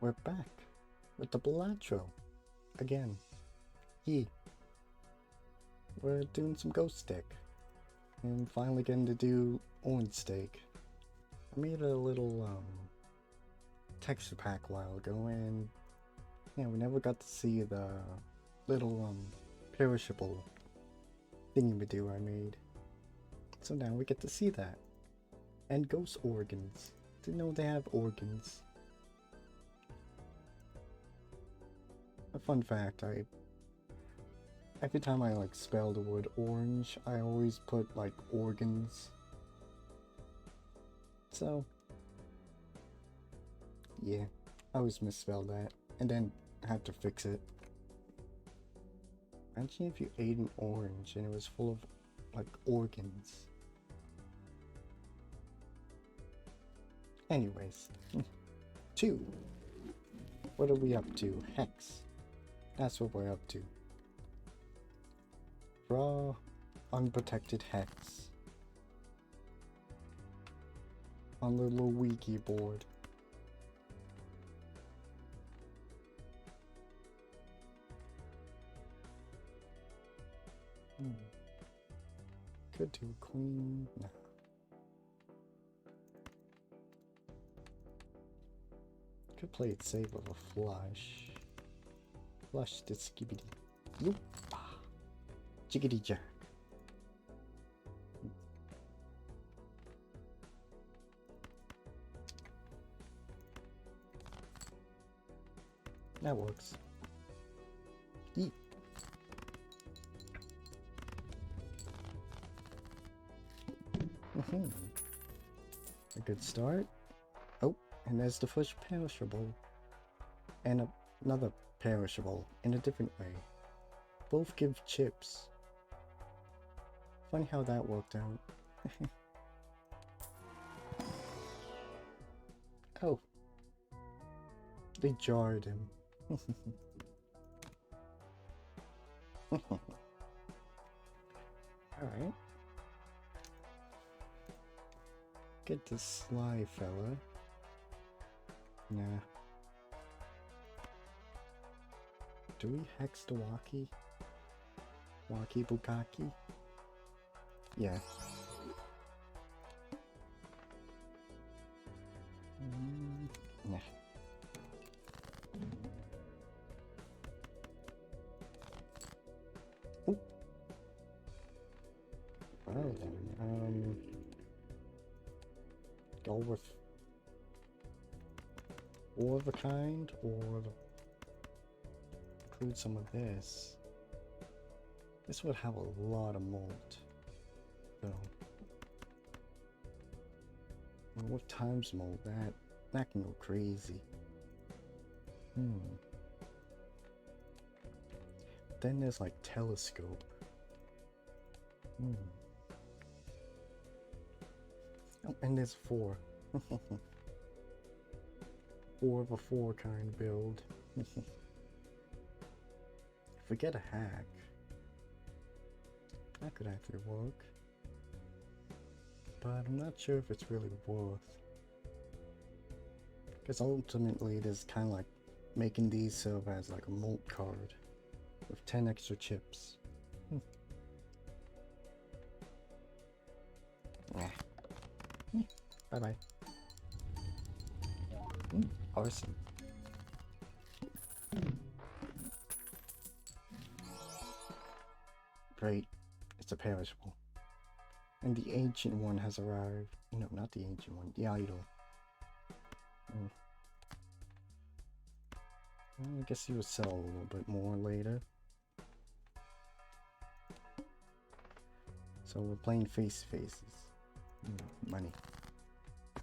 we're back with the Balatro again. Yeah, we're doing some ghost stick and finally getting to do orange steak. I made a little texture pack a while ago, and yeah, we never got to see the little perishable thingy-ma-do I made. So now we get to see that. And ghost organs. Didn't know they have organs. A fun fact, every time I like spell the word orange, I always put like organs. So yeah, I always misspell that and then have to fix it. Imagine if you ate an orange and it was full of like organs. Anyways, 2. What are we up to? Hex. That's what we're up to. Raw, unprotected hex. On the little wiki board. Could do queen. No. Could play it safe with a flush. Flush the skibbity. Yoop. Jiggity jack. That works. Eat. A good start. Oh, and there's the first perishable. And another perishable in a different way. Both give chips. Funny how that worked out. Oh. They jarred him. Alright. Get this sly fella. Nah. Do we hex the Waki? Waki Bukaki? Yeah. Nah. Ooh. Alright then, go with War of a Kind, or include some of this. This would have a lot of mold, though. Well, with times mold, that can go crazy. Then there's like telescope. Oh, and there's 4. 4 of a 4 kind build. Forget a hack. That could actually work. But I'm not sure if it's really worth. Because ultimately it is kind of like making these serve as like a molt card with 10 extra chips. Bye bye. Arson. Great. It's a perishable. And the ancient one has arrived. No, not the ancient one. The idol. I guess you would sell a little bit more later. So we're playing faces. Money.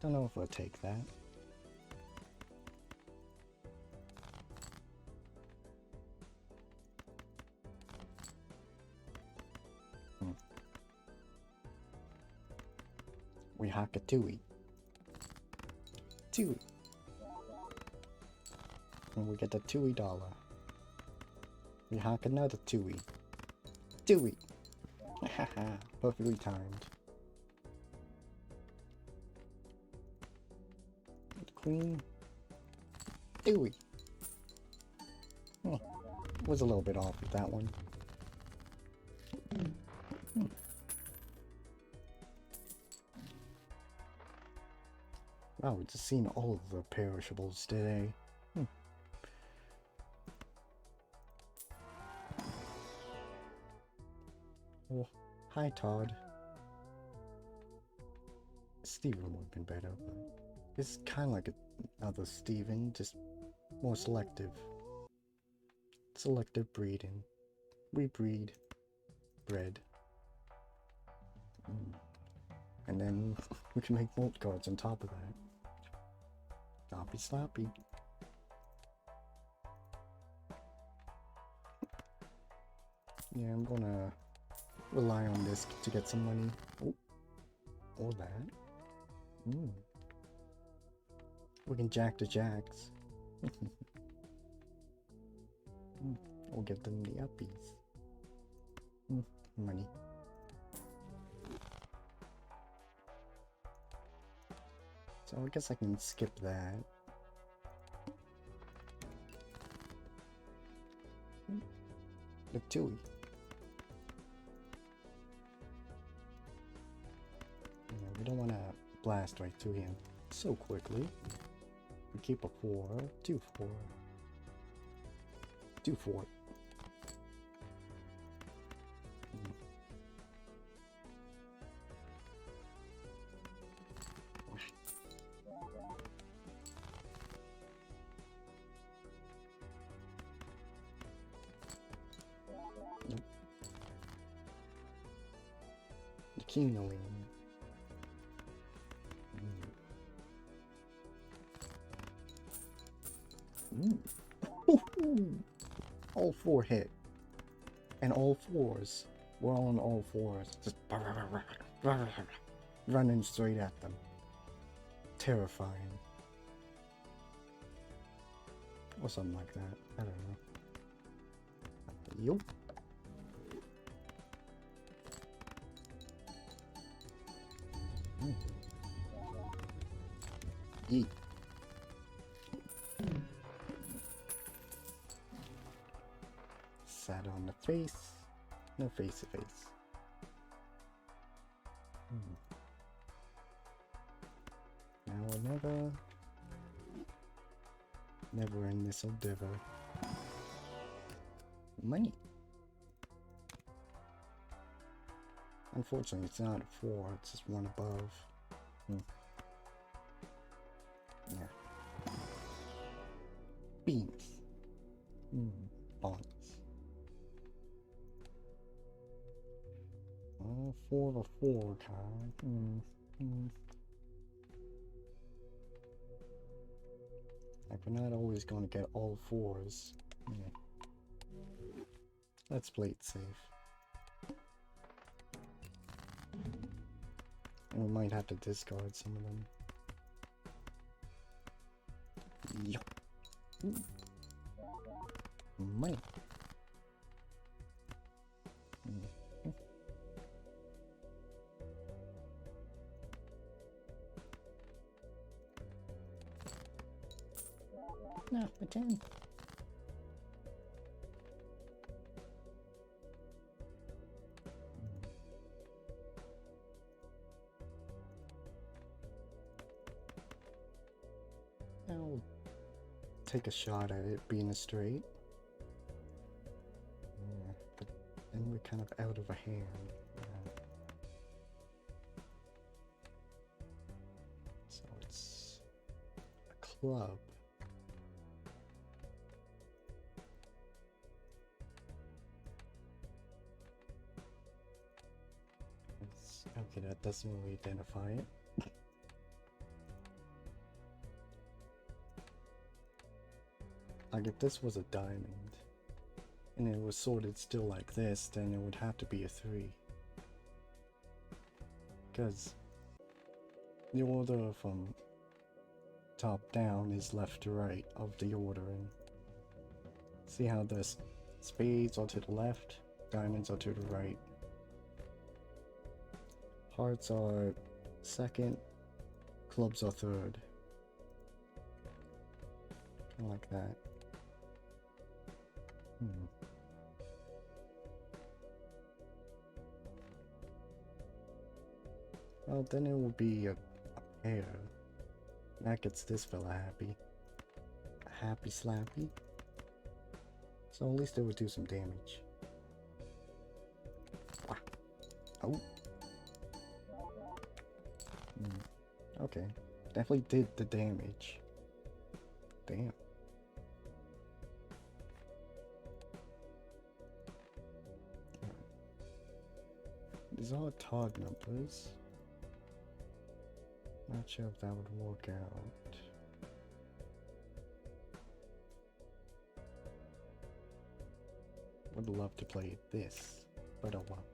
Don't know if I'll take that. We hack a 2e. 2e. And we get a $2. We hack another 2e. 2e. Haha, perfectly timed. Queen. Dewey. Was a little bit off with that one. Wow, we just seen all of the perishables today. Oh, hi Todd. Steven would have been better, but it's kind of like another Steven, just more selective. Selective breeding. We breed bread. And then we can make molt cards on top of that. Sloppy sloppy. Yeah, I'm gonna rely on this to get some money. Oh, or that. We can jack the jacks. Or give them the uppies. Money. So I guess I can skip that. Look, Tui. Yeah, we don't want to blast right through him so quickly. We keep a 4, 2, 4. 2, 4. Nope. Accumulating. All 4 hit. And all 4s. We're on all 4s. Just running straight at them. Terrifying. Or something like that. I don't know. Yup. Eat. Sat on the face. No face to face. Now or never. Never in this endeavor. Money. Unfortunately, it's not a 4, it's just one above. Yeah. Beans. Bonds. All 4 of a 4 card. Like, we're not always going to get all 4s. Let's play it safe. And we might have to discard some of them. Yup. Money. No, a 10. I'll take a shot at it being a straight. Yeah, but then we're kind of out of a hand. So it's a club. Okay, that doesn't really identify it. Like, if this was a diamond, and it was sorted still like this, then it would have to be a 3. Because the order from top down is left to right of the ordering. See how the spades are to the left, diamonds are to the right. Hearts are second, clubs are third. Kinda like that. Well, then it will be a pair. That gets this fella happy. A happy slappy. So at least it would do some damage. Ah. Oh. Okay. Definitely did the damage. Damn. These are Todd numbers. Not sure if that would work out. Would love to play this, but oh well.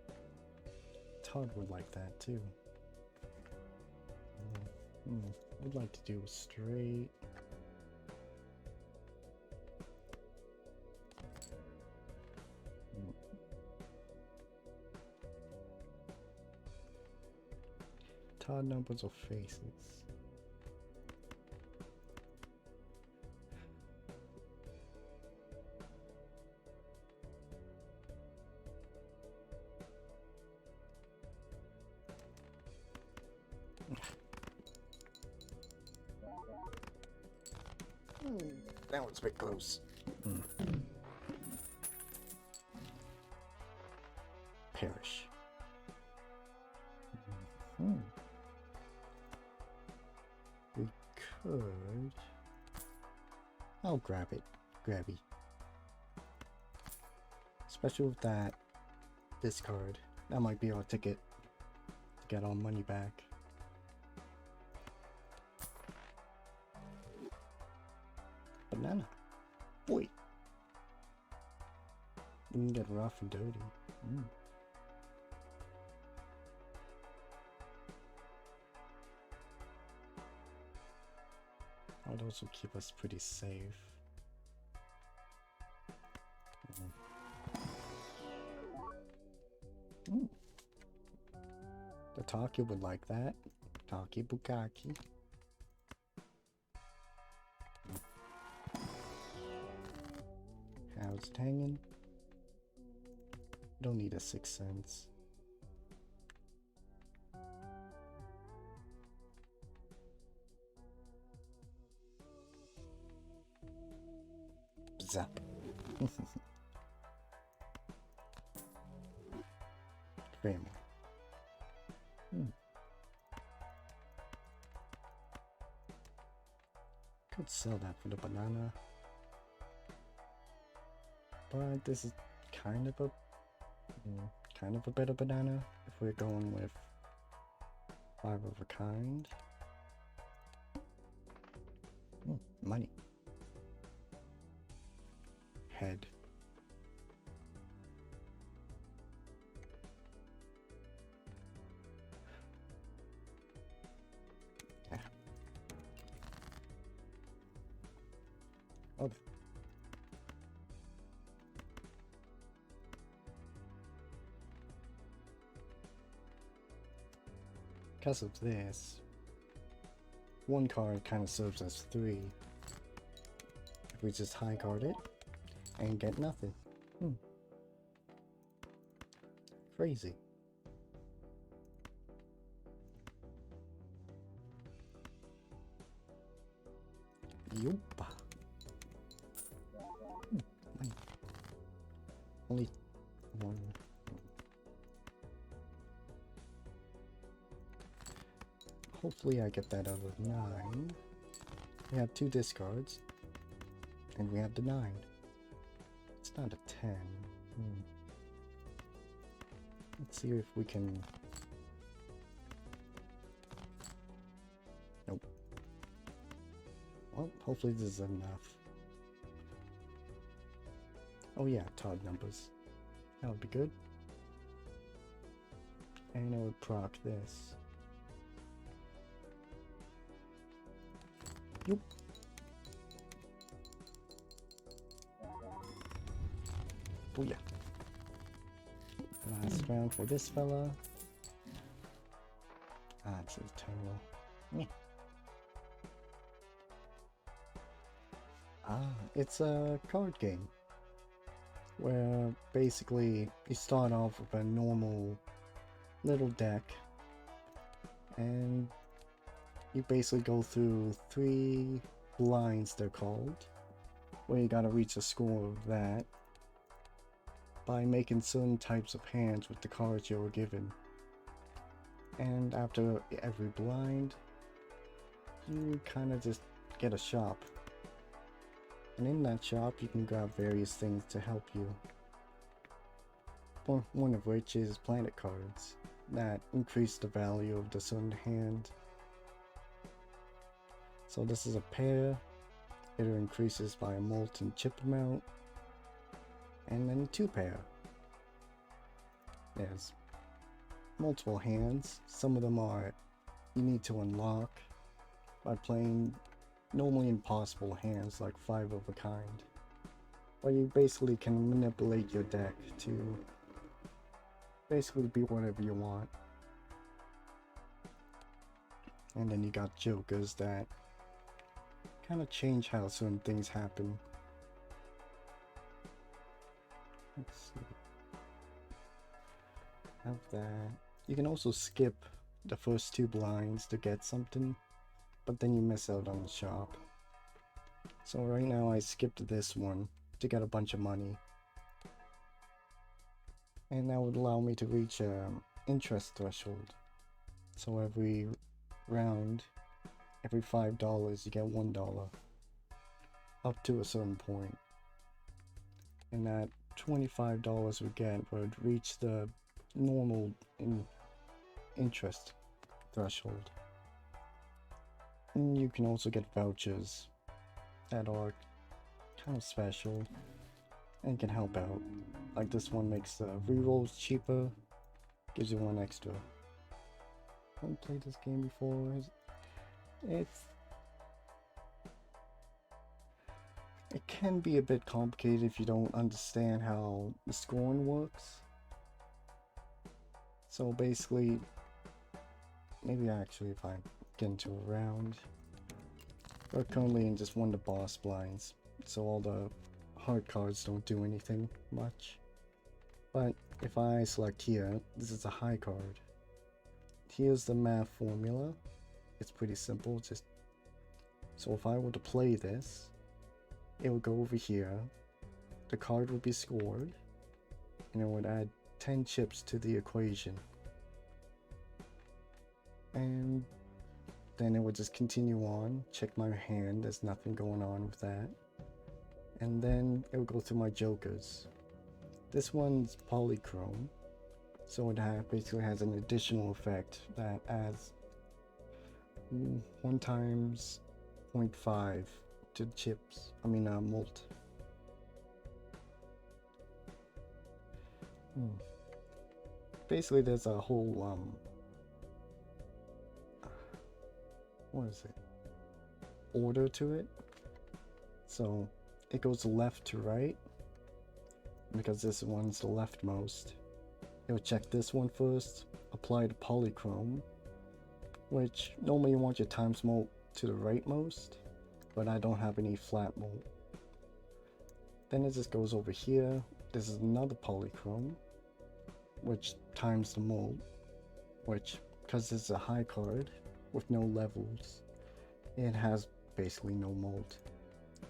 Todd would like that too. Would like to do straight. Todd numbers or faces. That one's a bit close. Perish. We could... I'll grab it. Grabby. Especially with that discard. That might be our ticket to get our money back. Banana. Boy. We can get rough and dirty. That would also keep us pretty safe. The Taki would like that. Taki Bukaki. How's it hanging? Don't need a 6 cents. Zap. Family. Could sell that for the banana. But this is kind of a better banana if we're going with 5 of a kind. Money. Head. Okay. Because of this, one card kind of serves as 3. If we just high card it and get nothing. Crazy. Yup. Only 1. Hopefully I get that out of 9. We have 2 discards. And we have the 9. It's not a 10. Let's see if we can... Nope. Well, hopefully this is enough. Oh yeah, Todd numbers. That would be good. And I would proc this. Yup. Booyah. Last round for this fella. Ah, it's terrible. It's a card game where basically you start off with a normal little deck and you basically go through 3 blinds, they're called, where you gotta reach a score of that by making certain types of hands with the cards you were given. And after every blind, you kind of just get a shop. And in that shop, you can grab various things to help you. One of which is planet cards that increase the value of the certain hand. So this is a pair. It increases by a molten chip amount. And then 2 pair. There's multiple hands. Some of them are you need to unlock by playing normally impossible hands like 5 of a kind. But you basically can manipulate your deck to basically be whatever you want. And then you got jokers that kind of change how certain things happen. Let's see. Have that. You can also skip the first 2 blinds to get something, but then you miss out on the shop. So right now I skipped this one to get a bunch of money. And that would allow me to reach an interest threshold. So every round, every $5 you get $1 up to a certain point. And that $25 would reach the normal interest threshold. And you can also get vouchers that are kind of special and can help out. Like this one makes the rerolls cheaper, gives you 1 extra. I haven't played this game before. It can be a bit complicated if you don't understand how the scoring works. So basically, maybe actually if I get into a round, we're currently in just 1 of the boss blinds, so all the hard cards don't do anything much. But if I select here, this is a high card. Here's the math formula. It's pretty simple. So if I were to play this, it would go over here, the card would be scored, and it would add 10 chips to the equation. And then it would just continue on, check my hand, there's nothing going on with that. And then it would go through my jokers. This one's polychrome, so it basically has an additional effect that adds 1 times 0.5 to the chips, mult. Basically there's a whole what is it, order to it. So it goes left to right, because this one's the leftmost. It will check this one first, apply the polychrome, which normally you want your times molt to the rightmost, but I don't have any flat molt. Then it just goes over here. This is another polychrome, which times the molt, which, because it's a high card with no levels, it has basically no molt,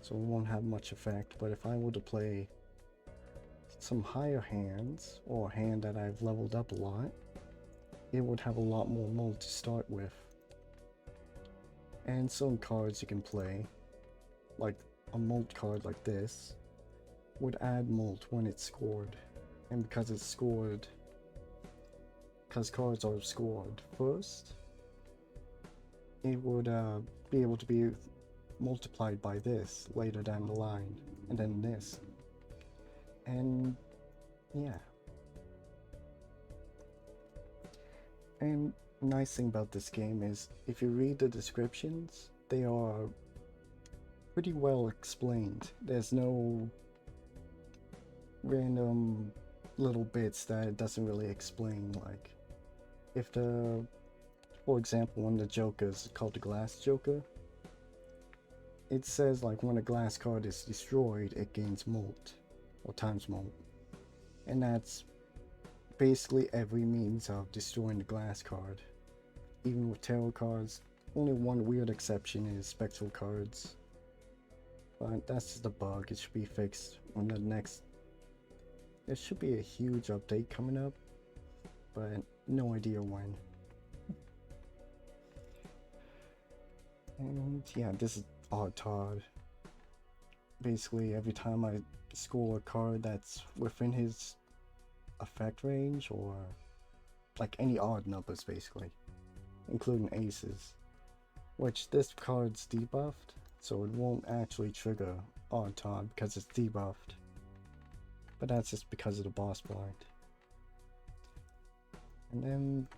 so it won't have much effect. But if I were to play some higher hands, or a hand that I've leveled up a lot, it would have a lot more molt to start with. And some cards you can play, like a molt card like this, would add molt when it's scored. And because it's scored, because cards are scored first, it would be able to be multiplied by this later down the line, and then this. And yeah. And nice thing about this game is, if you read the descriptions, they are pretty well explained. There's no random little bits that it doesn't really explain. Like, if for example, one of the jokers is called the glass joker, it says like when a glass card is destroyed, it gains molt or times molt, and that's basically every means of destroying the glass card. Even with tarot cards, only one weird exception is spectral cards, but that's just a bug. It should be fixed on the next. There should be a huge update coming up, but no idea when. And yeah, this is Odd Todd. Basically, every time I score a card that's within his effect range, or like any odd numbers basically, including aces, which this card's debuffed, so it won't actually trigger Odd Todd because it's debuffed. But that's just because of the boss blind. And then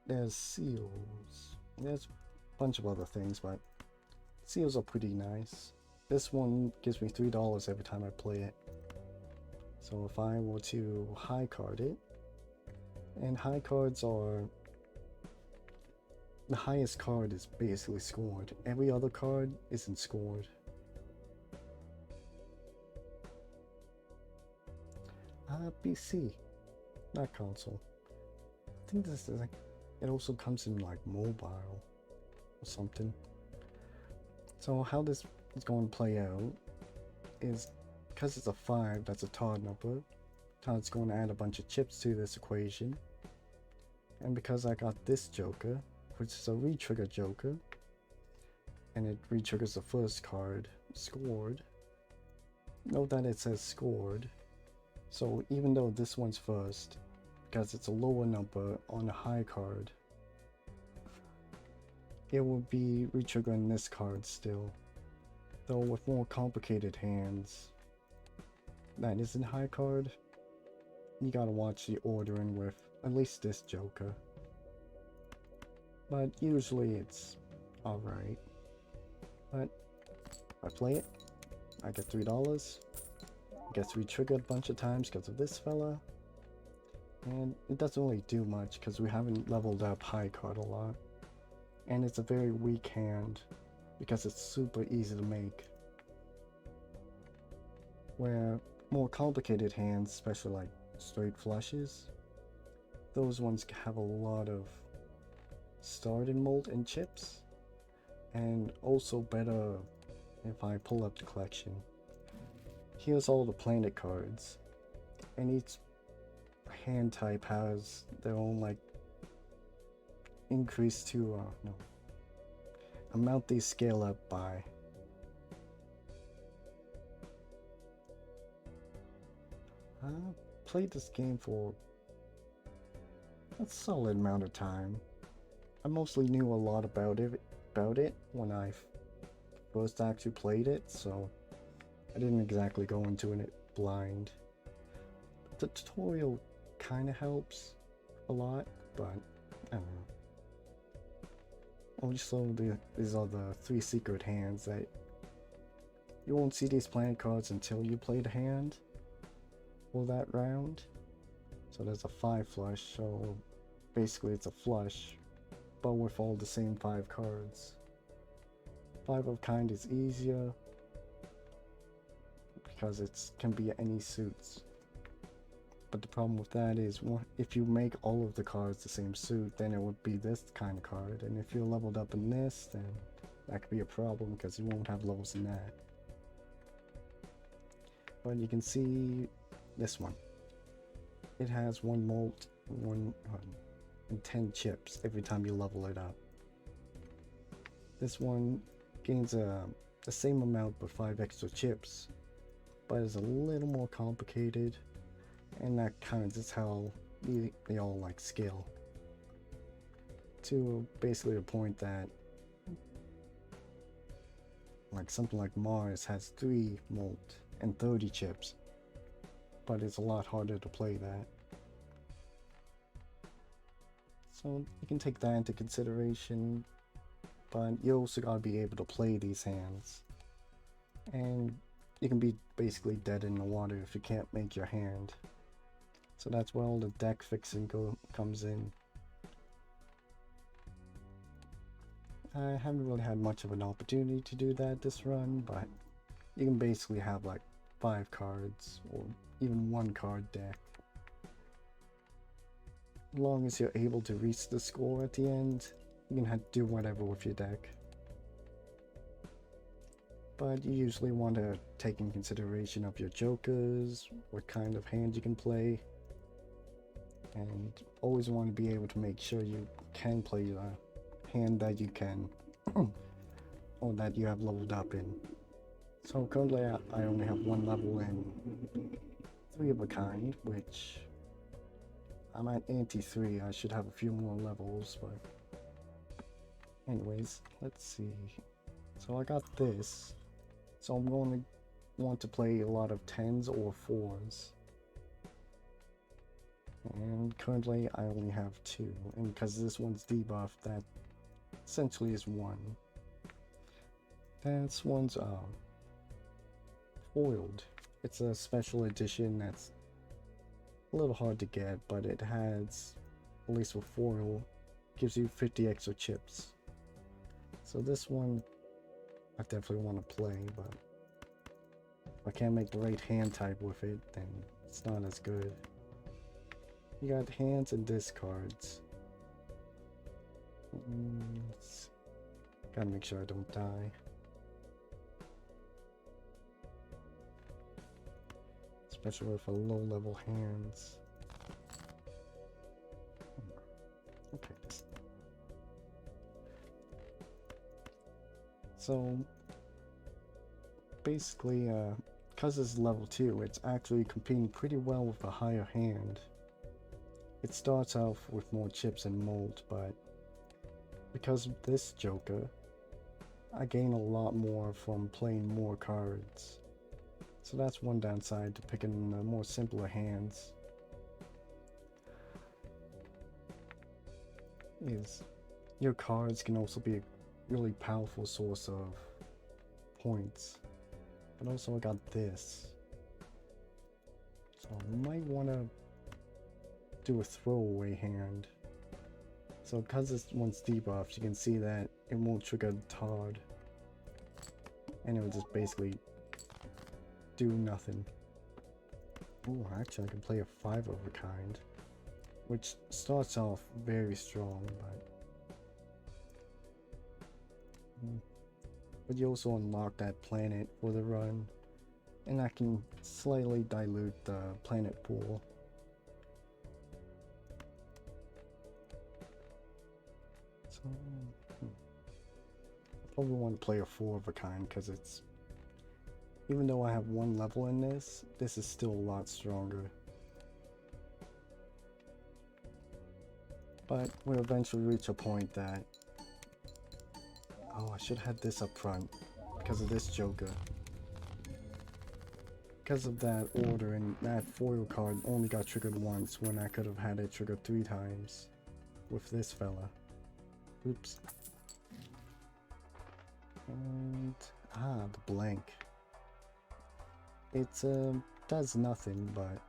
there's seals. There's a bunch of other things, but seals are pretty nice. This one gives me $3 every time I play it. So if I were to high card it, and high cards are, the highest card is basically scored. Every other card isn't scored. PC, not console. I think this is like, it also comes in like mobile or something. So how this is going to play out is, because it's a 5, that's a Todd number. Todd's going to add a bunch of chips to this equation. And because I got this Joker, which is a retrigger Joker, and it retriggers the first card, scored. Note that it says scored. So even though this one's first, because it's a lower number on a high card, it will be retriggering this card still. Though with more complicated hands that isn't high card, you gotta watch the ordering with at least this Joker. But usually it's alright. But if I play it, I get $3. It gets retriggered a bunch of times because of this fella. And it doesn't really do much because we haven't leveled up high card a lot. And it's a very weak hand because it's super easy to make. Where more complicated hands, especially like straight flushes, those ones have a lot of starting molt and chips. And also better if I pull up the collection. Here's all the planet cards, and each hand type has their own like increase to amount they scale up by. I played this game for a solid amount of time. I mostly knew a lot about it when I first actually played it, so I didn't exactly go into it blind. The tutorial kind of helps a lot, but I don't know. Also, these are the 3 secret hands that you won't see these planet cards until you play the hand for that round. So there's a 5 flush, so basically it's a flush, but with all the same 5 cards. 5 of kind is easier because it can be any suits. But the problem with that is, if you make all of the cards the same suit, then it would be this kind of card. And if you're leveled up in this, then that could be a problem because you won't have levels in that. But you can see this one. It has 1 molt, and 10 chips every time you level it up. This one gains the same amount but 5 extra chips, but is a little more complicated. And that kind of is how they all like scale. To basically the point that like something like Mars has 3 molt and 30 chips, but it's a lot harder to play that. So you can take that into consideration, but you also gotta be able to play these hands. And you can be basically dead in the water if you can't make your hand. So that's where all the deck fixing comes in. I haven't really had much of an opportunity to do that this run, but you can basically have like 5 cards or even 1 card deck. As long as you're able to reach the score at the end, you can have to do whatever with your deck. But you usually want to take in consideration of your jokers, what kind of hand you can play, and always want to be able to make sure you can play the hand that you can, or that you have leveled up in. So currently I only have 1 level in 3 of a kind, which I'm at anti 3. I should have a few more levels, but anyways, let's see. So I got this. So I'm going to want to play a lot of 10s or 4s. And currently I only have 2. And because this one's debuffed, that essentially is 1. This one's foiled. It's a special edition that's a little hard to get, but it has, at least with foil, gives you 50 extra chips. So this one I definitely want to play, but if I can't make the right hand type with it, then it's not as good. You got hands and discards. Gotta make sure I don't die. Especially with a low level hands. Okay. So basically, because it's level 2, it's actually competing pretty well with a higher hand. It starts off with more chips and mold, but because of this Joker, I gain a lot more from playing more cards. So that's one downside to picking more simpler hands. Is your cards can also be a really powerful source of points. But also I got this. So I might want to do a throwaway hand. So because this one's debuffed, you can see that it won't trigger Todd. And it will just basically do nothing. Oh, actually I can play a 5 of a kind, which starts off very strong, but you also unlock that planet for the run, and that can slightly dilute the planet pool. So I probably want to play a 4 of a kind, because it's, even though I have 1 level in this, this is still a lot stronger. But we'll eventually reach a point that, oh, I should have had this up front because of this Joker. Because of that order, and that foil card only got triggered once when I could have had it triggered 3 times with this fella. Oops. And the blank. It does nothing, but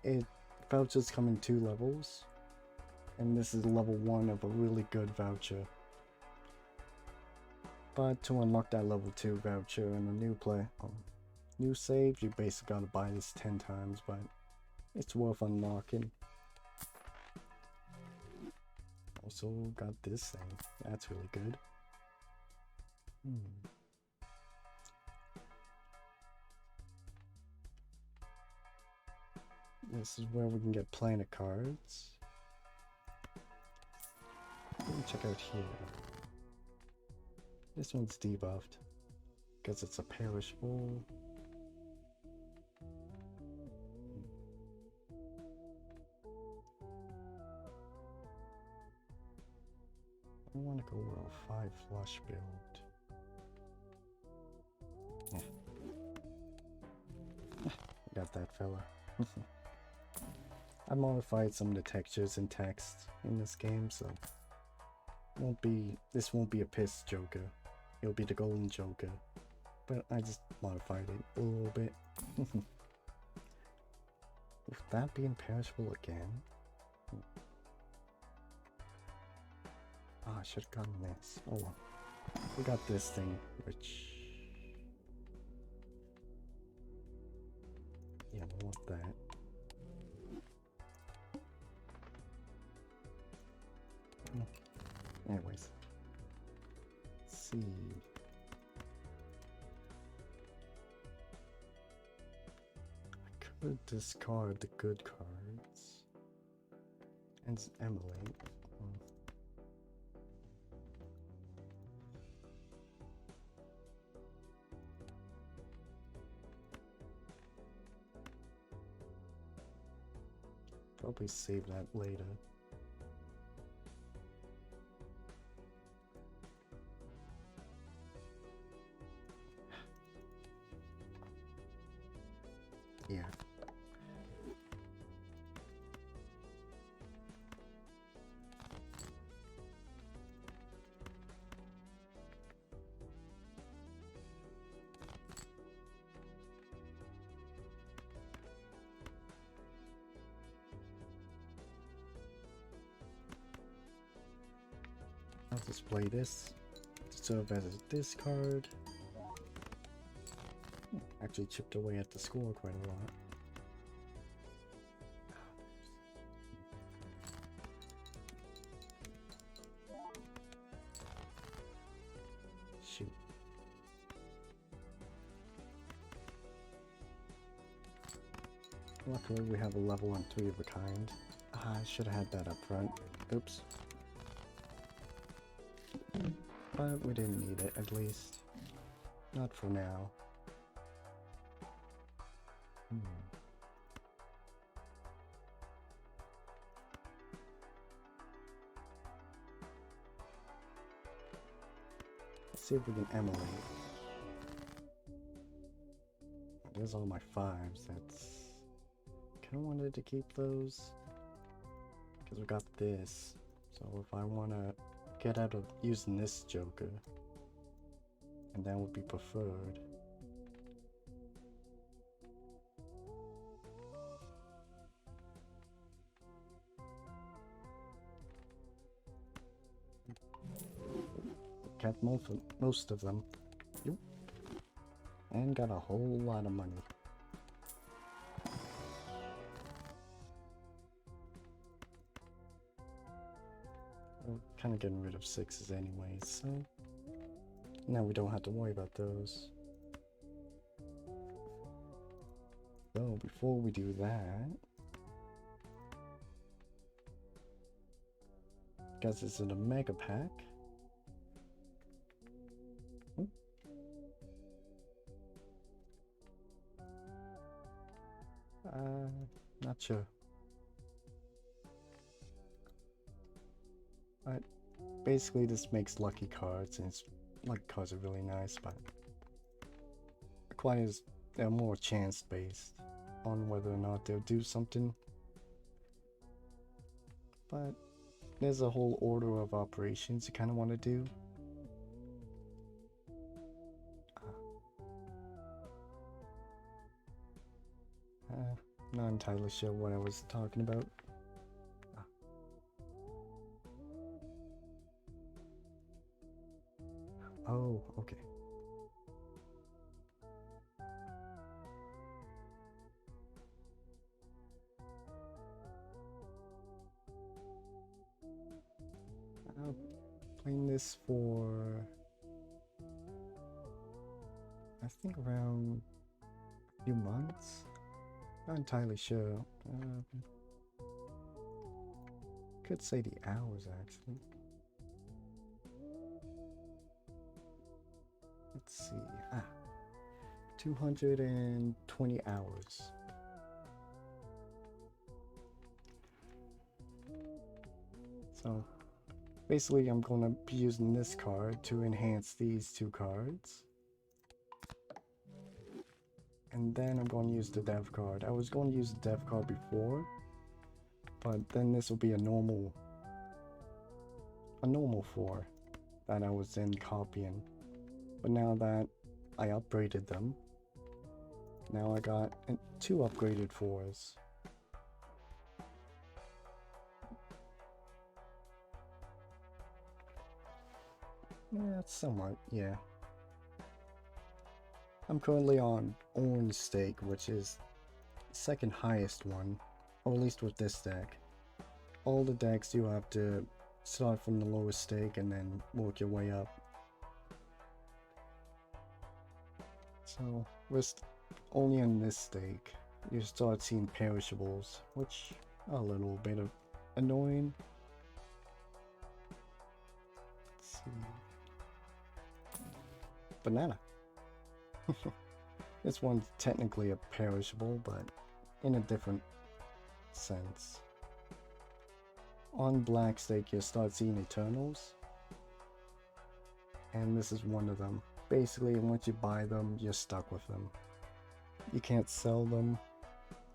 it vouchers come in 2 levels, and this is level 1 of a really good voucher. But to unlock that level 2 voucher in a new save, you basically gotta buy this 10 times, but it's worth unlocking. Also got this thing, that's really good. This is where we can get planet cards. Let me check out here. This one's debuffed because it's a perishable. I want to go with a 5 flush build. I got that fella. I modified some of the textures and text in this game, so this won't be a piss Joker. It'll be the golden Joker, but I just modified it a little bit. With that being perishable again, Ah, I should have gotten this. Oh well. We got this thing, which... Yeah, we want that. Anyways. Let's see. I could discard the good cards. And emulate. Probably save that later. Yeah. I'll display this to serve as a discard. Actually chipped away at the score quite a lot. Shoot. Luckily we have a level on 3 of a kind. I should have had that up front. Oops. But we didn't need it, at least. Not for now. Let's see if we can emulate. There's all my 5s. That's... Kinda wanted to keep those. Because we got this. So if I wanna get out of using this Joker, and that would be preferred. Kept most of them. Yep. And got a whole lot of money. We're kind of getting rid of 6s anyways, so now we don't have to worry about those. So before we do that, guess it's in a mega pack. Not sure. But basically this makes lucky cards, and lucky cards are really nice, but requires they're more chance based on whether or not they'll do something. But there's a whole order of operations you kind of want to do. Not entirely sure what I was talking about. Oh, okay. I'm playing this for, I think, around a few months. Not entirely sure. Could say the hours actually. Let's see. 220 hours. So basically I'm going to be using this card to enhance these 2 cards. And then I'm going to use the dev card. I was going to use the dev card before, but then this will be a normal 4 that I was then copying. But now that I upgraded them, now I got 2 upgraded 4s. Yeah, somewhat, yeah. I'm currently on orange stake, which is the second highest one, or at least with this deck. All the decks you have to start from the lowest stake and then work your way up. So, with only on this stake, you start seeing perishables, which are a little bit of annoying. Let's see. Banana. This one's technically a perishable, but in a different sense. On black stake, you start seeing Eternals, and this is one of them. Basically, once you buy them, you're stuck with them. You can't sell them,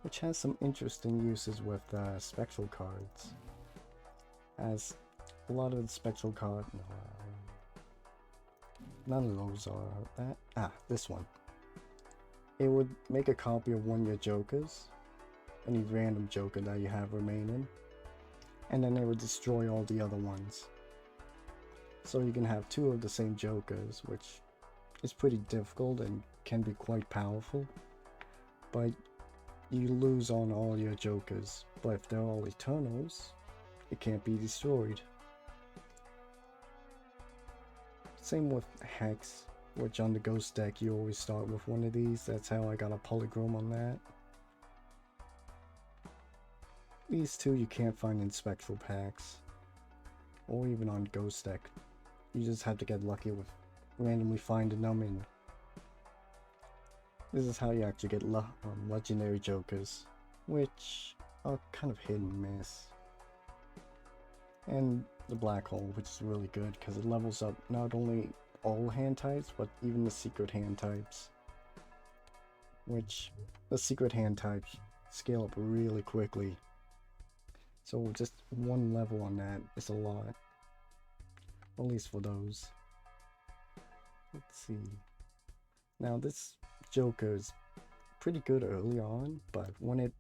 which has some interesting uses with spectral cards. As a lot of the spectral cards, none of those are that. Ah, this one. It would make a copy of one of your jokers, any random joker that you have remaining, and then it would destroy all the other ones. So you can have two of the same jokers, which is pretty difficult and can be quite powerful, but you lose on all your jokers. But if they're all Eternals, it can't be destroyed. Same with Hex, which on the Ghost deck you always start with one of these. That's how I got a Polychrome on that. These two you can't find in Spectral packs, or even on Ghost deck. You just have to get lucky with randomly finding them, and this is how you actually get legendary jokers, which are kind of hit and miss. And the Black Hole, which is really good because it levels up not only all hand types, but even the secret hand types. Which, the secret hand types scale up really quickly. So just one level on that is a lot. At least for those. Let's see. Now this Joker is pretty good early on, but when it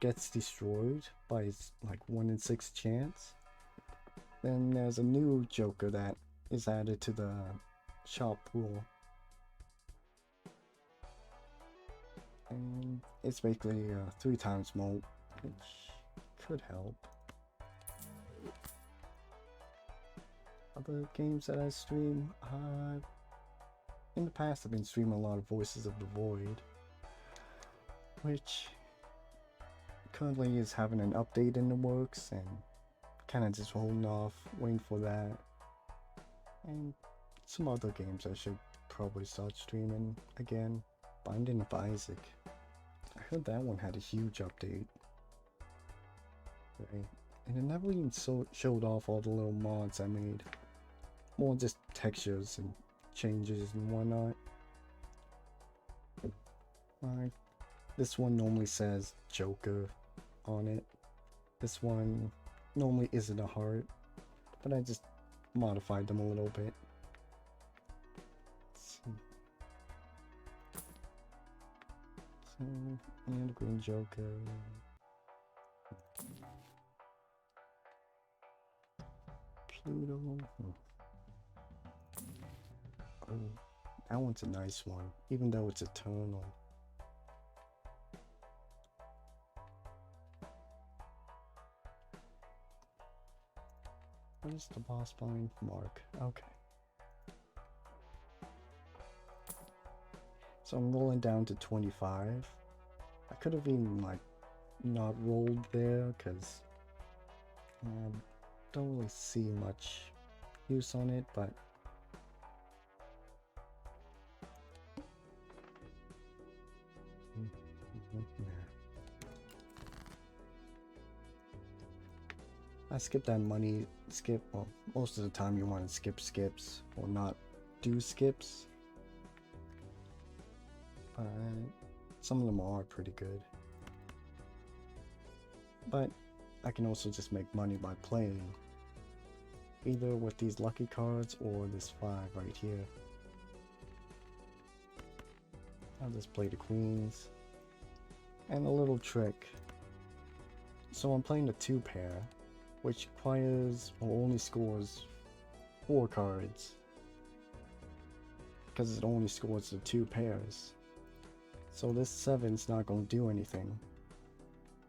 gets destroyed by its like 1 in 6 chance, then there's a new Joker that is added to the shop pool. And it's basically 3 times more, which could help. Other games that I stream, in the past I've been streaming a lot of Voices of the Void, which currently is having an update in the works, and kind of just holding off, waiting for that. And some other games I should probably start streaming again. Binding of Isaac. I heard that one had a huge update. Right. And it never even showed off all the little mods I made. More just textures and changes and whatnot. Alright. This one normally says Joker on it. This one normally isn't a heart, but I just modified them a little bit. Let's see. So, and green Joker. Pluto. Oh, that one's a nice one, even though it's eternal. What is the boss bind? Mark. Okay. So I'm rolling down to 25. I could have even like not rolled there because I don't really see much use on it, but I skipped that money skip. Well, most of the time you want to skip skips or not do skips, but some of them are pretty good. But I can also just make money by playing, either with these lucky cards or this 5 right here. I'll just play the queens. And a little trick. So I'm playing the 2 pair, which requires or only scores 4 cards. Because it only scores the 2 pairs. So this 7's not going to do anything.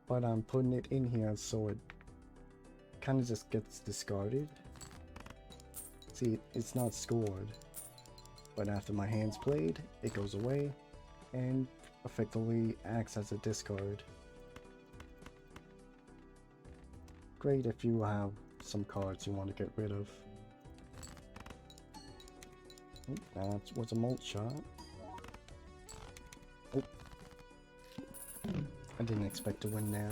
But I'm putting it in here so it kind of just gets discarded. See, it's not scored. But after my hand's played, it goes away and effectively acts as a discard. Great if you have some cards you want to get rid of. That was a molt shot. Oh. I didn't expect to win there.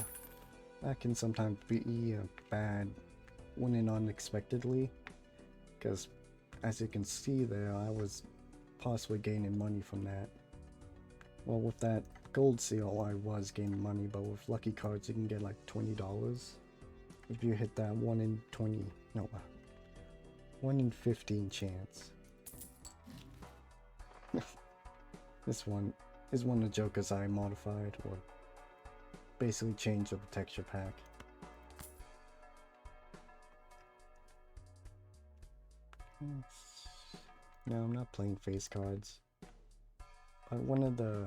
That can sometimes be bad winning unexpectedly. Because as you can see there, I was possibly gaining money from that. Well, with that gold seal, I was gaining money, but with lucky cards, you can get like $20 if you hit that 1 in 20, no, 1 in 15 chance. This one is one of the jokers I modified, or basically changed with the texture pack. No, I'm not playing face cards. But one of the...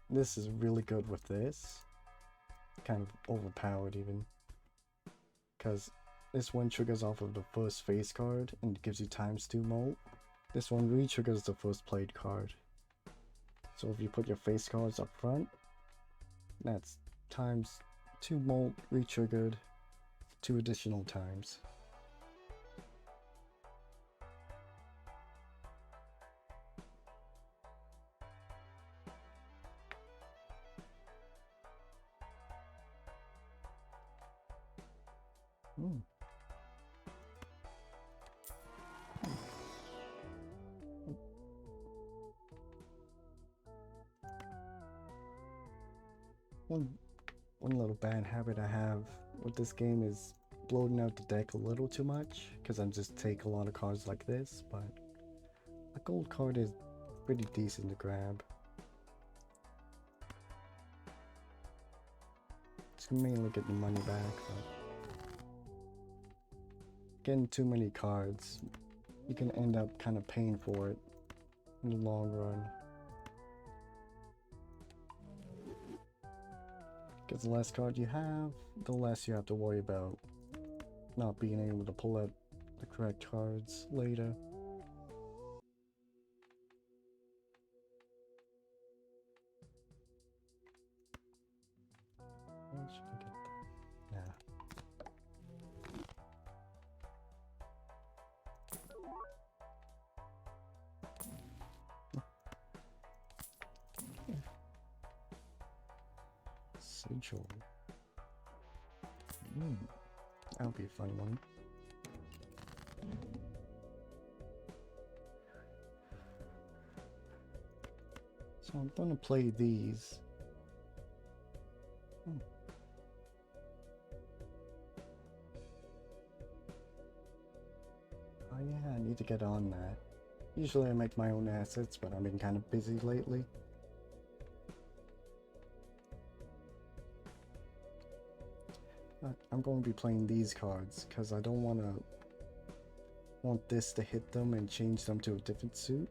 This is really good with this. Kind of overpowered even. Because this one triggers off of the first face card and gives you ×2 molt. This one re-triggers the first played card. So if you put your face cards up front, that's ×2 molt re-triggered 2 additional times. One little bad habit I have with this game is bloating out the deck a little too much, because I just take a lot of cards like this, but a gold card is pretty decent to grab. It's mainly getting money back, but getting too many cards, you can end up kind of paying for it in the long run. Because the less card you have, the less you have to worry about not being able to pull out the correct cards later. Where should I get that? Sigil. That would be a fun one. So I'm gonna play these. Oh yeah, I need to get on that. Usually I make my own assets, but I've been kind of busy lately. I'm going to be playing these cards because I don't want this to hit them and change them to a different suit.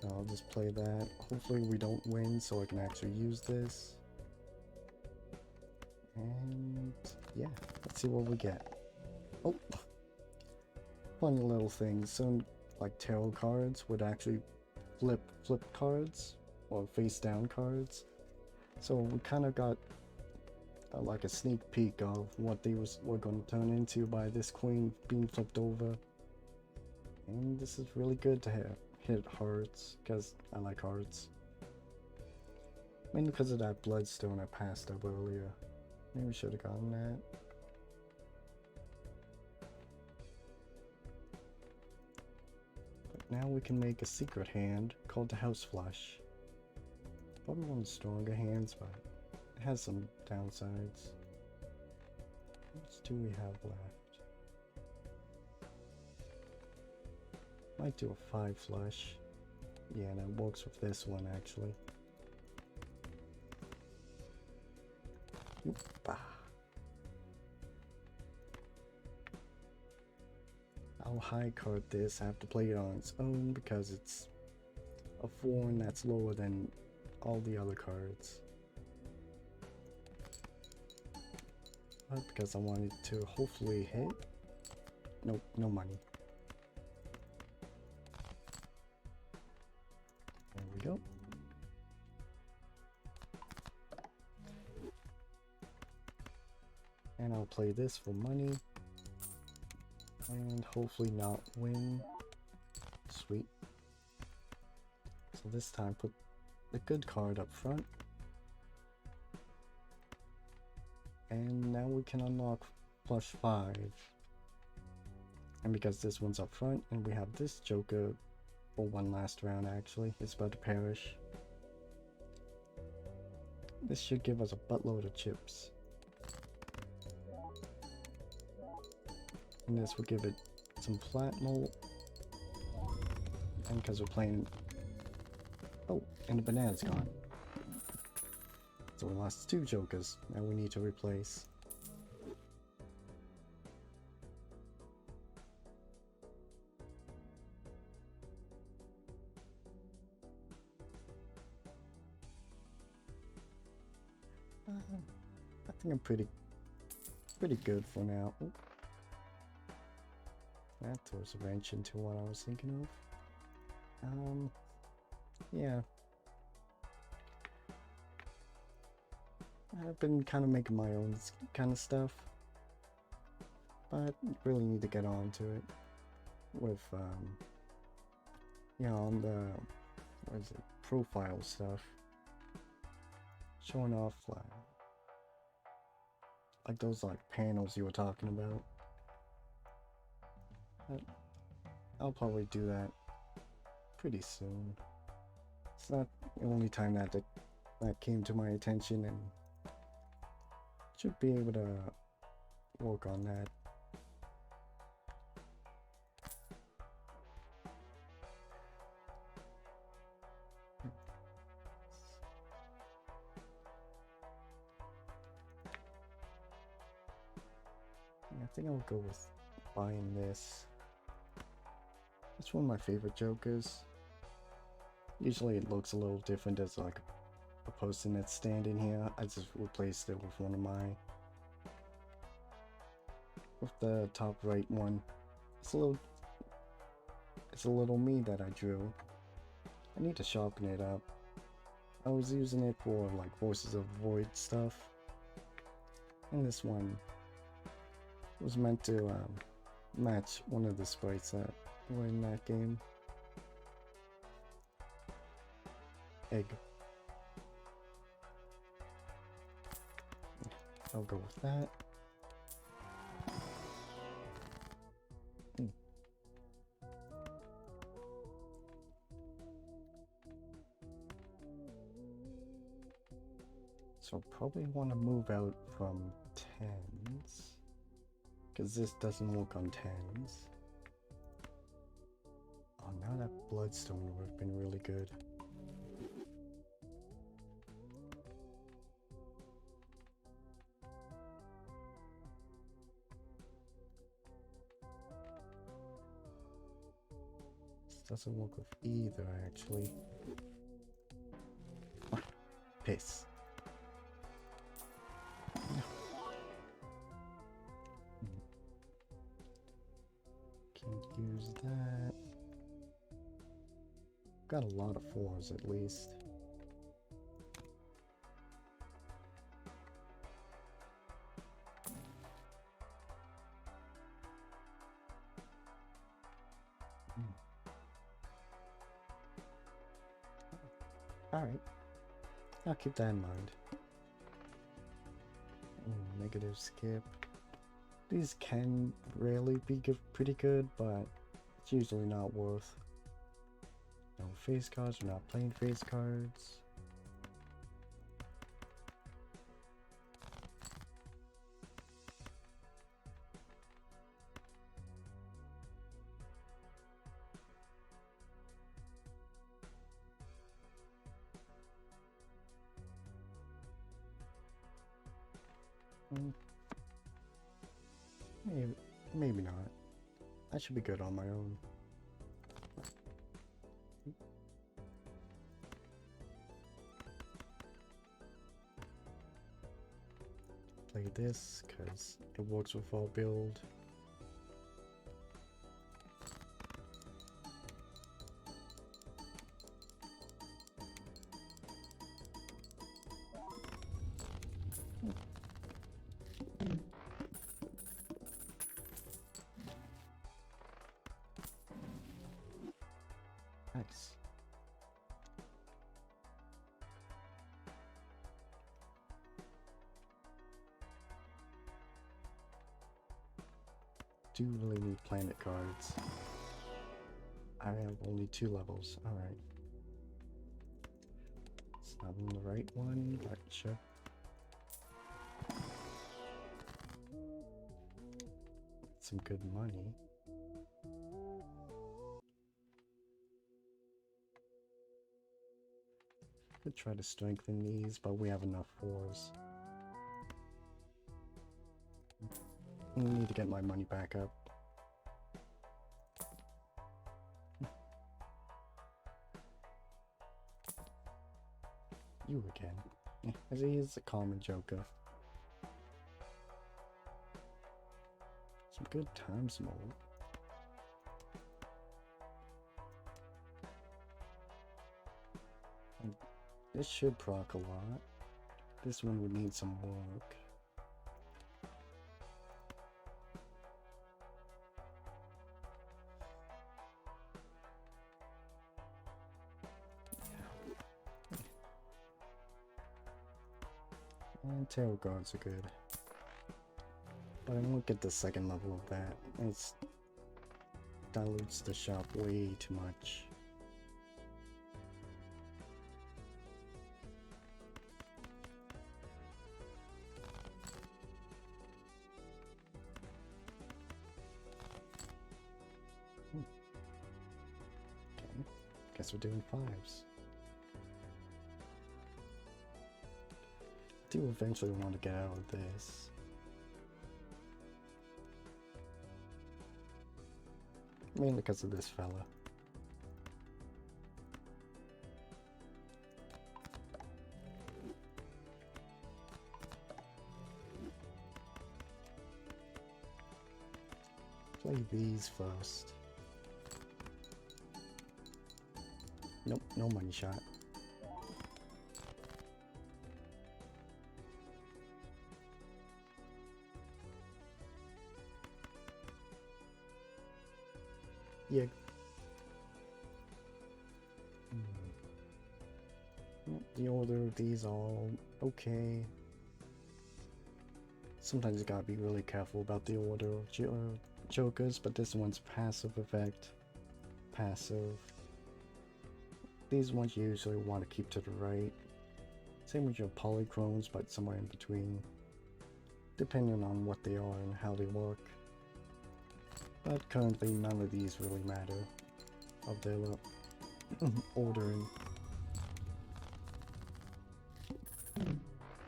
So I'll just play that. Hopefully we don't win so I can actually use this. And yeah, let's see what we get. Oh, funny little things. Some like tarot cards would actually flip cards or face down cards. So we kind of got like a sneak peek of what they were going to turn into by this queen being flipped over. And this is really good to hit hearts, because I like hearts. Mainly because of that bloodstone I passed up earlier. Maybe we should have gotten that. But now we can make a secret hand called the House Flush. Probably one of the stronger hands, but it has some downsides. How much do we have left? Might do a 5 flush. Yeah, that works with this one actually. Oopa. I'll high card this. I have to play it on its own because it's a 4 and that's lower than all the other cards. But because I wanted to hopefully hit. Nope, no money. There we go. And I'll play this for money. And hopefully not win. Sweet. So this time put the good card up front. And now we can unlock +5. And because this one's up front and we have this Joker for one last round actually, it's about to perish. This should give us a buttload of chips. And this will give it some platinum. And because we're playing... Oh, and the banana's gone. So we lost 2 Jokers. Now we need to replace. I think I'm pretty good for now. Ooh. That throws a wrench into what I was thinking of. Yeah. I've been kind of making my own kind of stuff, but really need to get on to it with, you know, on the, what is it, profile stuff, showing off, like those, like, panels you were talking about. But I'll probably do that pretty soon. It's not the only time that came to my attention, and should be able to work on that. I think I'll go with buying this. It's one of my favorite Jokers. Usually it looks a little different as like a person that's standing here. I just replaced it with one of my, with the top right one. It's a little me that I drew. I need to sharpen it up. I was using it for like Voices of Void stuff, and this one was meant to match one of the sprites that were in that game. Egg. I'll go with that. So probably want to move out from 10s, because this doesn't work on 10s. Oh, now that Bloodstone would have been really good. This doesn't work with either, actually. Ah, piss. Can't use that. Got a lot of 4s at least. Alright. I'll keep that in mind. Negative skip. These can really be pretty good, but it's usually not worth. No face cards, we're not playing face cards. Maybe not. I should be good on my own. Play this, because it works with our build. Nice. Do really need planet cards. I have only 2 levels. Alright. It's not on the right one, but sure. Some good money. Could try to strengthen these, but we have enough 4s. I need to get my money back up. You again. As he is a common joker. Some good times mode. And this should proc a lot. This one would need some work. And tarot cards are good. But I won't get the second level of that. It dilutes the shop way too much. Okay, guess we're doing 5s. I do eventually want to get out of this. Mainly because of this fella. Play these first. Nope, no money shot. Yeah. The order of these all okay. Sometimes you gotta be really careful about the order of jokers, but this one's passive effect. Passive. These ones you usually want to keep to the right. Same with your polychromes, but somewhere in between. Depending on what they are and how they work. But currently none of these really matter of their ordering.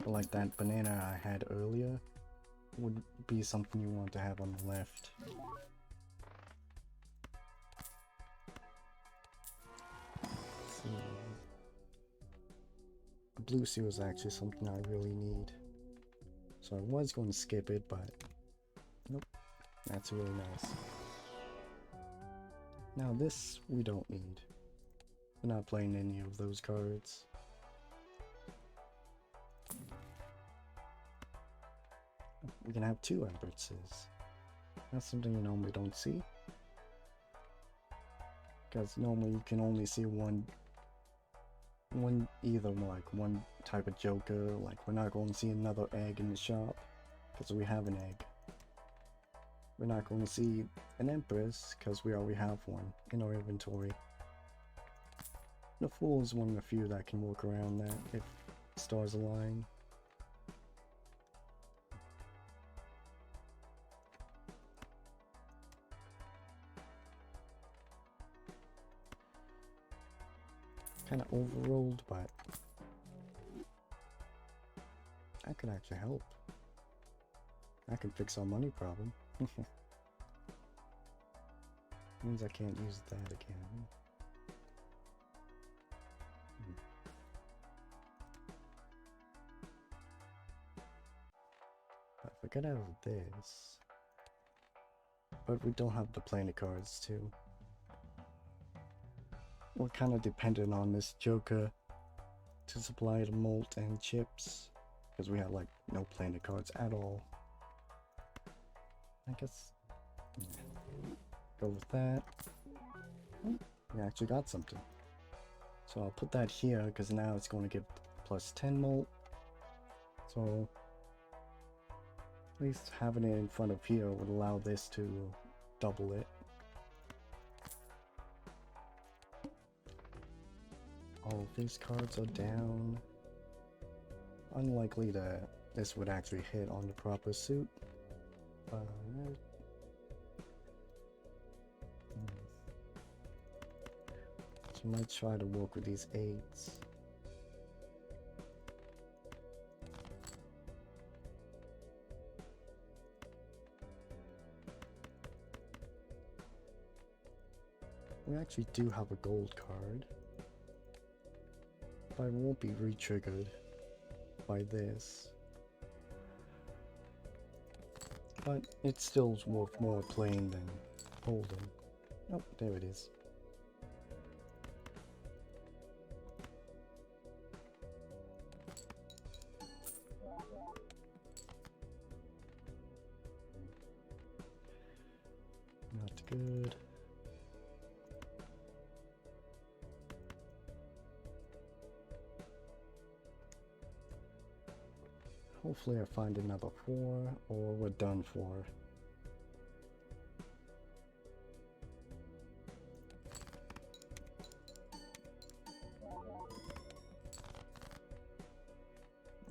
Like that banana I had earlier would be something you want to have on the left. Let's see. The blue seal is actually something I really need. So I was going to skip it, but nope. That's really nice. Now this we don't need. We're not playing any of those cards. We can have 2 Empresses. That's something you normally don't see. Because normally you can only see one either like one type of joker. Like we're not going to see another egg in the shop because we have an egg. We're not going to see an Empress because we already have one in our inventory. The Fool is one of the few that can work around that if stars align. Kind of overrolled, but that could actually help. That could fix our money problem. Means I can't use that again. If I get out of this... But we don't have the planet cards too. We're kind of dependent on this Joker to supply the malt and chips. Because we have like no planet cards at all. I guess... Go with that. We actually got something. So I'll put that here because now it's going to give plus 10 malt. So at least having it in front of here would allow this to double it. All of these cards are down. Unlikely that this would actually hit on the proper suit. But so I might try to work with these 8s. We actually do have a gold card, but it won't be re-triggered by this. But it's still worth more playing than holding. Oh, there it is. Not good. Hopefully I find another 4 or we're done for.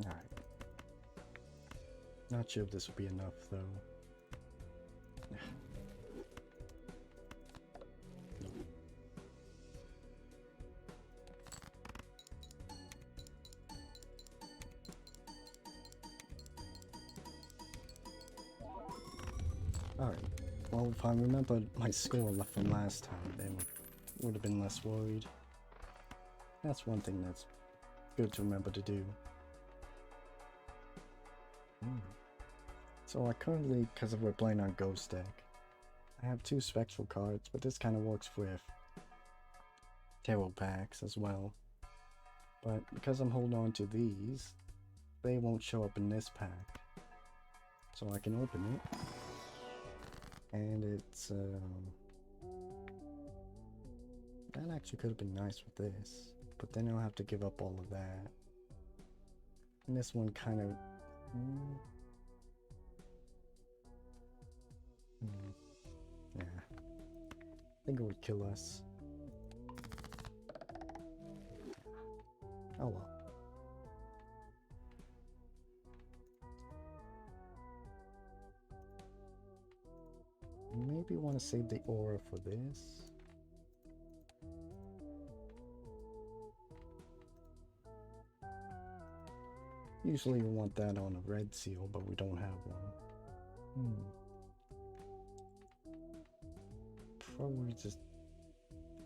Alright. Not sure if this will be enough though. Alright, well if I remember my score left from last time, then would have been less worried. That's one thing that's good to remember to do. So I currently, because we're playing on Ghost deck, I have 2 spectral cards, but this kind of works with tarot packs as well. But because I'm holding on to these, they won't show up in this pack. So I can open it. And it's, that actually could have been nice with this. But then I'll have to give up all of that. And this one kind of... yeah. I think it would kill us. Oh well. Maybe want to save the aura for this. Usually we want that on a red seal, but we don't have one. Probably just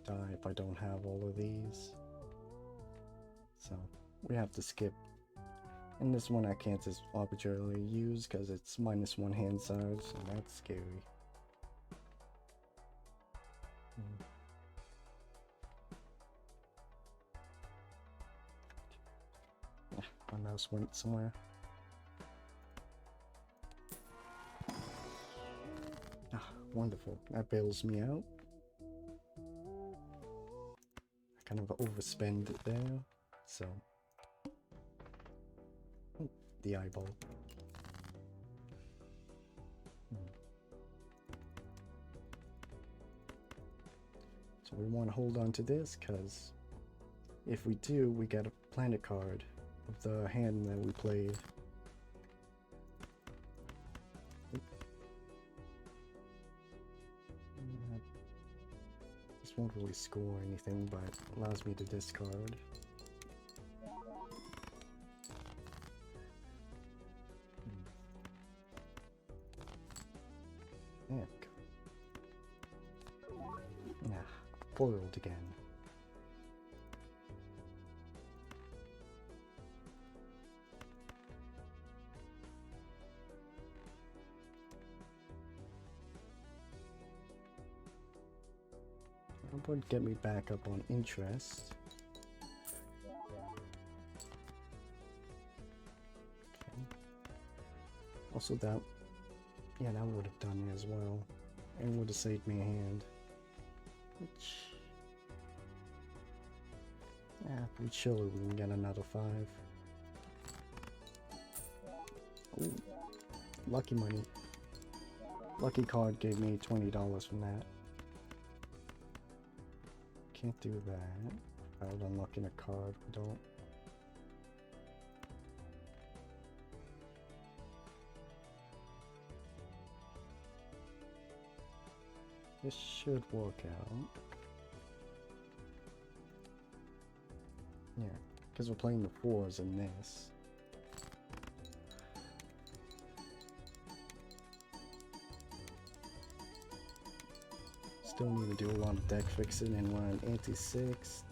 die if I don't have all of these. So we have to skip. And this one I can't just arbitrarily use because it's -1 hand size, so that's scary. My mouse went somewhere. Ah, wonderful. That bails me out. I kind of overspend it there, so... Oh, the eyeball. So we want to hold on to this, because if we do, we get a planet card of the hand that we played. This won't really score anything, but it allows me to discard. Heck. again. That would get me back up on interest. Okay. Also that, yeah, that would have done it as well. And would have saved me a hand. Which, yeah, we surely we can get another 5. Ooh, lucky money. Lucky card gave me $20 from that. Can't do that. Without unlocking a card, we don't. This should work out. Yeah, because we're playing the 4s in this. Still need to do a lot of deck fixing, and we're on anti-6.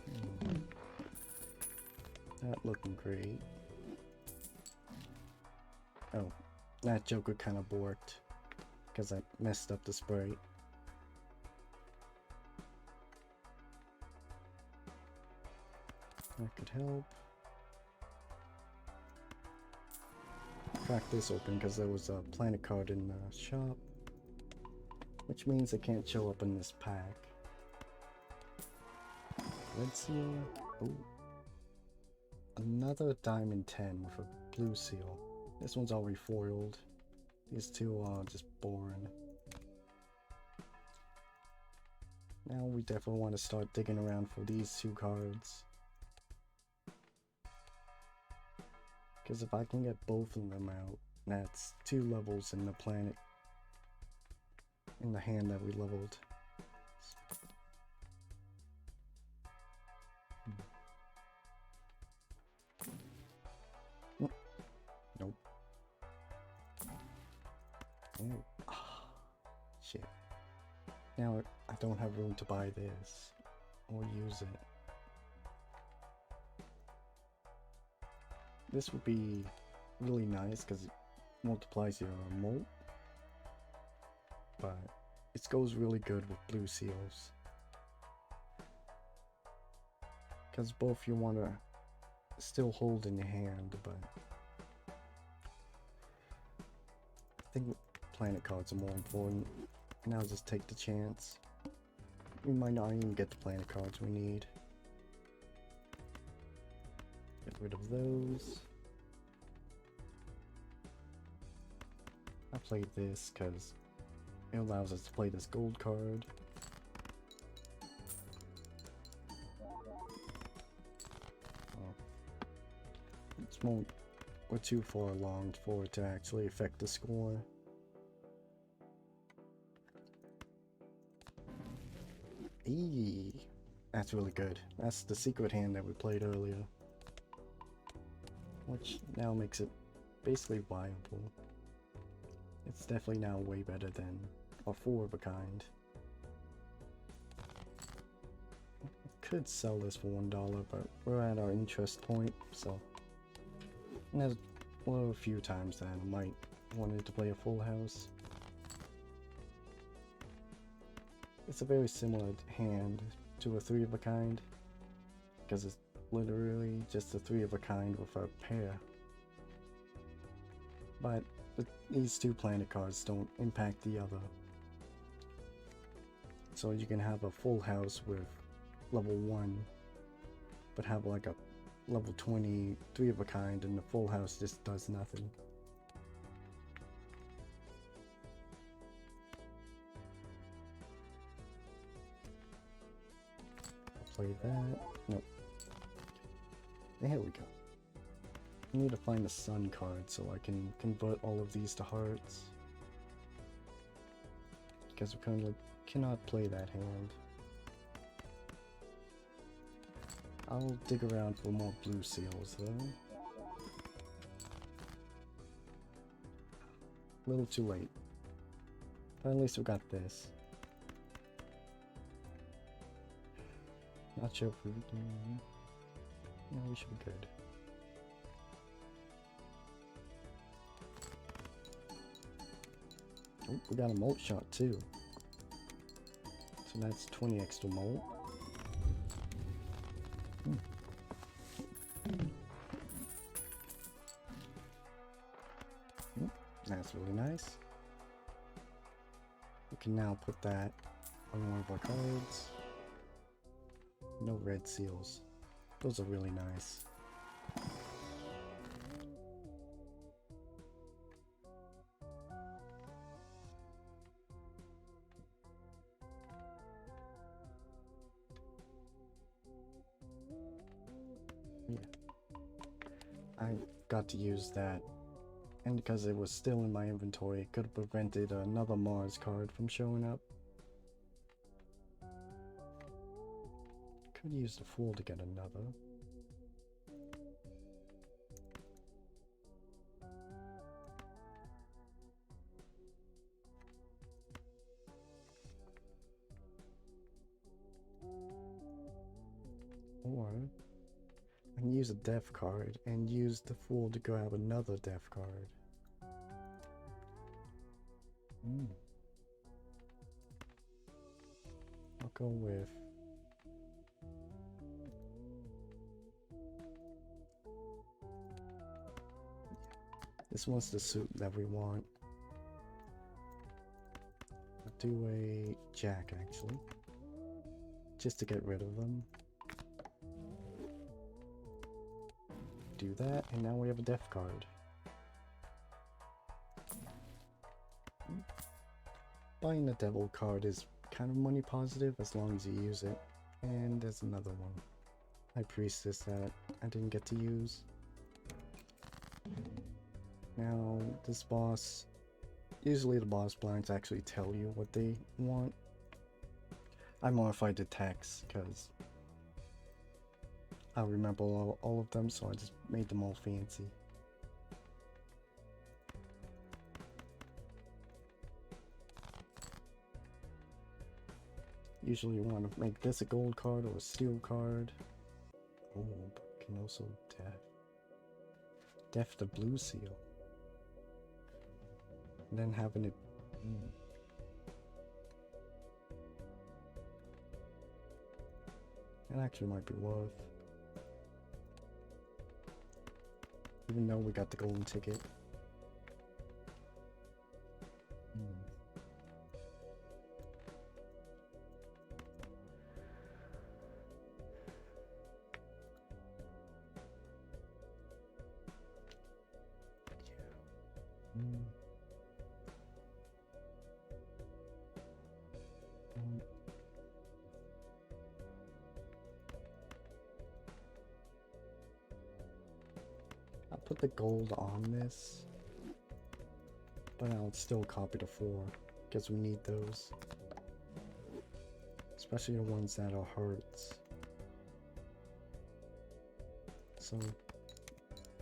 Not looking great. Oh, that Joker kind of borked because I messed up the sprite. That could help. Crack this open because there was a planet card in the shop, which means it can't show up in this pack. Red seal. Oh, another diamond 10 with a blue seal. This one's already foiled. These two are just boring. Now we definitely want to start digging around for these 2 cards. Because if I can get both of them out, that's 2 levels in the planet, in the hand that we leveled. Nope. Oh. Shit. Now I don't have room to buy this or use it. This would be really nice because it multiplies your molt, but it goes really good with blue seals. Because both you want to still hold in your hand, but I think planet cards are more important. And I'll just take the chance. We might not even get the planet cards we need. Get rid of those. I played this because it allows us to play this gold card. We're too far along for it to actually affect the score. Eee, that's really good. That's the secret hand that we played earlier, which now makes it basically viable. It's definitely now way better than a 4 of a kind. Could sell this for $1, but we're at our interest point, so and there's a few times that I might wanted to play a full house. It's a very similar hand to a 3 of a kind, because it's literally just a 3 of a kind with a pair. But these 2 planet cards don't impact the other. So you can have a full house with level 1, but have like a level 20 3 of a kind, and the full house just does nothing. Play that. Nope. There we go. I need to find the sun card so I can convert all of these to hearts. Because we currently cannot play that hand. I'll dig around for more blue seals though. A little too late. But at least we got this. Not sure if we can. Yeah, we should be good. Oh, we got a molt shot too. So that's 20 extra molt. That's really nice. We can now put that on one of our cards. No red seals. Those are really nice. Yeah. I got to use that. And because it was still in my inventory, it could have prevented another Mars card from showing up. Could use the Fool to get another. Or I can use a Death card and use the Fool to grab another Death card. I'll go with this one's the suit that we want. I'll do a Jack actually, just to get rid of them. Do that, and now we have a Death card. Buying a Devil card is kind of money positive as long as you use it. And there's another one. High Priestess that I didn't get to use. Now, this boss, usually the boss blinds actually tell you what they want. I modified the text because I remember all of them, so I just made them all fancy. Usually you want to make this a gold card or a steel card. Oh, but can also Death the blue seal. And then having it... That actually might be worth. Even though we got the golden ticket. I'll put the gold on this, but I'll still copy the 4 because we need those, especially the ones that are hurts. So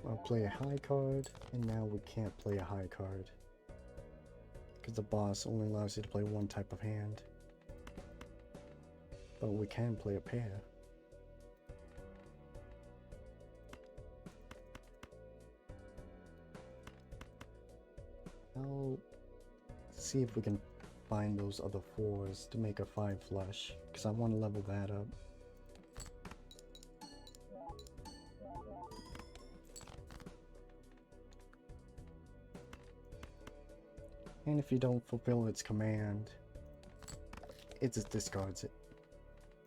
I'll play a high card, and now we can't play a high card because the boss only allows you to play one type of hand, but we can play a pair. I'll see if we can find those other 4s to make a 5 flush, because I want to level that up. And if you don't fulfill its command, it just discards it.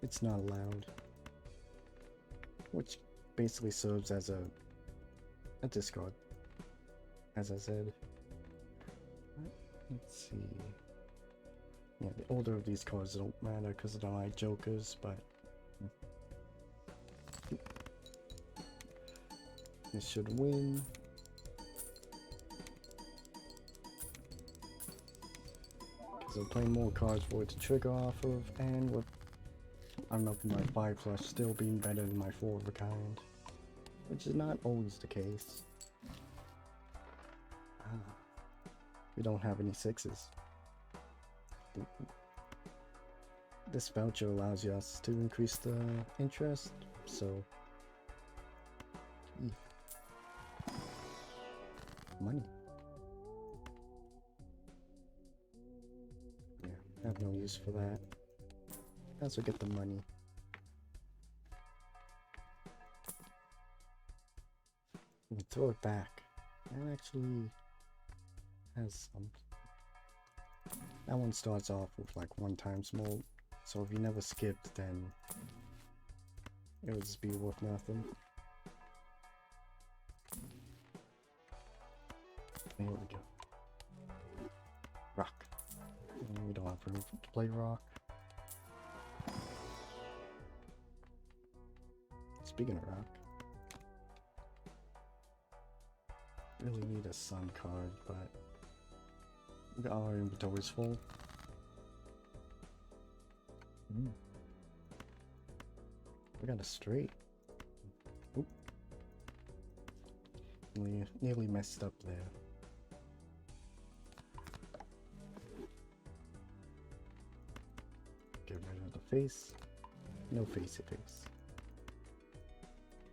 It's not allowed. Which basically serves as a discard, as I said. Let's see. Yeah, the order of these cards don't matter because they're like jokers, but this should win. Because I'm playing more cards for it to trigger off of, and with I don't know if my 5 flush still being better than my 4 of a kind, which is not always the case. We don't have any 6s. this voucher allows us to increase the interest, so money. Yeah, I have no use for that. I also get the money. We can throw it back. That actually has some. That one starts off with like 1 times more, so if you never skipped, then it would just be worth nothing. Here we go. Rock. We don't have room to play rock. Speaking of rock, really need a sun card, but our inventory's full. We got a straight. Oop. Nearly messed up there. Get rid of the face. No facey face.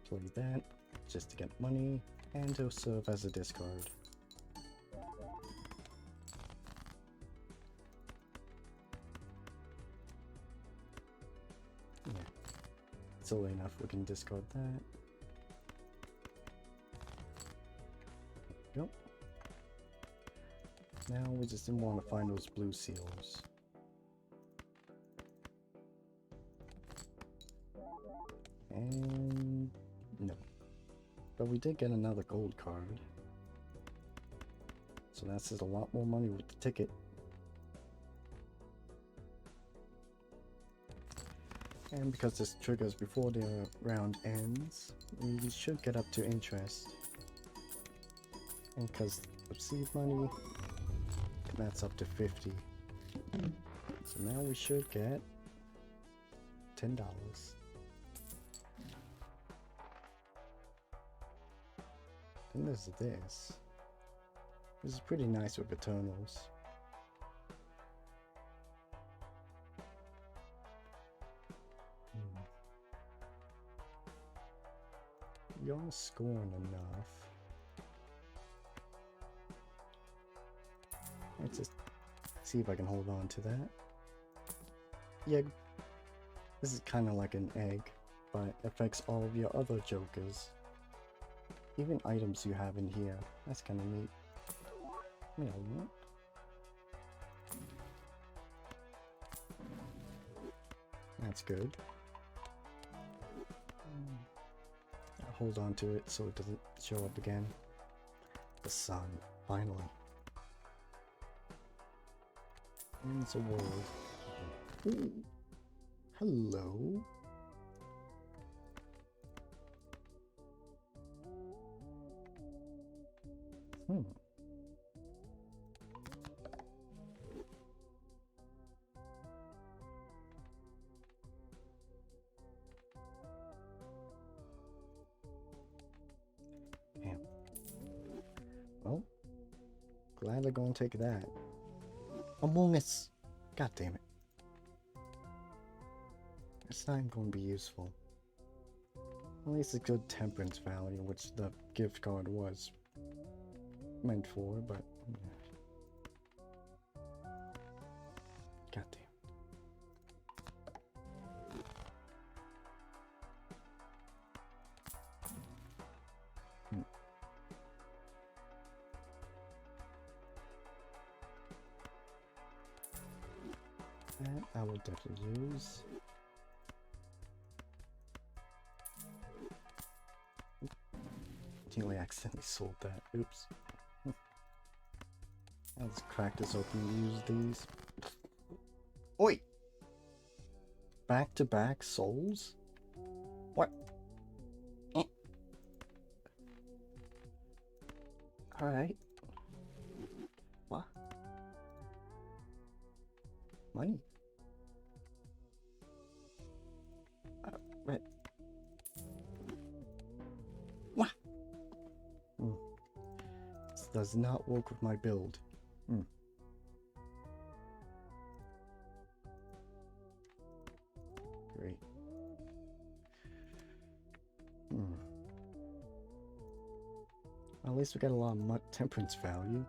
Play that just to get money and to serve as a discard. Yeah, silly enough, we can discard that. Yep. Now we just didn't want to find those blue seals. And no. But we did get another gold card. So that's just a lot more money with the ticket. And because this triggers before the round ends, we should get up to interest. And because of seed money, that's up to 50. So now we should get $10. Then there's this. This is pretty nice with Eternals. You're scoring enough. Let's just see if I can hold on to that. Yeah, this is kind of like an egg, but affects all of your other jokers. Even items you have in here. That's kind of neat. You know what? That's good. I'll hold on to it so it doesn't show up again. The sun, finally. And it's a world. Ooh. Hello. Damn. Well, glad they're gonna take that. Among Us! God damn it. It's not even going to be useful. At least a good temperance value, which the gift card was meant for, but God damn. That I will definitely use. I accidentally sold that. Oops. Let's crack this open and use these. Oi! Back-to-back souls? What? Alright. What? Money. Right. What? This does not work with my build. At least we got a lot of temperance value.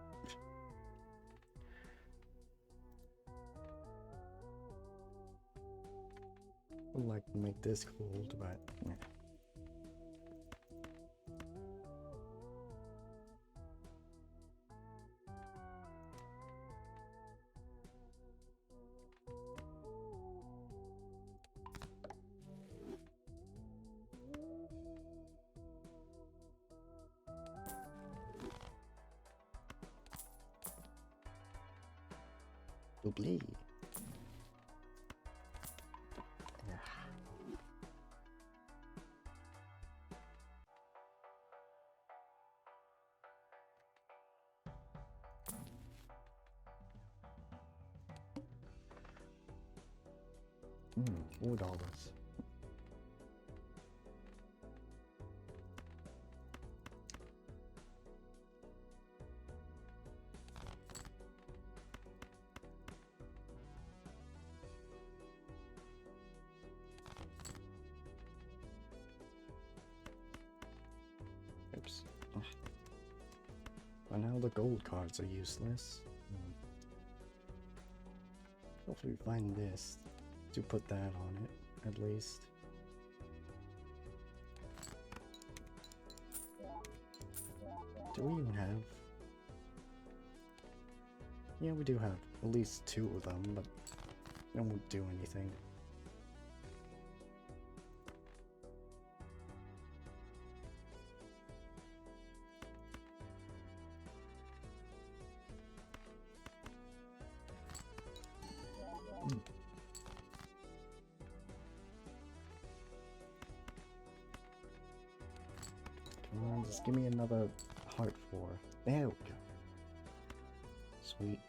I'd like to make this gold, but yeah. Doubly. $4. Oops. Oh. Well, now the gold cards are useless. Hopefully we find this to put that on it, at least. Do we even have... Yeah, we do have at least 2 of them, but they won't do anything. Come on, just give me another heart 4. There we go. Sweet.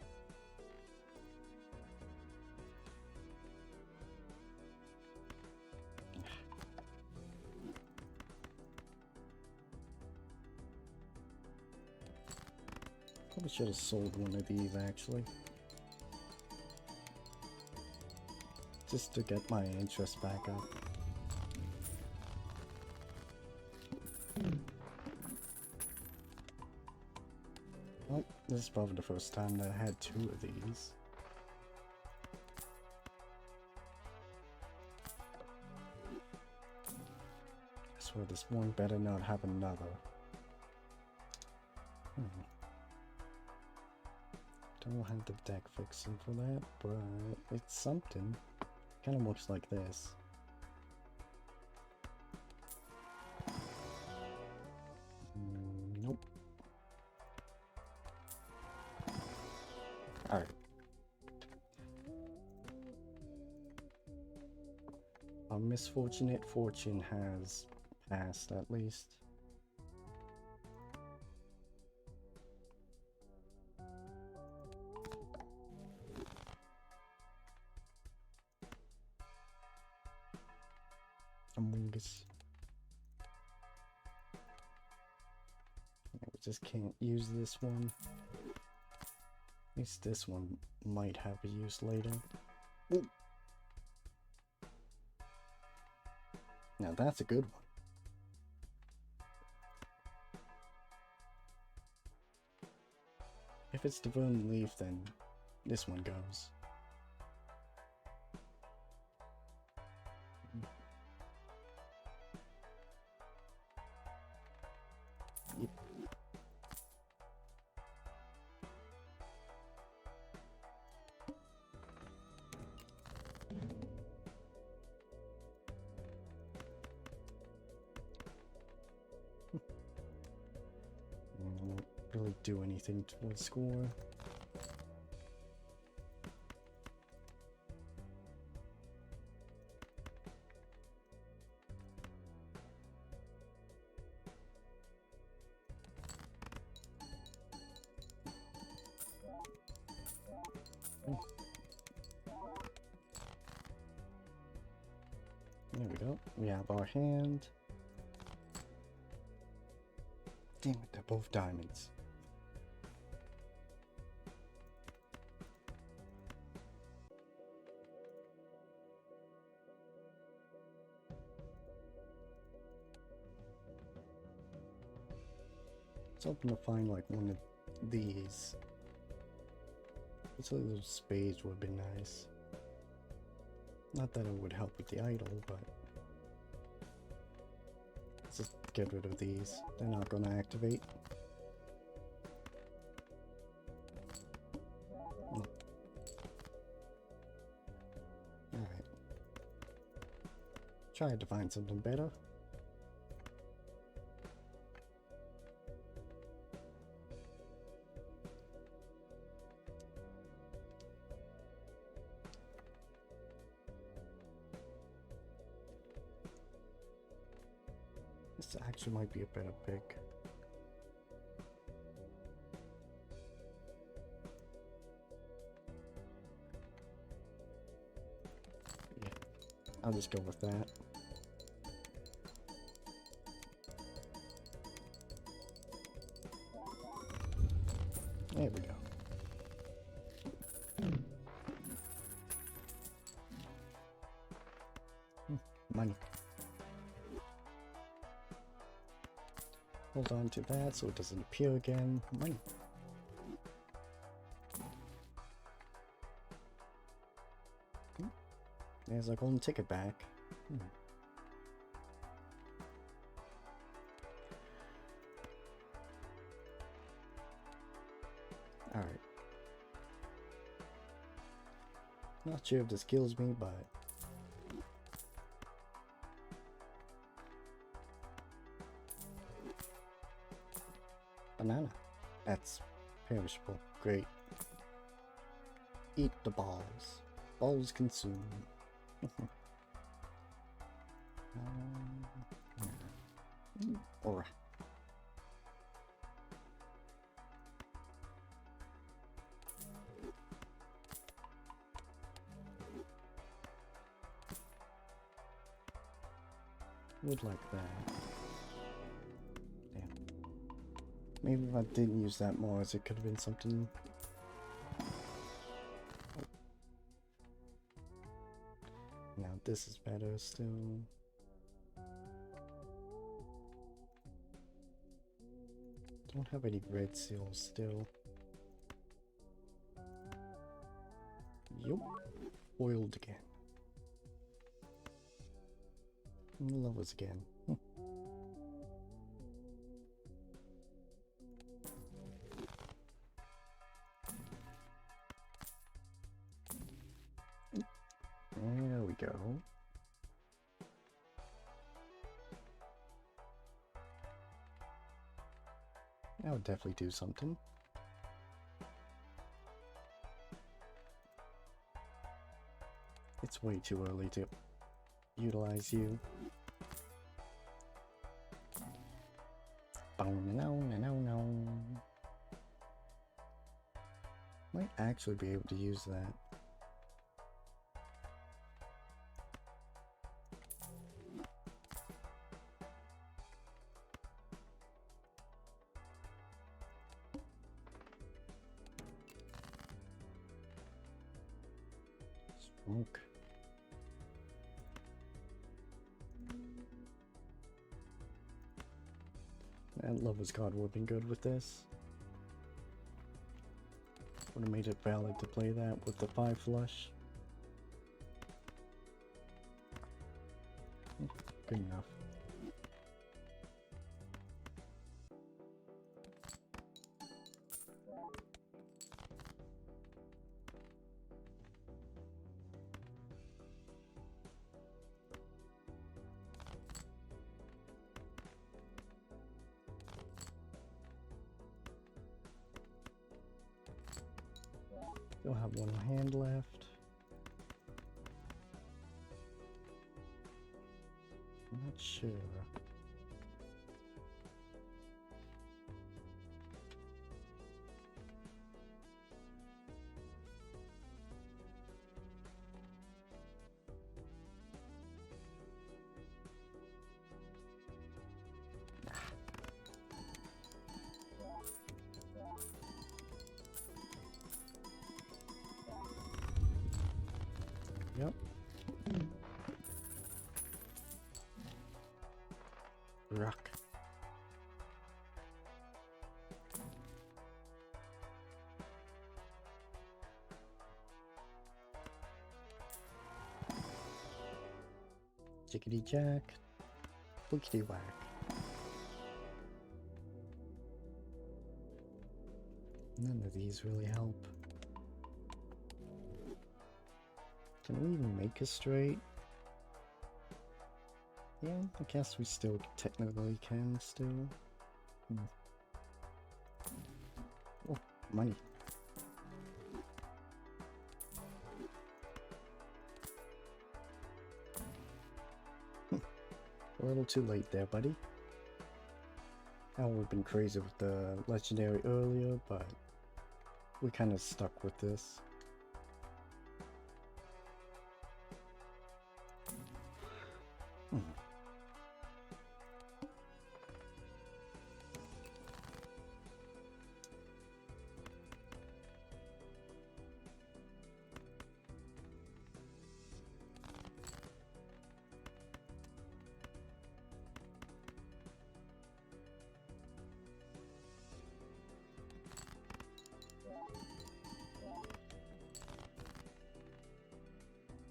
Probably should have sold one of these actually. Just to get my interest back up. Well, this is probably the first time that I had 2 of these. I swear this one better not have another. Don't have the deck fixing for that, but it's something. Kind of looks like this. Nope. Alright. Our misfortunate fortune has passed, at least. Among Us. We just can't use this one. At least this one might have a use later. Ooh. Now that's a good one. If it's the Verdant Leaf, then this one goes. Yep. Won't really do anything towards score. There we go. We have our hand. Damn it, they're both diamonds. was hoping to find like one of these. Looks like those spades would have been nice. Not that it would help with the idol, but let's just get rid of these. They're not going to activate. No. Alright. Tried to find something better. This actually might be a better pick. Yeah, I'll just go with that. There we go. Money. Hold on to that so it doesn't appear again. Money. There's a golden ticket back. Alright. Not sure if this kills me, but banana. That's perishable. Great. Eat the balls. Balls consume. Aura. Would like that. Damn. Maybe if I didn't use that more, it could have been something. Oh. Now this is better still. Don't have any red seals still. Yup. Oiled again. Levels again. There we go. That would definitely do something. It's way too early to utilize you. No. Might actually be able to use that. Smoke. That Lover's card would have been good with this. Would have made it valid to play that with the 5 flush. Good enough. Still have one hand left. I'm not sure. Yep. Rock. Jiggity jack. Bookity whack. None of these really help. Can we even make a straight? Yeah, I guess we still technically can still. Oh, money. A little too late there, buddy. I would have been crazy with the legendary earlier, but we kind of stuck with this.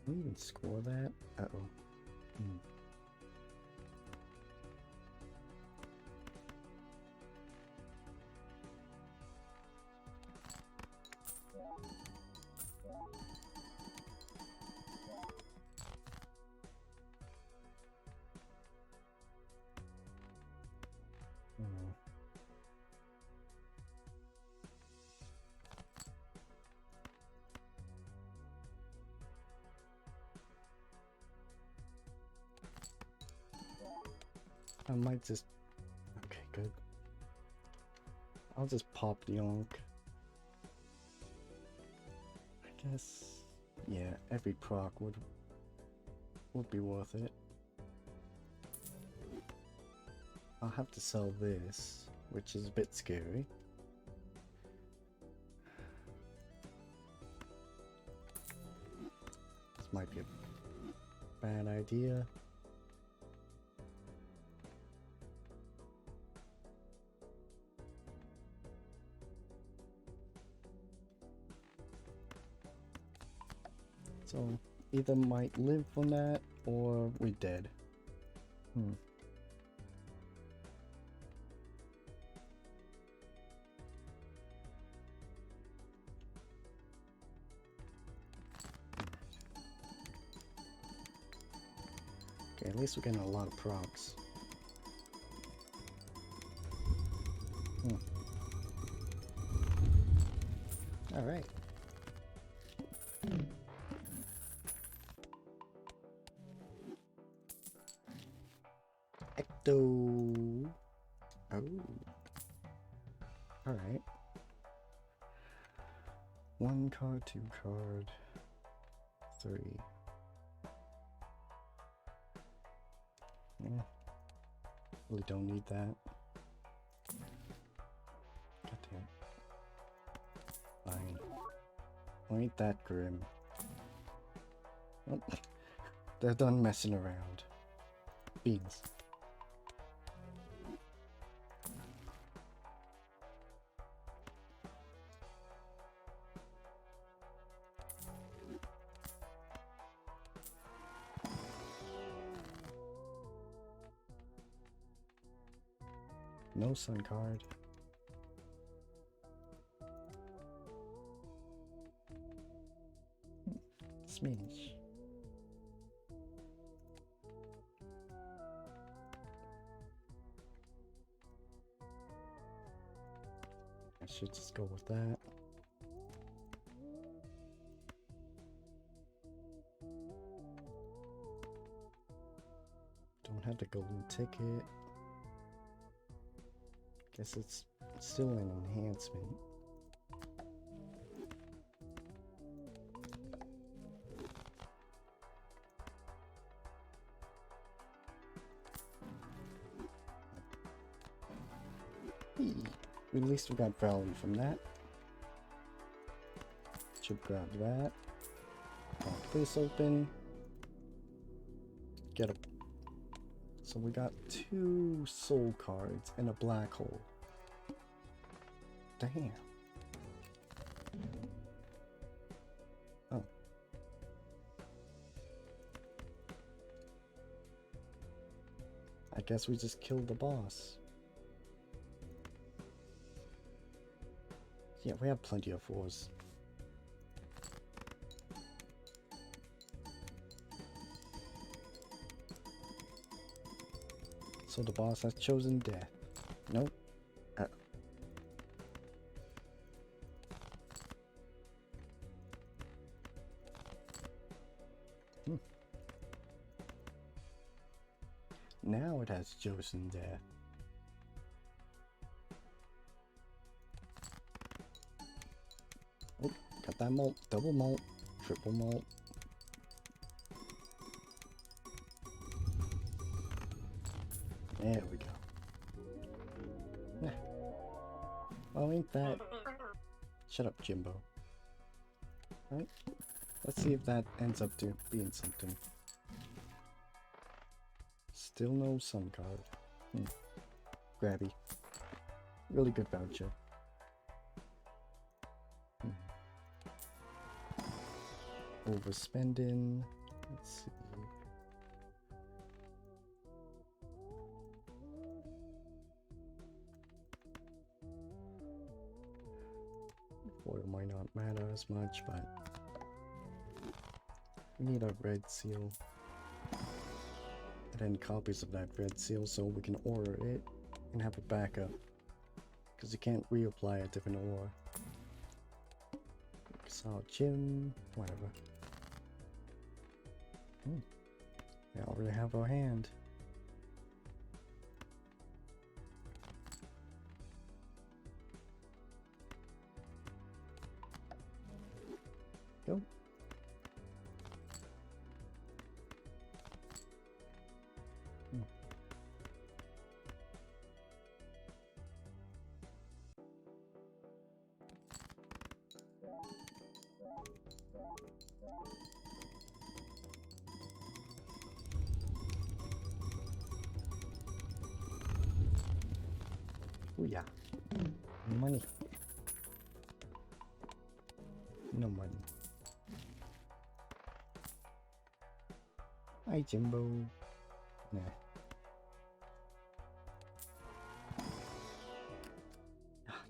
Can we even score that? Uh-oh. I might just... Okay, good. I'll just pop the Yonk. I guess... Yeah, every proc would be worth it. I'll have to sell this, which is a bit scary. This might be a bad idea. So, either might live from that, or we're dead. Okay, at least we're getting a lot of procs. Alright. Ecto. Oh. Alright. 1 card, 2 card, 3. Yeah. Really don't need that. Goddamn. Fine. Ain't that grim. Oh. They're done messing around. Beans. No sun card. Smidge. I should just go with that. Don't have the golden ticket. Guess it's still an enhancement. At least we got value from that. Should grab that. Pop this open. Get a... So we got 2 soul cards and a black hole. Damn. Oh. I guess we just killed the boss. Yeah, we have plenty of fours. So the boss has chosen death. Nope. Now it has chosen death. Oh, got that malt, double malt, triple malt. There we go. Nah. Well, ain't that... Shut up, Jimbo. Right? Let's see if that ends up to being something. Still no sun card. Grabby. Really good voucher. Overspending. Let's see. Foil might not matter as much, but we need a red seal. And then copies of that red seal so we can order it and have a backup. Because you can't reapply a different ore. Solid gym, whatever. We already have our hand. Go. Oh yeah. Money. No money. Hi, Jimbo. Nah. Ah,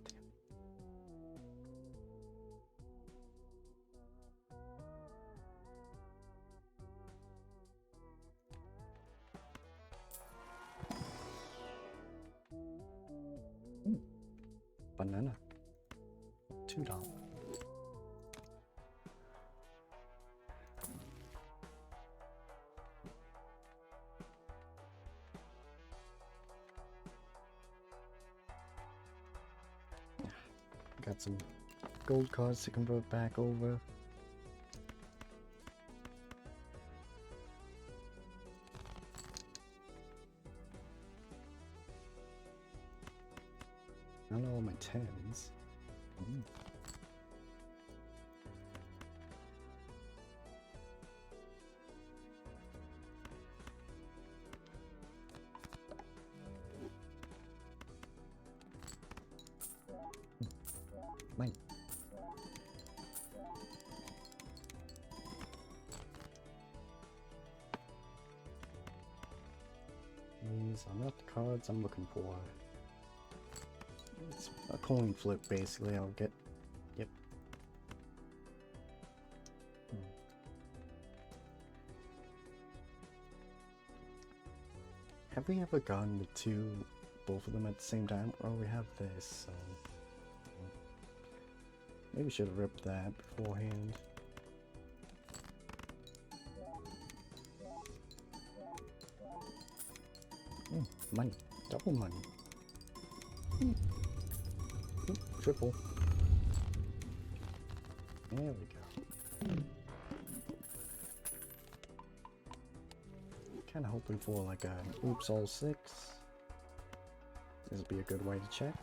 damn. Banana. $2. Got some gold cards to convert back over. I don't know all my 10s. Mine. These are not the cards I'm looking for. It's a coin flip, basically. I'll get... Yep. Have we ever gotten the both of them at the same time? Well, we have this, so... Maybe we should have ripped that beforehand. Money. Double money. Triple. There we go. Kinda hoping for like a oops all 6. This would be a good way to check.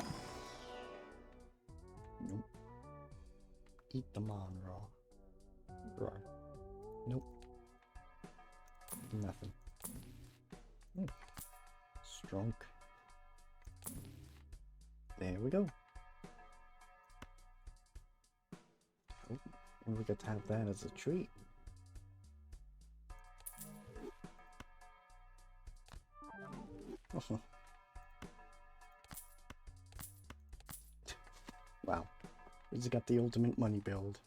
Nope. Eat the mon raw. Nope. Nothing. Strunk. There we go. Oh, and we get to have that as a treat. Wow. He's got the ultimate money build.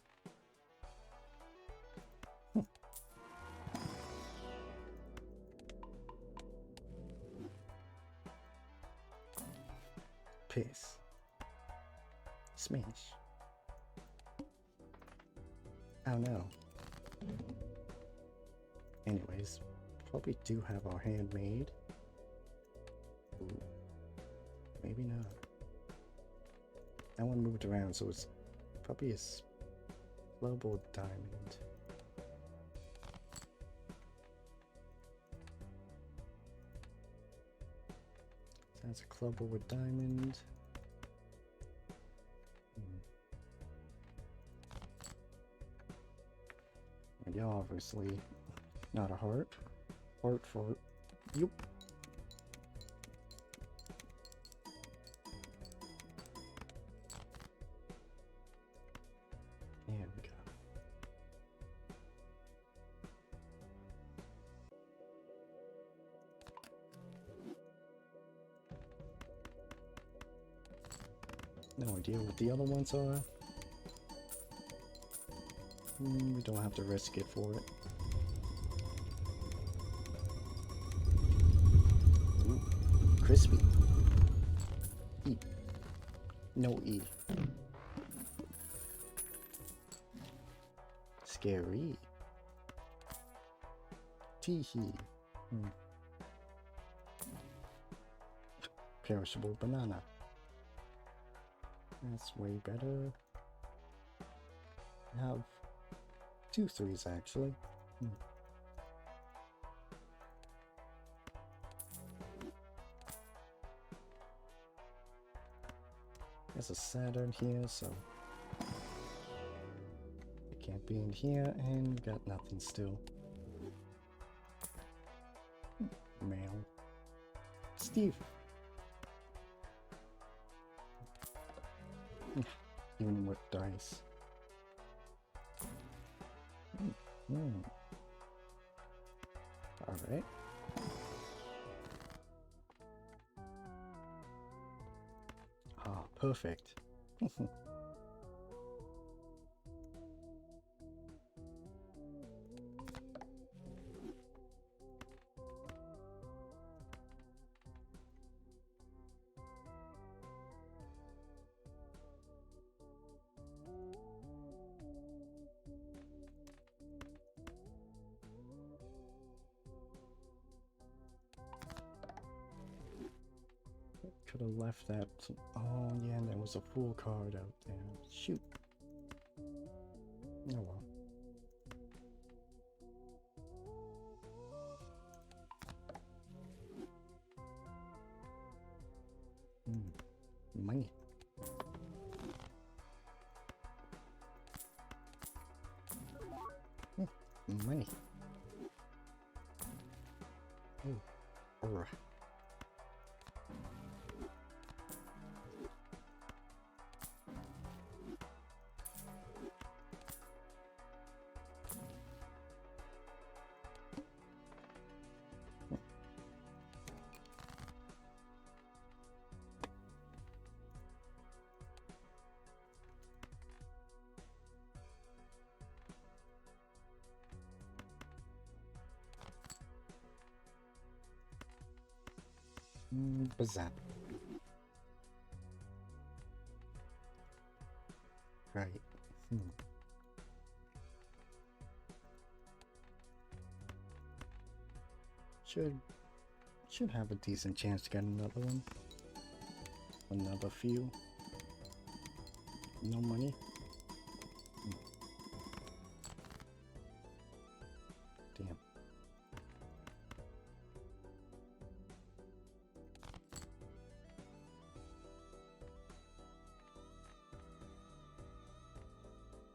Piss. Smash. Oh no. Anyways, probably do have our handmade. Ooh. Maybe not. That one moved around, so it's probably a global diamond. So that's a global with diamond. Yeah, obviously not a heart. Heart for yep. There we go. No idea what the other ones are. We don't have to risk it for it. Ooh, crispy. E. No E. Scary. Teehee. Perishable banana. That's way better. I have 2 3s actually. There's a Saturn here, so it can't be in here, and got nothing still. Mail. Steve. Even with dice. Alright. Ah, perfect. Could have left that. Oh yeah, and there was a full card out there. Shoot. Oh well. Money. Money. Oh. Bazap. Right. Should have a decent chance to get another one. Another few. No money. Damn.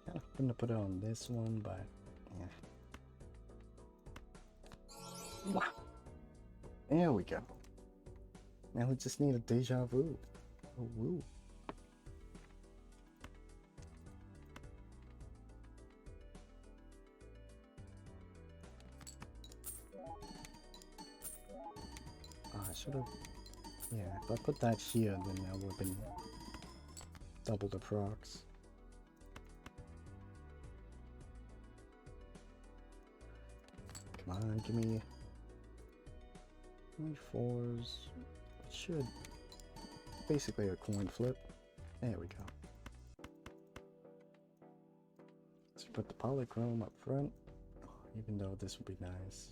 Kind of gonna put it on this one, but yeah. Wow. There we go. Now we just need a deja vu. Oh, woo. I should have... Yeah, if I put that here, then that would have been double the procs. Come on, give me 4s. It should. Basically a coin flip. There we go. Let's put the polychrome up front, even though this would be nice.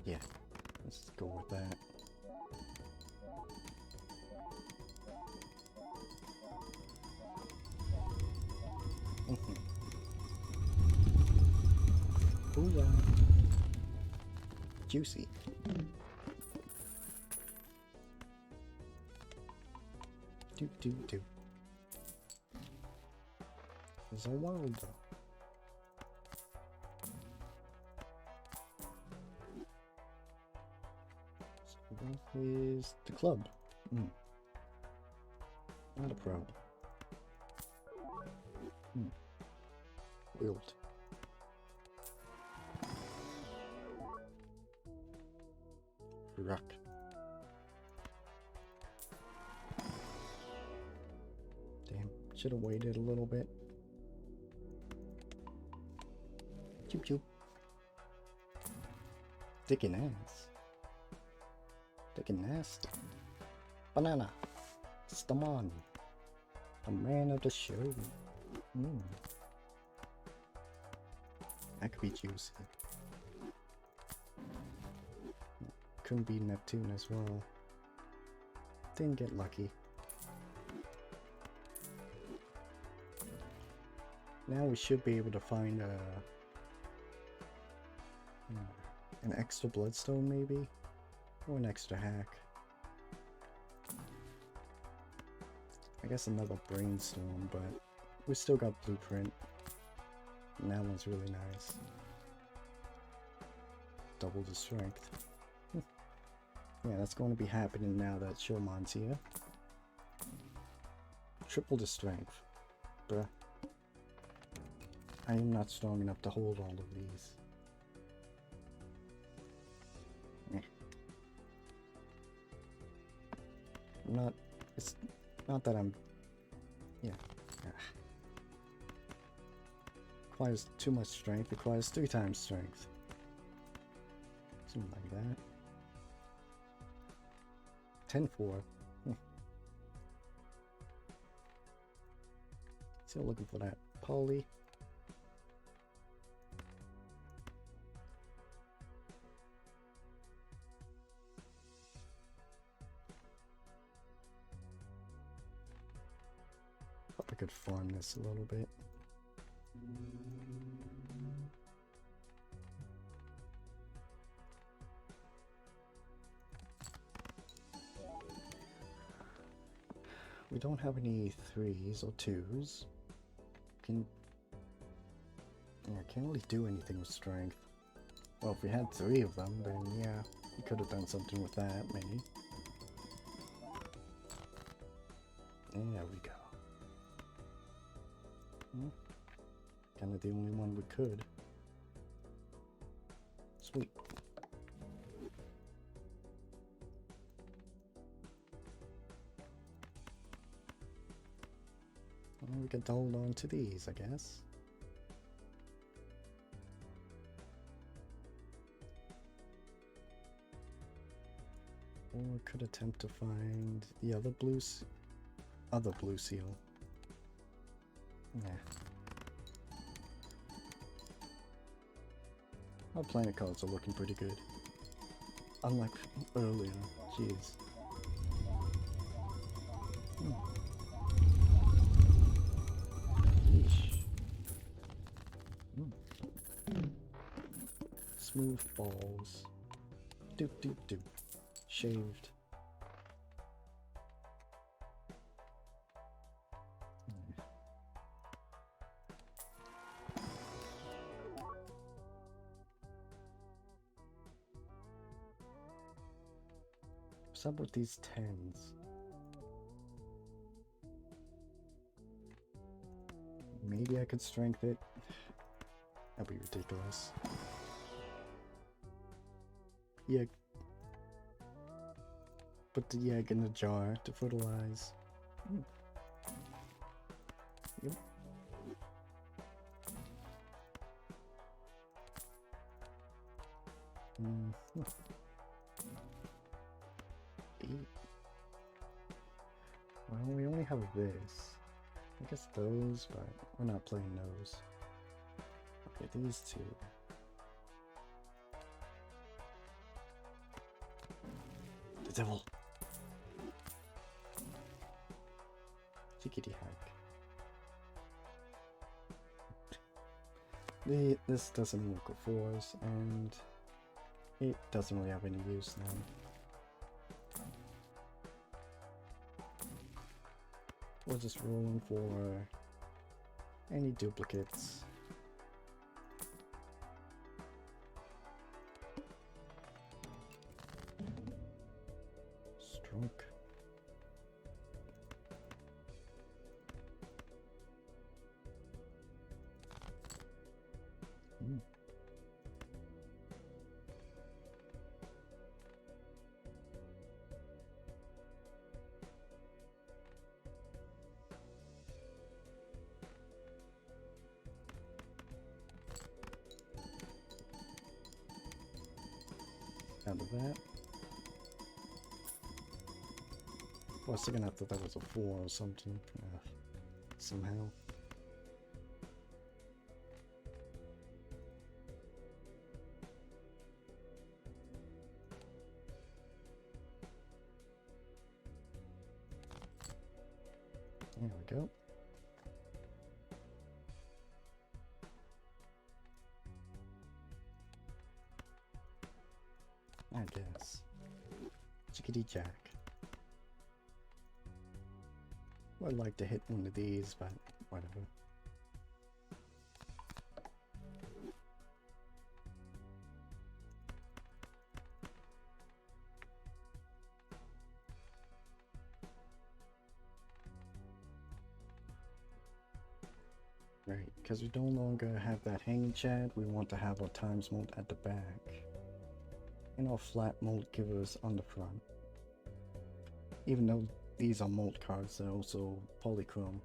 Yeah, let's go with that. Booyah! Juicy. Do. There's a world though. That is the club. Not a pro. Wilt. Rock. Damn, should have waited a little bit. Choop choop. Dick and ass. Dick and nasty. Banana. Stamon. The man of the show. That could be juicy. Couldn't be Neptune as well. Didn't get lucky. Now we should be able to find an extra bloodstone maybe? Or an extra hack. I guess another brainstorm, but we still got blueprint. And that one's really nice. Double the strength. Yeah, that's going to be happening now that Shomon's here. Triple the strength. Bruh. I am not strong enough to hold all of these. It's not that I'm... Yeah. Requires too much strength. Requires 3 times strength. Something like that. 10-4. Still looking for that poly. Hope I could farm this a little bit. We don't have any 3s or 2s. Can't really do anything with strength. Well, if we had 3 of them, then yeah, we could have done something with that, maybe. There we go. Kind of the only one we could. Sweet. Well, we could hold on to these, I guess. Or we could attempt to find the other blue seal. Yeah. Our planet cards are looking pretty good. Unlike earlier. Jeez. Yeesh. Smooth balls. Doop doop doop. Shaved. What's up with these 10s? Maybe I could strength it. That'd be ridiculous. Yeah. Put the egg in the jar to fertilize. Yep. Well, we only have this. I guess those, but we're not playing those. Okay, these two. The devil! Chickity hack. This doesn't work with 4s, and it doesn't really have any use now. We're just rolling for any duplicates. Stroke. Out of that. For a second I thought that was a 4 or something. Somehow. There we go. I guess. Chickadee Jack. I'd like to hit one of these, but whatever. Right, because we no longer have that hanging chat, we want to have our times mode at the back. And our flat mode give us on the front. Even though these are mold cards, they're also polychrome.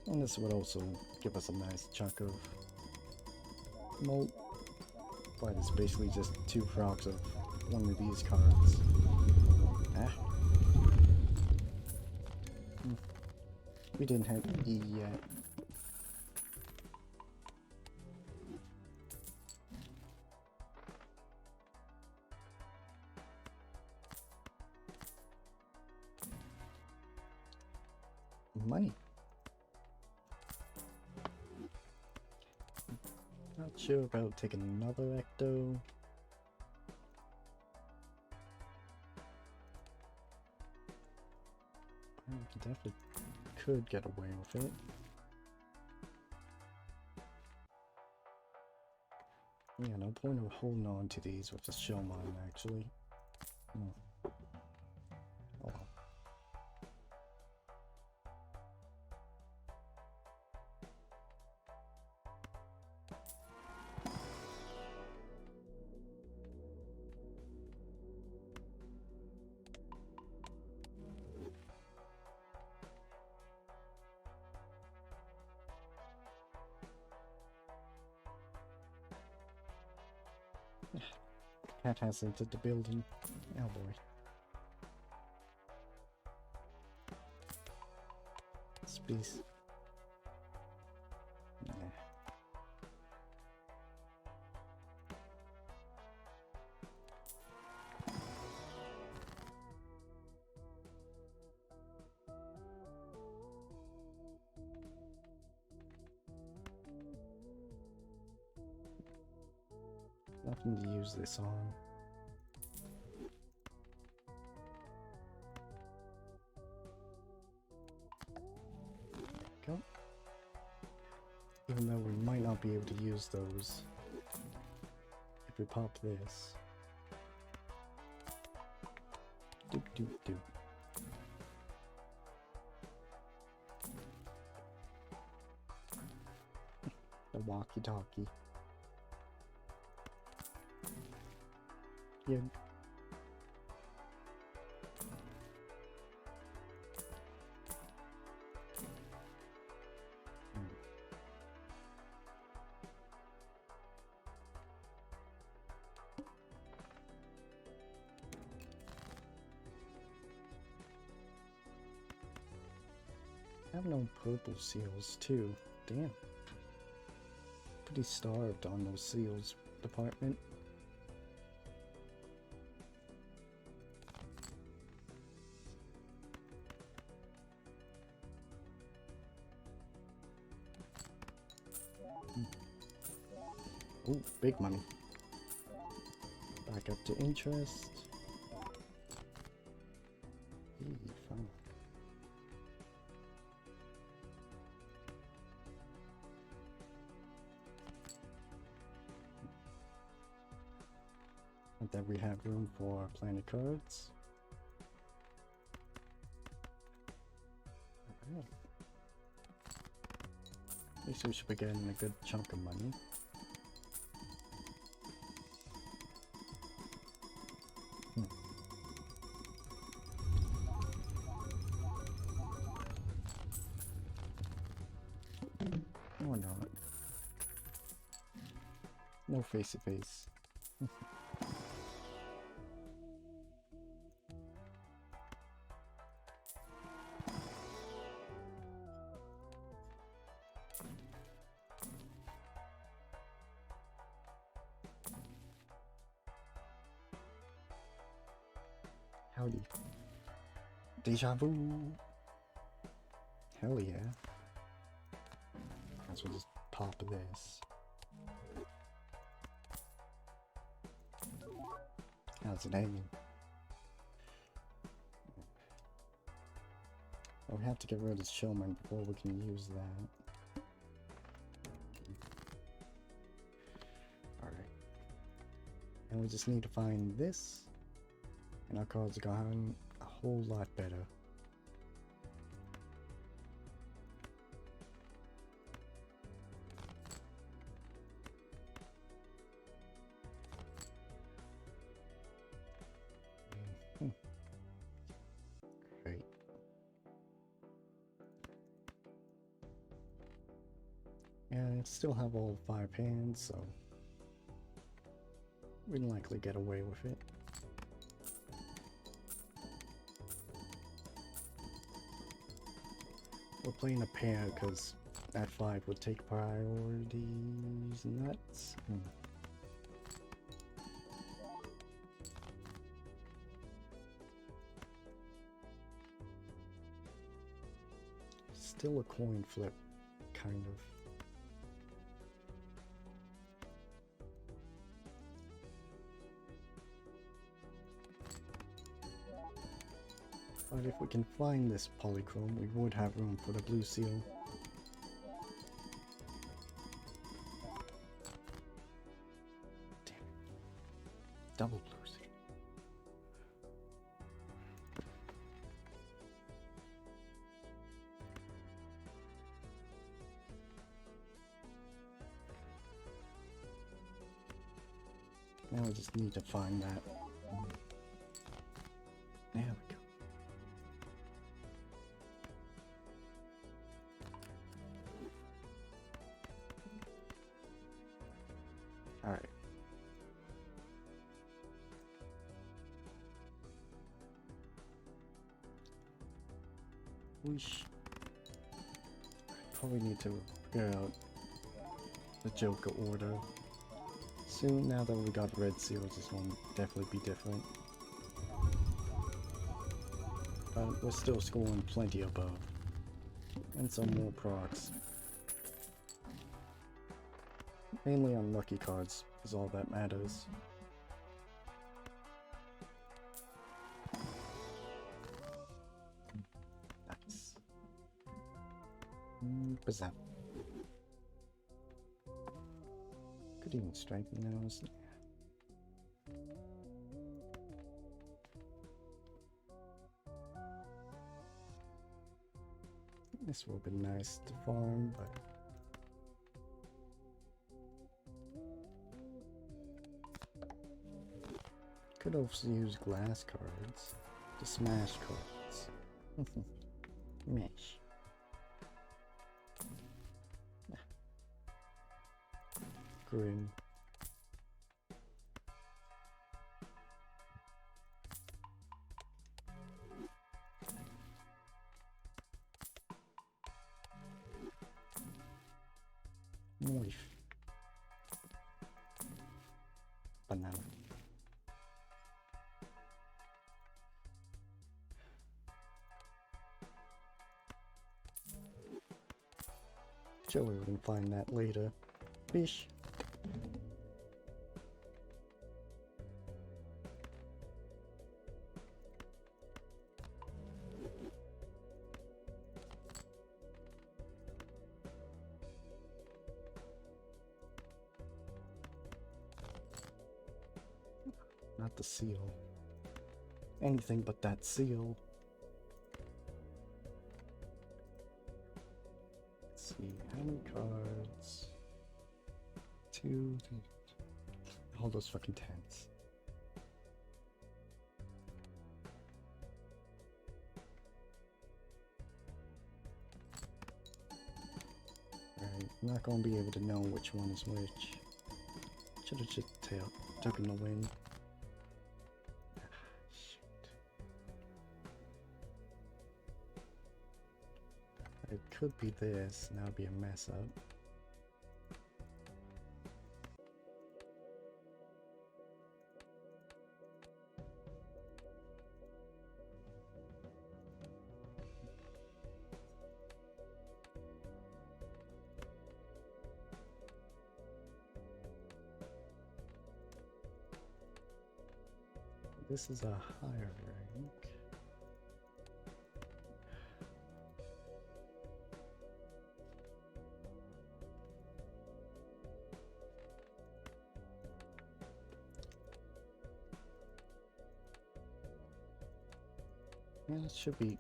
And this would also give us a nice chunk of mold. But it's basically just 2 frogs of one of these cards. Ah. We didn't have E yet. Money. Not sure about taking another ecto. I definitely could get away with it. Yeah, no point of holding on to these with the shell mine, actually. Oh well. Cat has entered the building. Oh boy. Space. Nah. Nothing to use this on. Go. Even though we might not be able to use those if we pop this. Doop doop doop. The walkie-talkie. Yeah. I have no purple seals too. Damn. Pretty starved on those seals department. Oh, big money. Back up to interest. Fun. And then we have room for planet cards. Alright. At least we should be getting a good chunk of money. Or not. No face-to-face. Howdy. Deja vu! Hell yeah. Guess we'll just pop this. How's it hanging? Oh, we have to get rid of Showman before we can use that. Alright. And we just need to find this. And our cards are going a whole lot better. Great. And I still have all 5 hands, so we'd likely get away with it. We're playing a pair because that 5 would take priorities nuts. Still a coin flip, kind of. But if we can find this polychrome, we would have room for the blue seal. Damn it. Double blue seal. Now we just need to find that. There we go. Alright. We probably need to figure out the Joker order. Soon, now that we got red seals, this one definitely be different. But we're still scoring plenty above. And some more procs. Mainly on lucky cards is all that matters. Nice. Bizarre. Could even strengthen those. This will be nice to farm, but could also use glass cards to smash cards. Mesh. Grim. Moif. Banana. Sure, we can find that later. Fish. Not the seal. Anything but that seal. Let's see, how many cards? 2, 3, all those fucking tens. Alright, I'm not gonna be able to know which one is which. Should've just taken the win. It could be this, and that would be a mess up. This is a higher rank. Yeah, that should be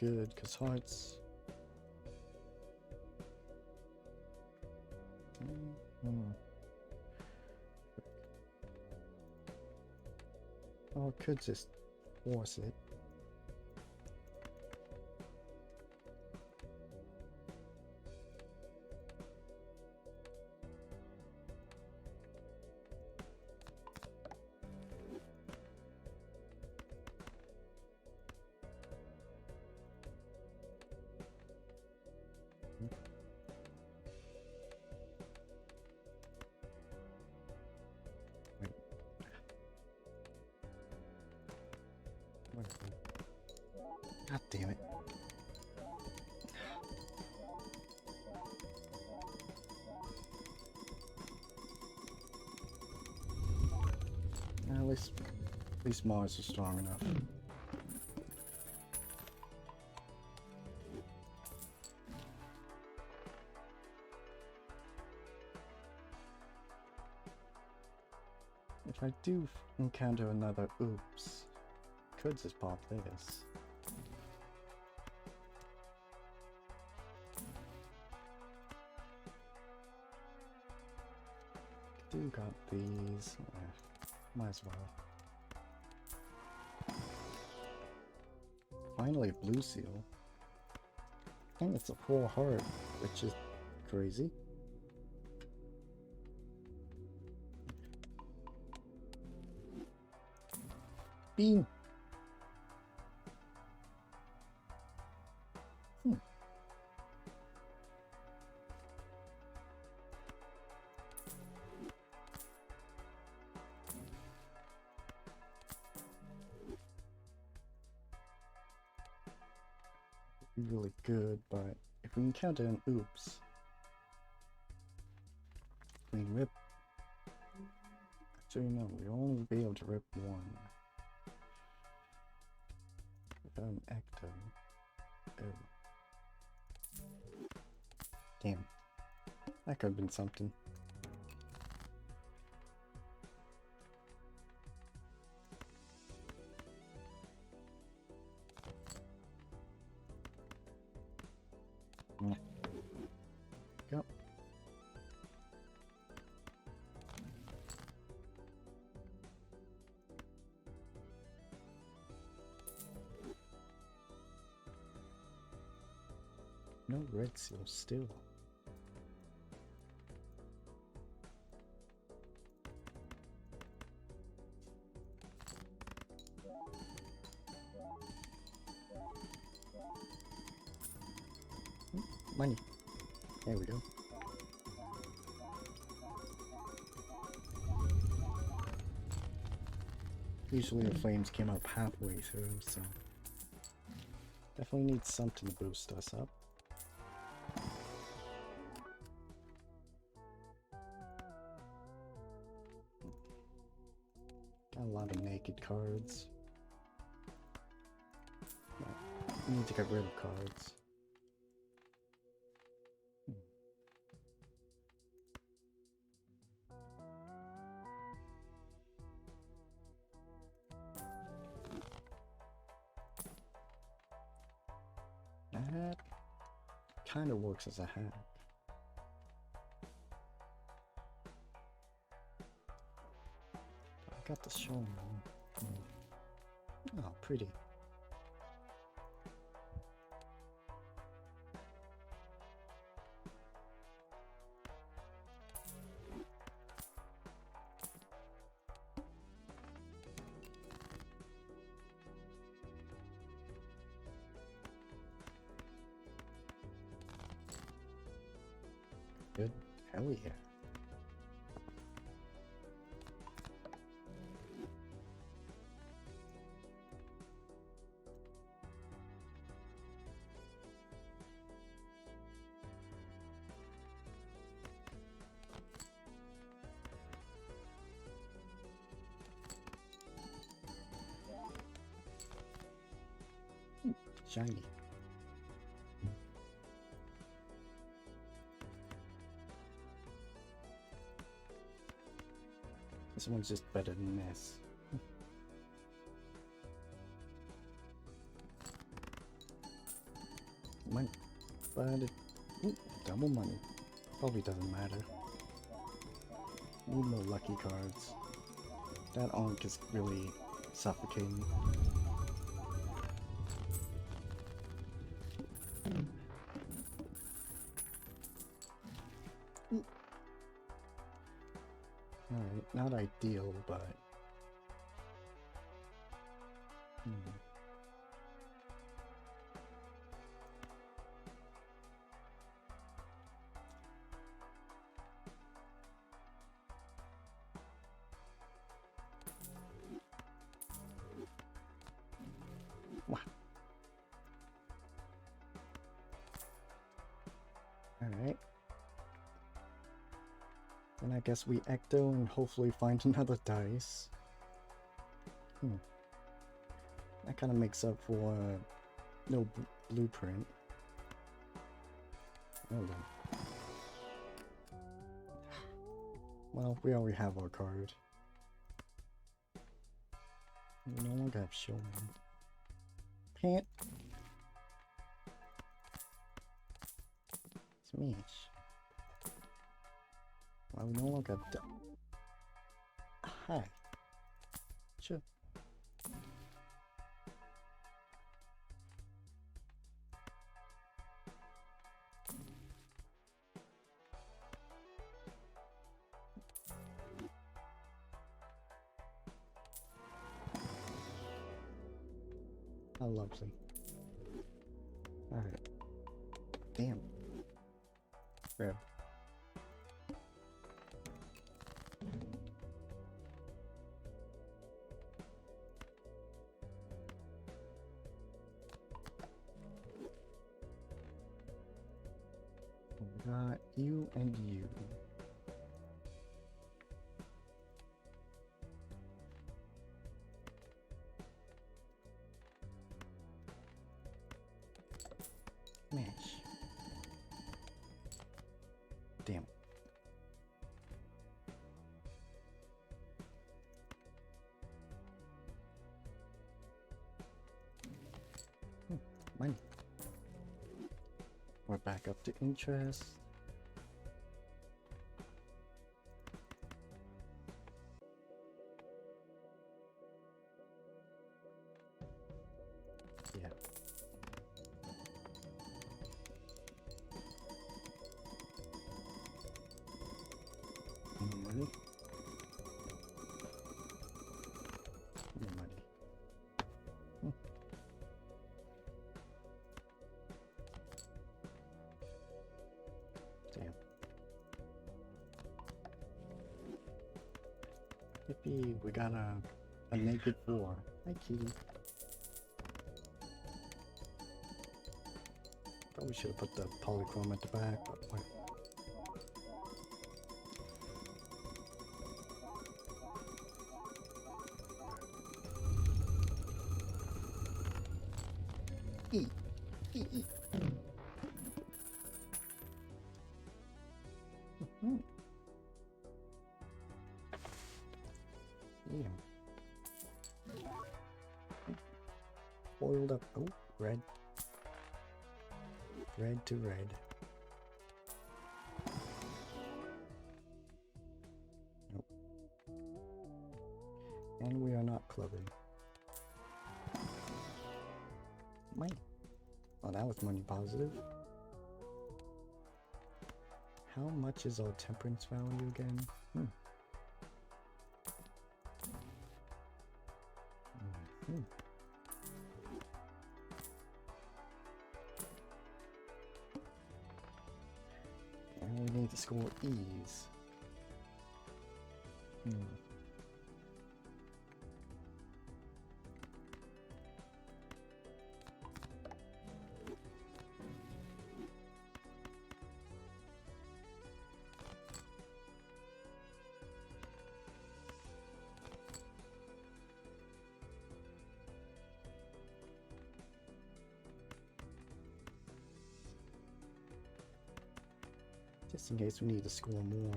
good, because hearts... Oh, I could just force it. God damn it. At least Mars is strong enough. If I do encounter another oops, I could just pop this. Do got these. Might as well. Finally, a blue seal. And it's a full heart, which is crazy. Beam. Really good, but if we encounter an oops, we can rip. Actually, no, we only be able to rip one. Without an ecto. Oh. Damn. That could have been something. Yep. No red seal still. Money. There we go. Usually the flames came up halfway through, so definitely need something to boost us up. Got a lot of naked cards. I need to get rid of cards. That kind of works as a hack. I got the showman. Oh, pretty. Good. Hell yeah. Shiny. This one's just better than this. Money. But double money. Probably doesn't matter. Need more lucky cards. That Ankh is really suffocating. Alright, not ideal, but... What? Alright. Then I guess we ecto and hopefully find another dice. That kind of makes up for no blueprint. Hold on. Well, we already have our card. We no longer have showman. Can't. Smash. Well, we no longer have. Hi. Sure. How lovely. Alright. Damn. Grab. We got you and you. Smash. Damn. Money. We're back up to interest. Yeah. Yippee, we got a naked 4. Hi, kitty. Probably should have put the polychrome at the back, but wait. E. E. E. Mm-hmm. Yeah. Boiled up. Oh, red. Red to red. Nope. And we are not clubbing. Wait. Oh, that was money positive. How much is our temperance value again? And we need to score E's. Just in case we need to score more.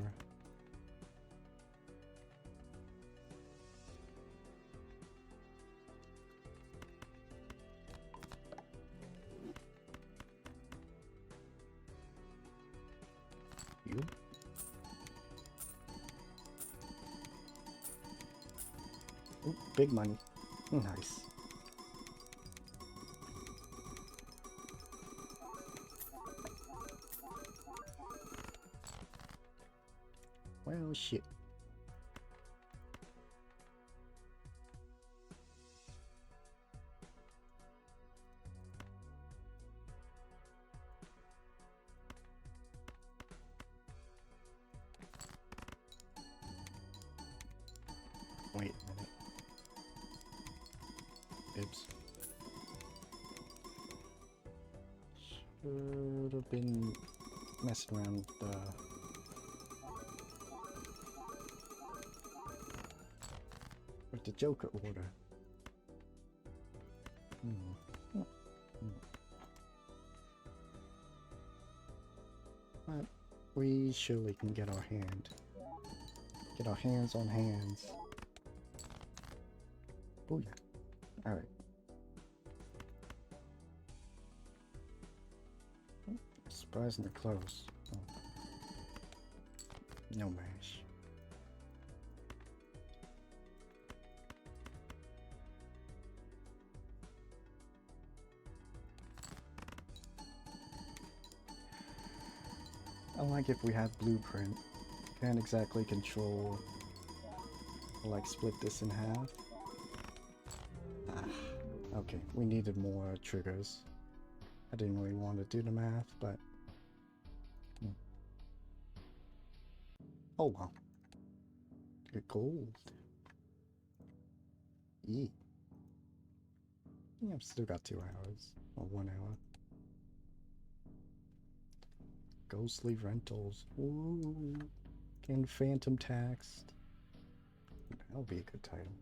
You? Ooh, big money. Nice. Well, shit. Wait a minute. Oops. Should have been messing around with the Joker order. But we surely can get our hands on hands. Oh yeah. Alright. Surprisingly close. Oh. No mash. I like if we have blueprint. Can't exactly control, like split this in half. Okay, we needed more triggers. I didn't really want to do the math, but... Oh well. Get gold. Yeah. I've still got 2 hours. Or 1 hour. Ghostly Rentals. Ooh. Getting Phantom Taxed. That'll be a good title.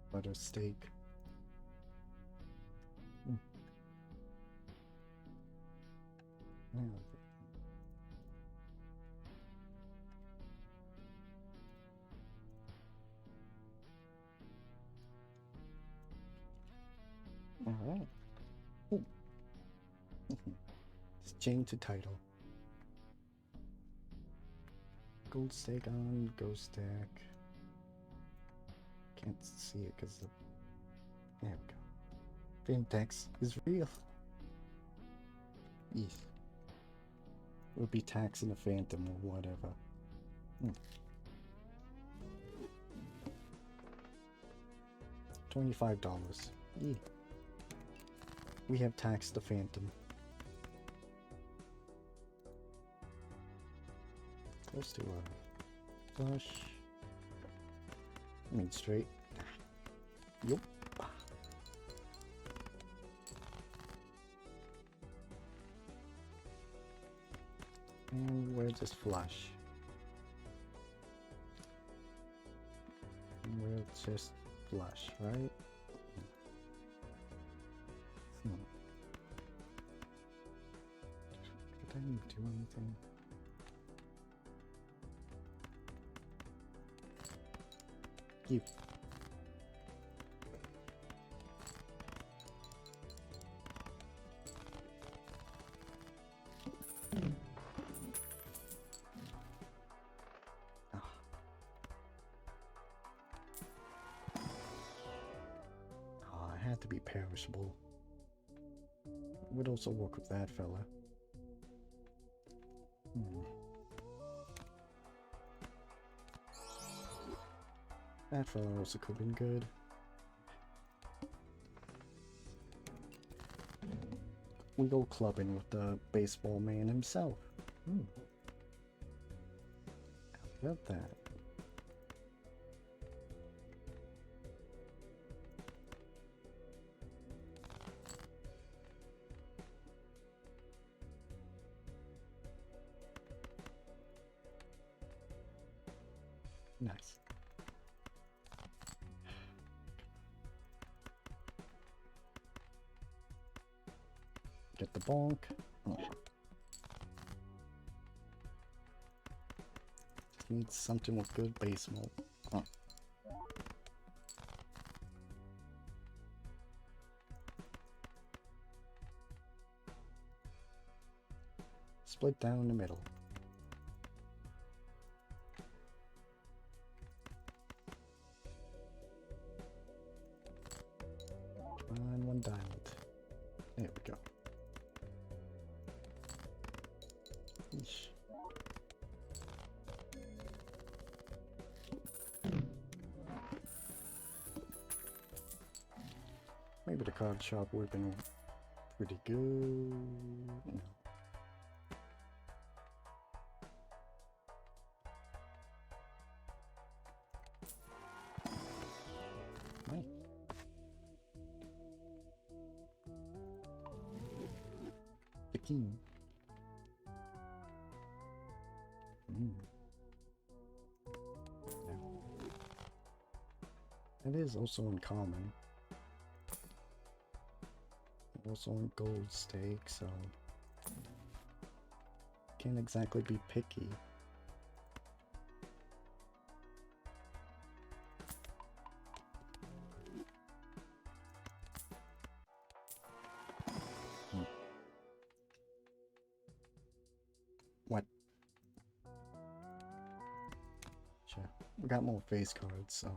Butter steak. Yeah. Alright. It's change to title. Gold stake on, ghost stack. Can't see it because the... There we go. Fintex is real. Eesh. We'll be taxing a phantom or whatever. $25. Yeah. We have taxed the phantom. Let's do a flush. I mean straight. Yup. And we'll just flush. And we'll just flush, right? Did I even do anything? You. It had to be perishable. Would also work with that fella. That fella also could have been good. We go clubbing with the baseball man himself. How about that? Nice. Get the bonk. Just need something with good base mode. Split down the middle. And one diamond. There we go. Eesh. Maybe the card shop would have been pretty good. No. Right. The king. Yeah. It is also uncommon. Also on gold stake, so can't exactly be picky. What? Sure. We got more face cards, so.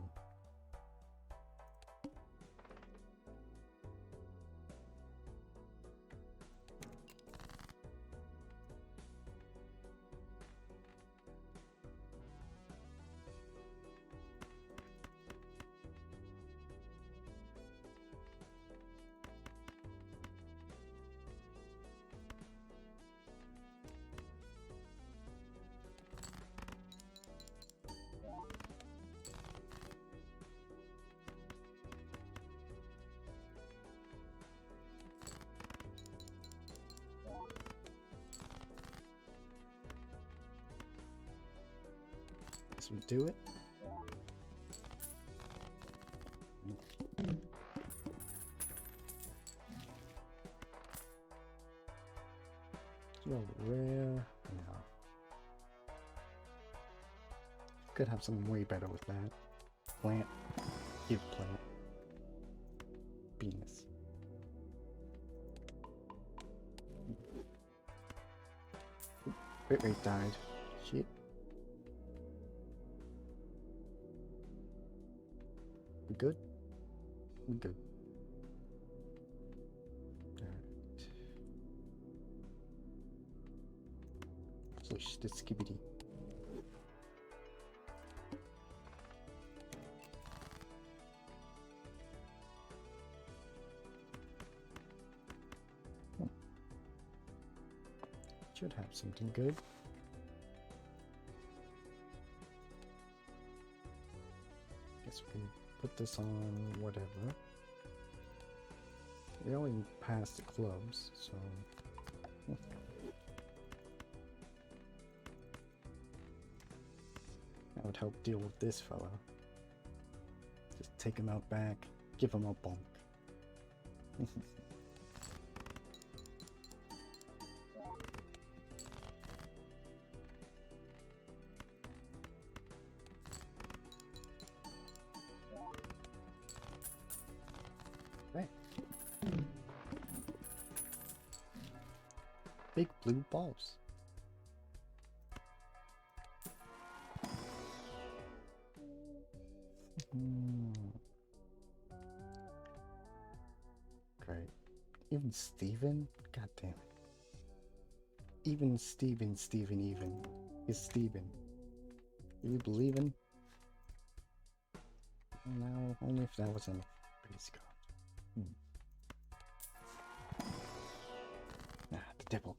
We do it. Well, rare. No. Could have something way better with that. Plant. Give plant. Venus. Bit rate died. Shit. good? We good. Alright. Push the skibidi. Should have something good. Guess we can put this on whatever. We already passed the clubs, so that would help deal with this fella. Just take him out back, give him a bonk. Right. Big blue balls. Great. Even Steven? God damn it. Even Steven even is Steven. Are you believing? No, only if that was on a base card. Ah, the devil.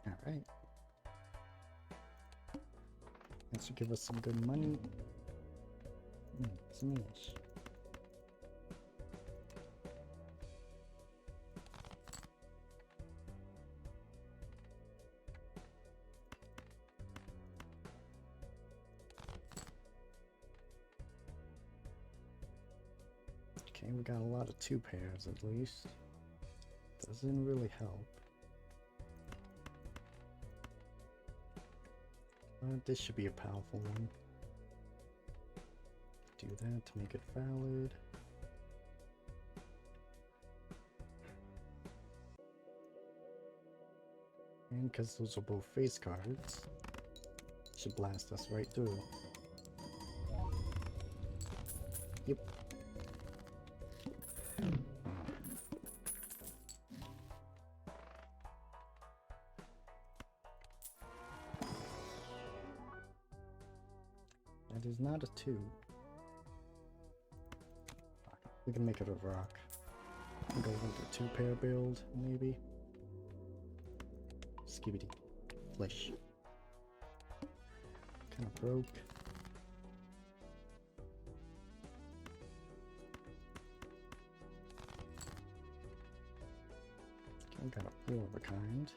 Alright. That should give us some good money. Smash. Okay, we got a lot of 2 pairs at least. Doesn't really help. This should be a powerful one. Do that to make it valid. And because those are both face cards, should blast us right through. Yep. That is not a 2. We can make it a rock. Go into 2-pair build, maybe. Skibidi. Flesh. Kinda broke. Okay, got a 4 of a kind.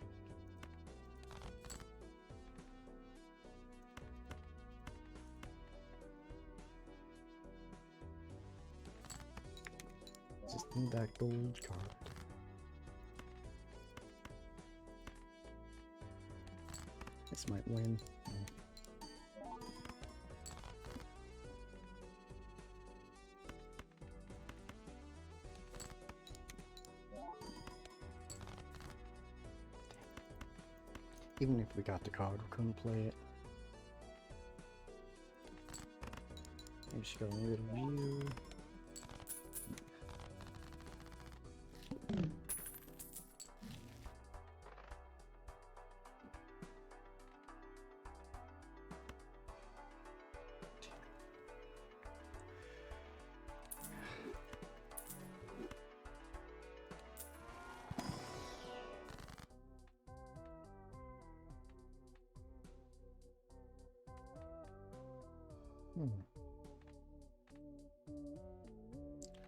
Just need that gold card. This might win. Even if we got the card, we couldn't play it. Maybe she got rid of you.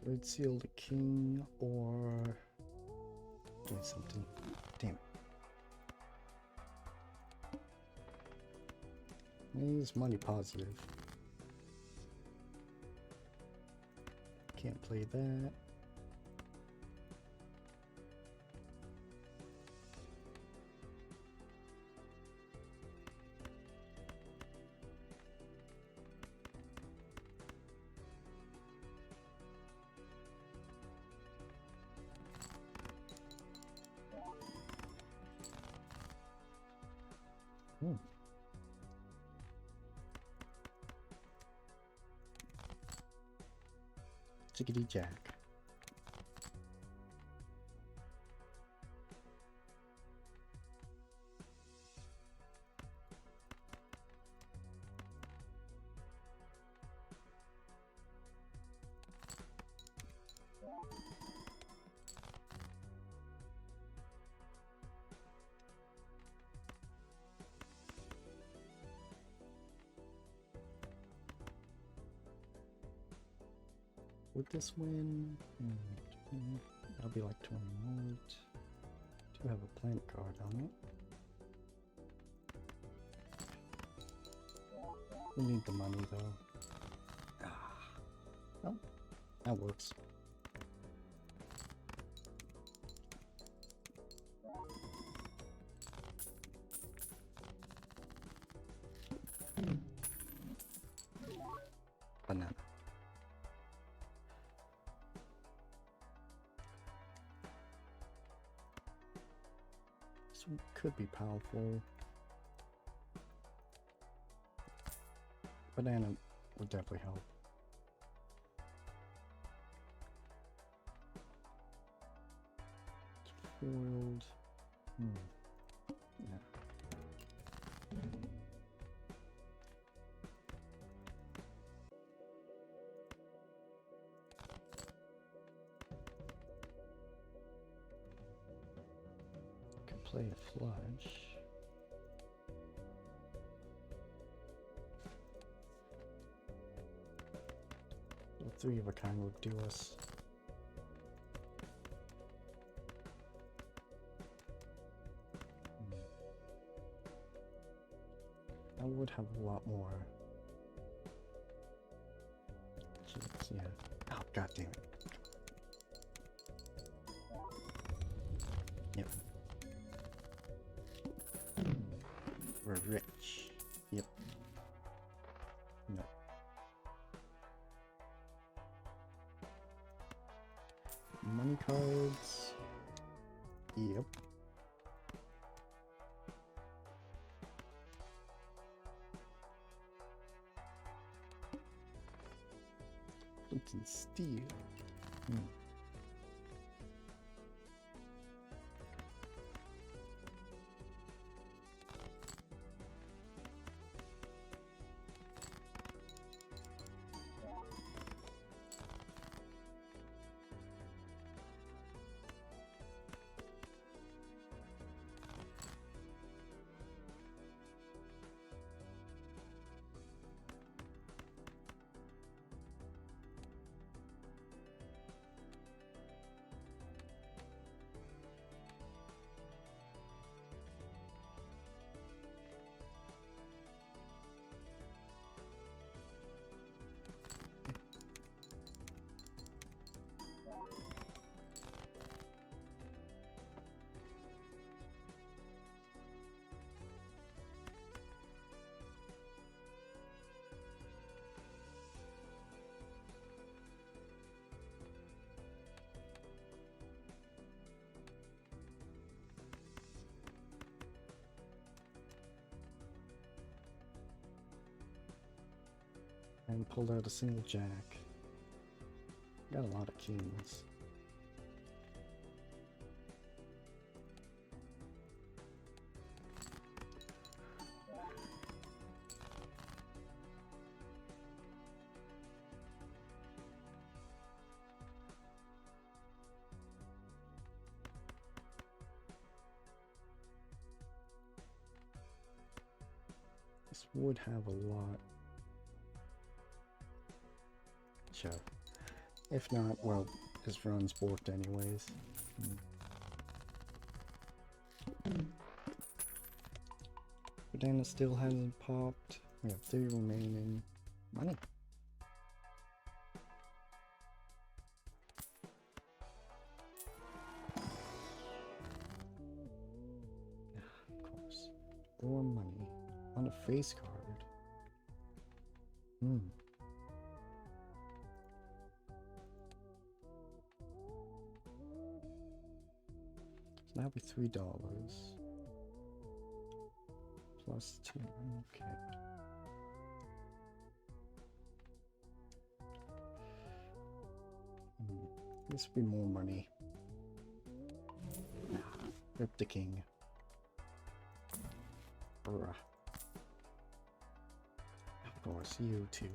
Red seal the king or do something. Damn. He's money positive. Can't play that. Jiggity jack. Would this win? That'll be like 20 volt. Do have a plant card on it. We need the money though. Oh, that works. Banana. This one could be powerful. Banana would definitely help. Foiled. Yeah. Could play a flush. A 3 of a kind would do us. I would have a lot more. Jeez, yeah. Oh, god damn it. Yep. We're rich. Yep. No. Money cards. Yep. Flint and steel. And pulled out a single jack. Got a lot of kings. This would have a lot. Sure. If not, well, this run's borked anyways. Banana still hasn't popped. We have 3 remaining. Money. Of course. Or money. On a face card. So that'll be $3. Plus 2. Okay. This will be more money. Rip the king. Bruh. Of course, you too.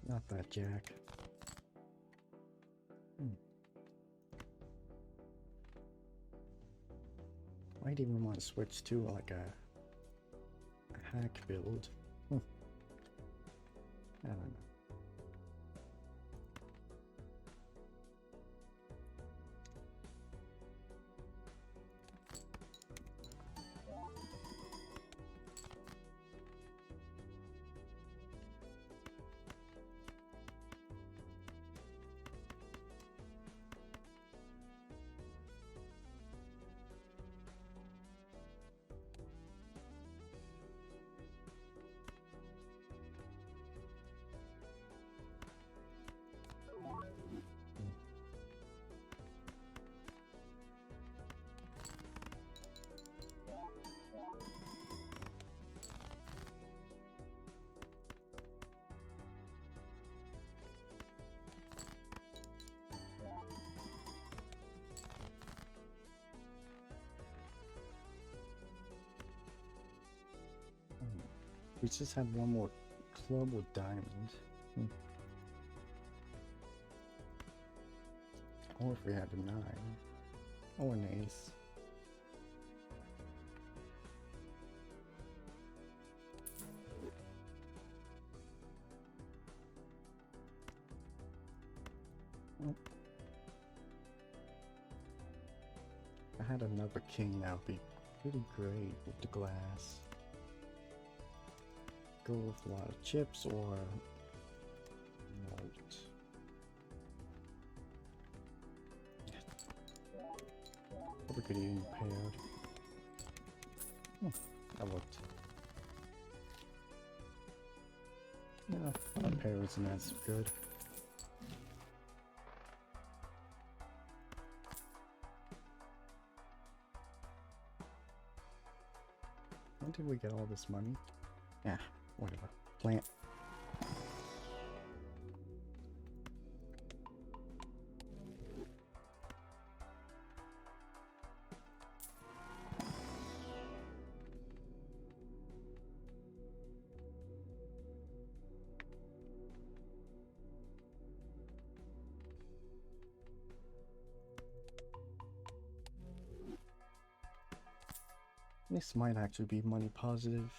Not that jack. Might even want to switch to like a hack build. I don't know. We just had one more club with diamonds. Or if we had a 9. Or an ace. If I had another king, that would be pretty great with the glass. Go with a lot of chips or malt. Or we could even paired. That worked. Yeah, our pair isn't as good. When did we get all this money? Yeah, whatever. Plant. This might actually be money positive.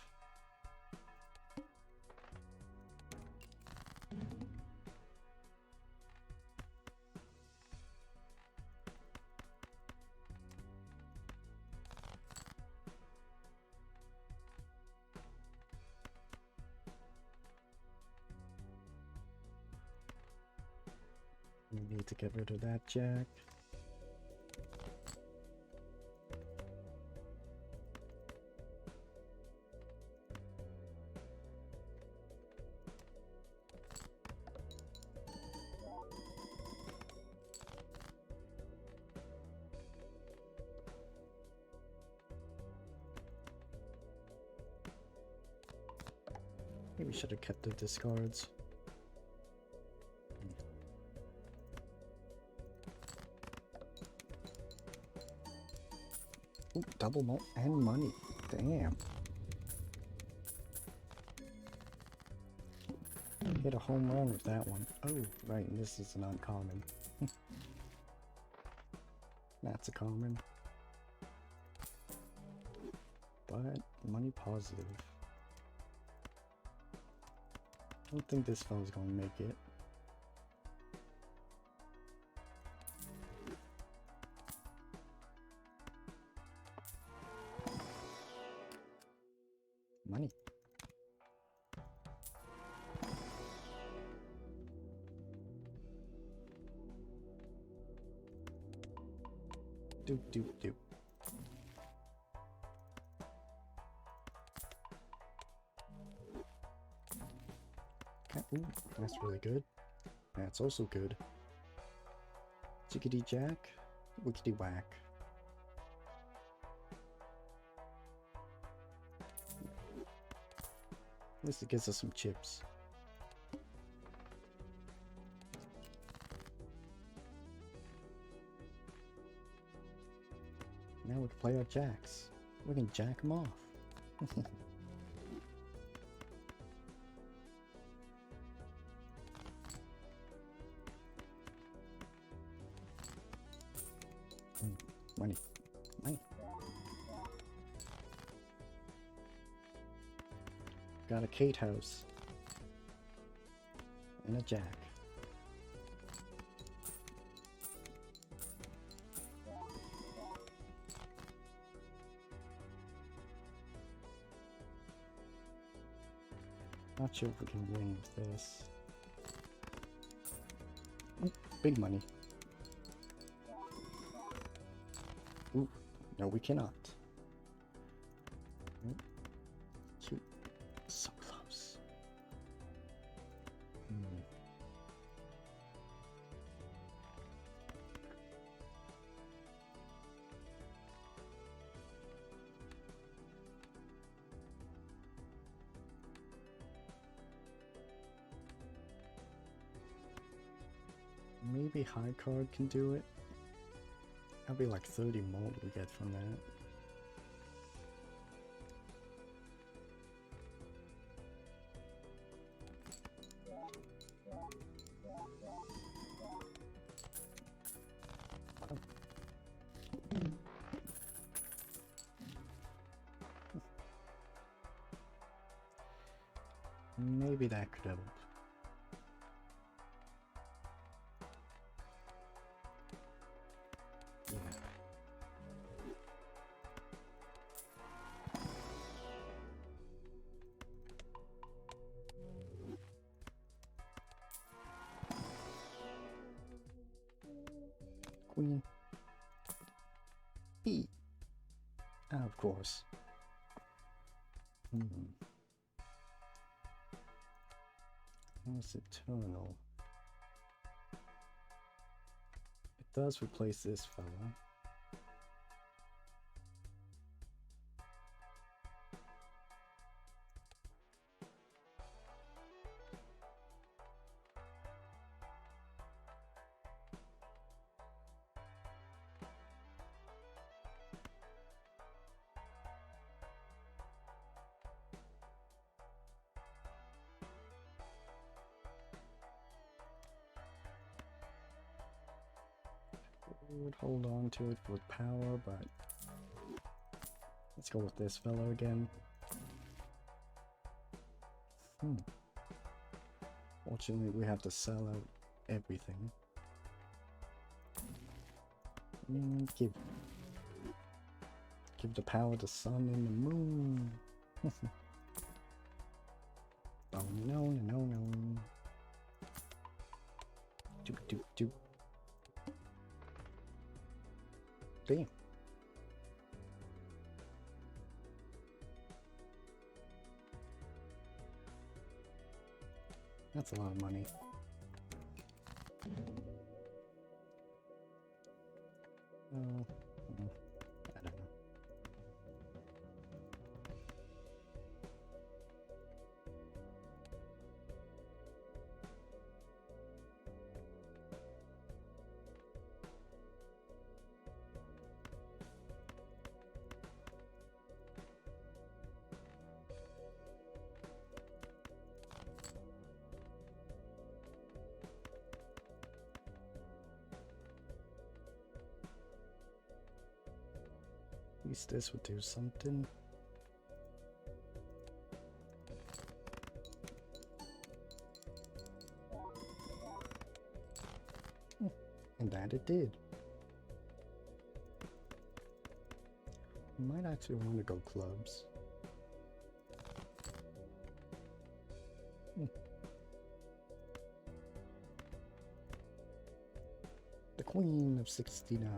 We need to get rid of that jack. Maybe we should have kept the discards. Ooh, double malt and money. Damn. Hit a home run with that one. Oh, right, and this is an uncommon. That's a common. But money positive. I don't think this fella's gonna make it. Money. Doop doop doop. Ooh, that's really good. That's also good. Jiggity jack, wickety whack. At least it gives us some chips. Now we can play our jacks. We can jack them off. Money. Money. Got a Kate house. And a jack. Not sure if we can win with this. Ooh, big money. Ooh, no we cannot. Shoot. So close. Maybe high card can do it. That'll be like 30 more we get from that. Maybe that could help. Yeah. Queen. E. Of course. It's eternal. It does replace this fella. Would hold on to it for power, but let's go with this fellow again. Fortunately, we have to sell out everything. Give the power to sun and the moon. Oh no, no, no. Doop, doop, doop. Damn. That's a lot of money. I don't know. At least this would do something. And that it did. Might actually want to go clubs. The Queen of 69.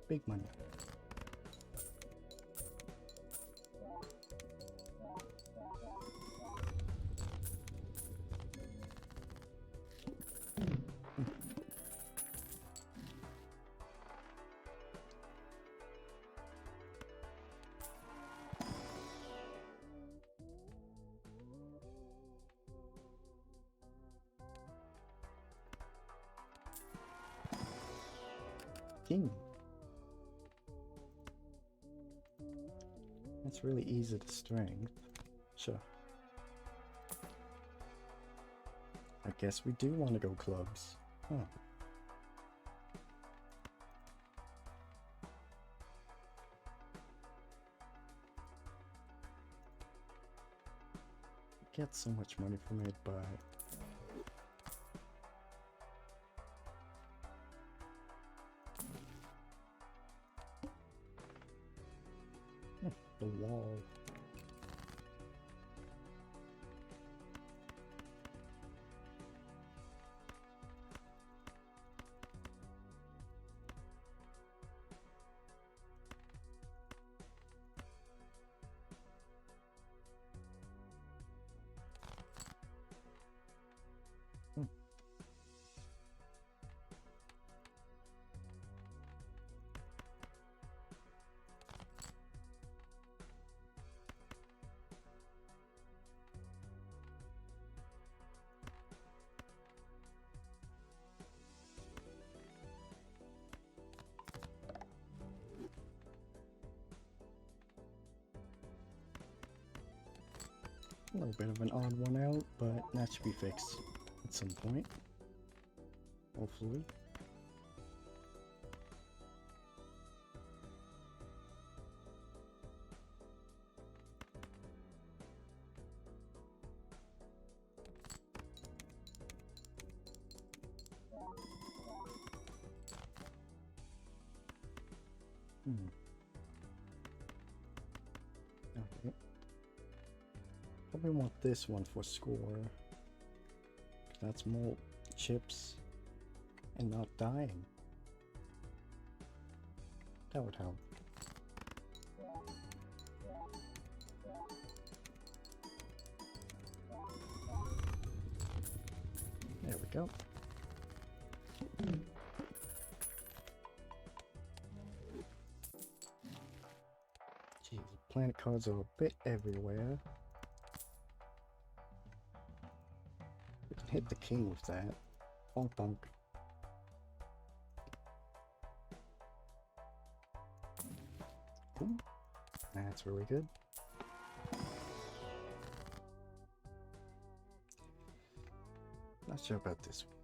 Big money. King. That's really easy to strength. Sure. I guess we do want to go clubs. Huh. Get so much money from it, but the wall. A little bit of an odd one out, but that should be fixed at some point. Hopefully. Okay. Probably want this one for score. That's more chips and not dying. That would help. There we go. Jeez, planet cards are a bit everywhere. We can hit the king with that. Bonk bonk. Ooh, that's really good. Not sure about this one.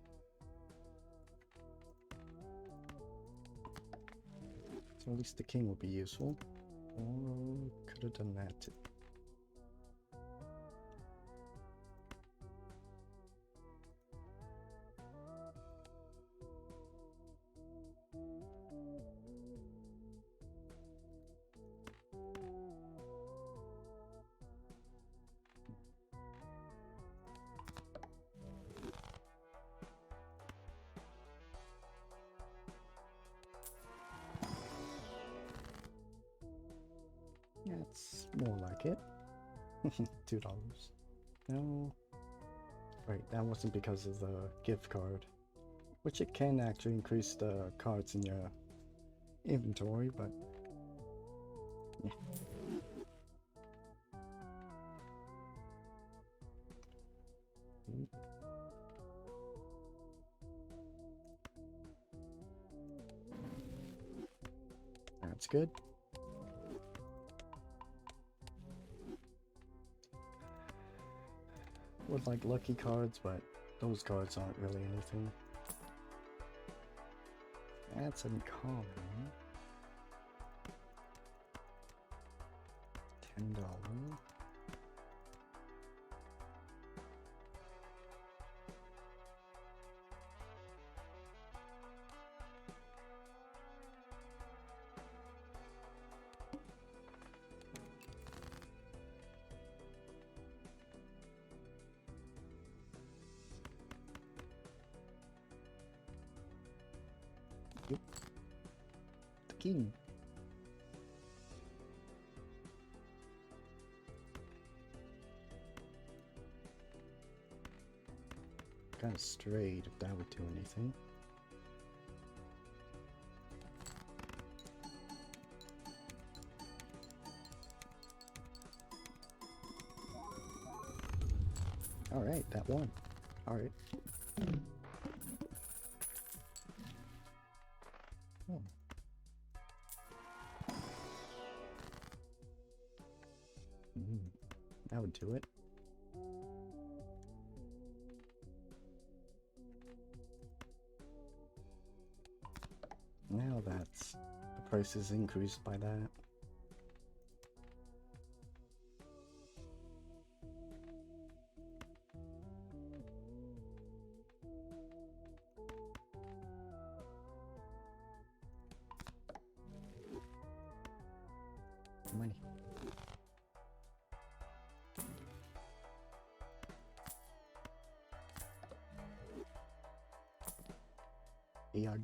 So at least the king will be useful. Or could have done that too. That's more like it. $2. No. Right, that wasn't because of the gift card. Which it can actually increase the cards in your inventory, but yeah. That's good. Would like lucky cards, but those cards aren't really anything. That's uncommon. $10. king. Kind of straight, if that would do anything. Alright, that won. Alright. Oh. That would do it. Now that's... the price is increased by that. Money. Yeah.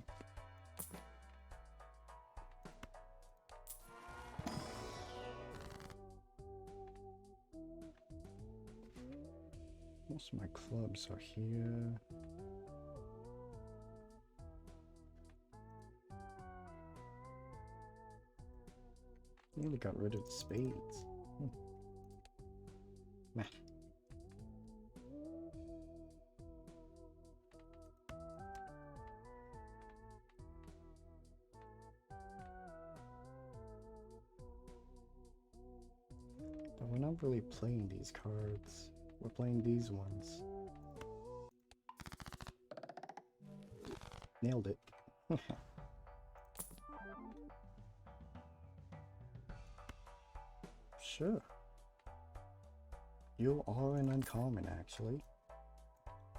Most of my clubs are here. Nearly got rid of the spades. Meh. But we're not really playing these cards. We're playing these ones. Nailed it. Sure. You are an uncommon, actually.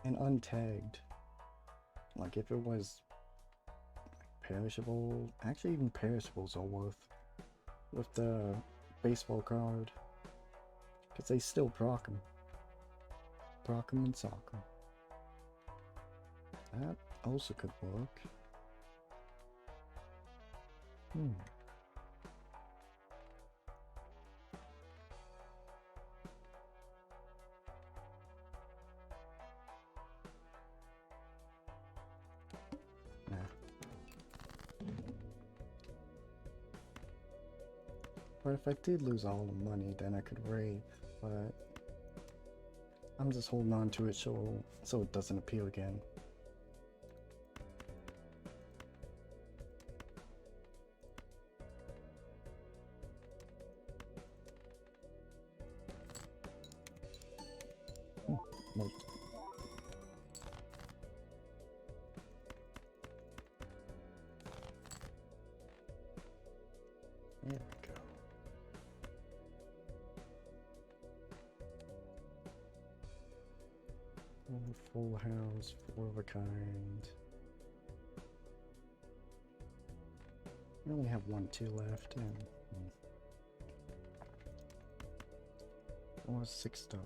And untagged. Like, if it was perishable... Actually, even perishables are worth with the baseball card. Because they still proc them. Proc them and sock them. That also could work. Nah. But if I did lose all the money, then I could raid, but I'm just holding on to it so it doesn't appear again. Nope. There we go. Full house, 4 of a kind. We only have 1, 2 left, and almost $6.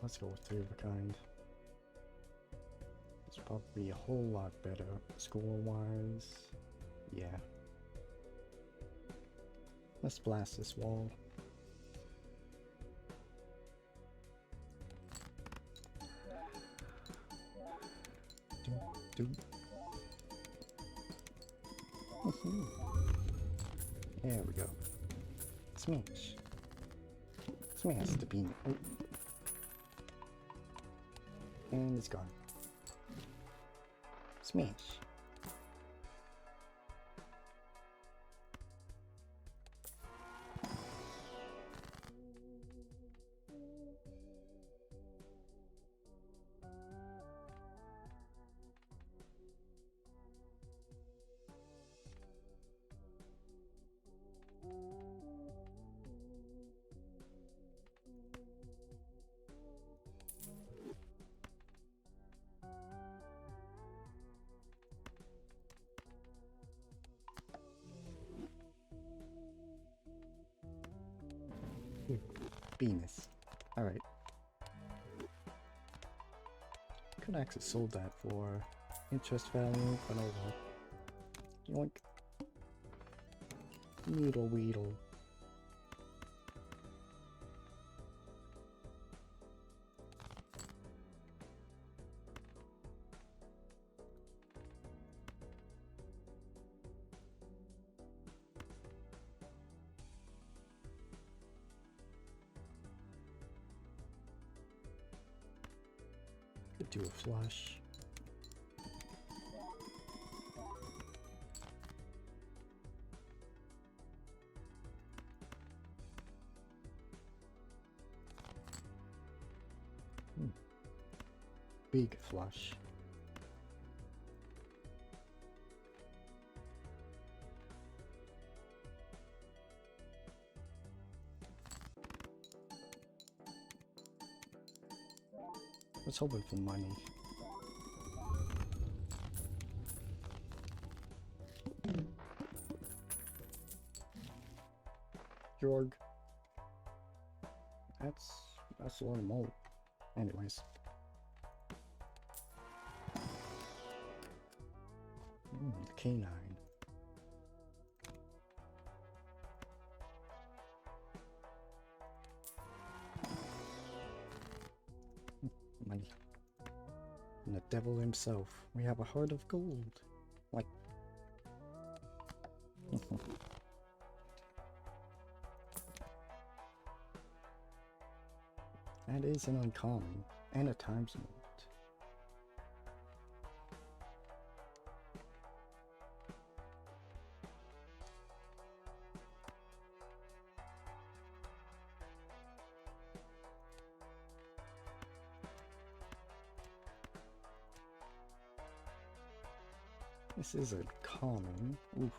Let's go with 3 of a kind. It's probably a whole lot better score-wise. Yeah. Let's blast this wall. There we go. Smash. Smash the bean. Oh. And it's gone. Smash. penis. Alright. Could have actually sold that for interest value, but oh well. Yoink. Needle weedle. Could do a flush. Big flush. I was hoping for money. Jorg. That's a lot of mold. Anyways. Canine. Money. And the devil himself. We have a heart of gold. Like. That is an uncommon and a times note. This is a common. Ooh.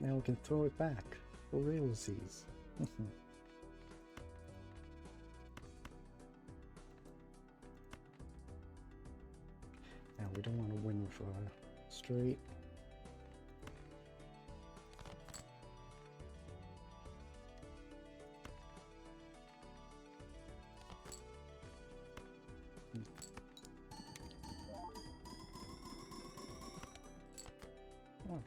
Now we can throw it back for realsies. Now we don't want to win with a straight. Oh.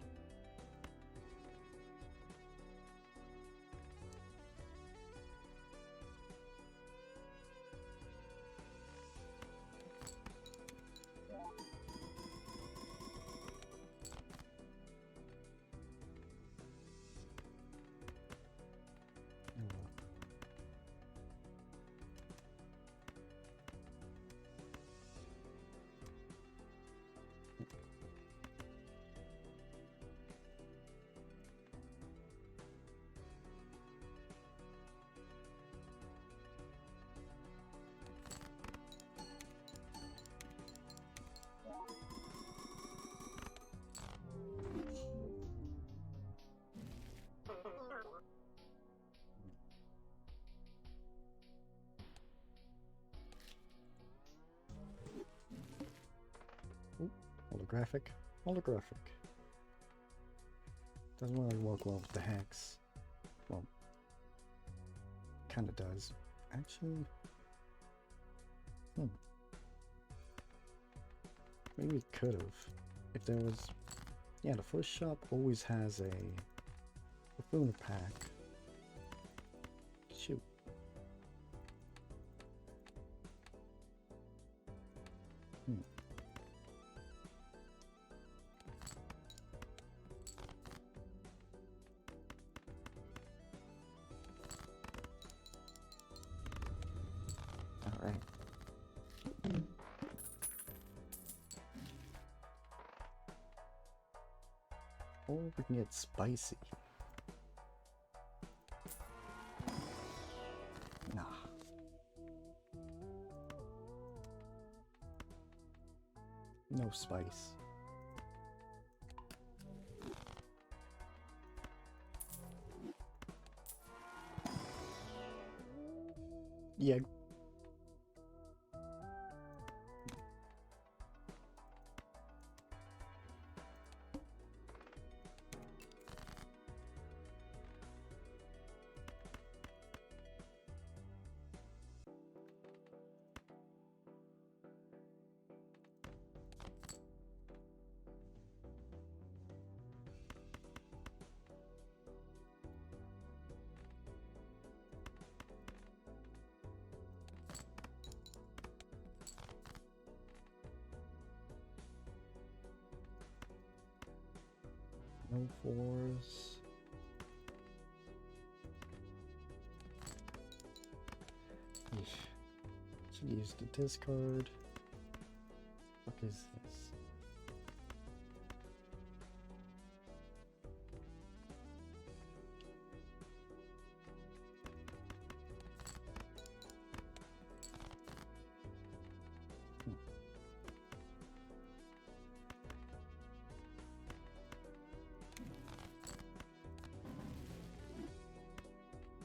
Ooh, holographic. Holographic. Doesn't really work well with the hex. Well, kinda does. Actually, maybe it could have. If there was... Yeah, the first shop always has a buffoon pack. Shoot. Alright. Or we can get spicy. Nah. No spice. Yeah. No fours. Eesh. Should use the discard. What is this?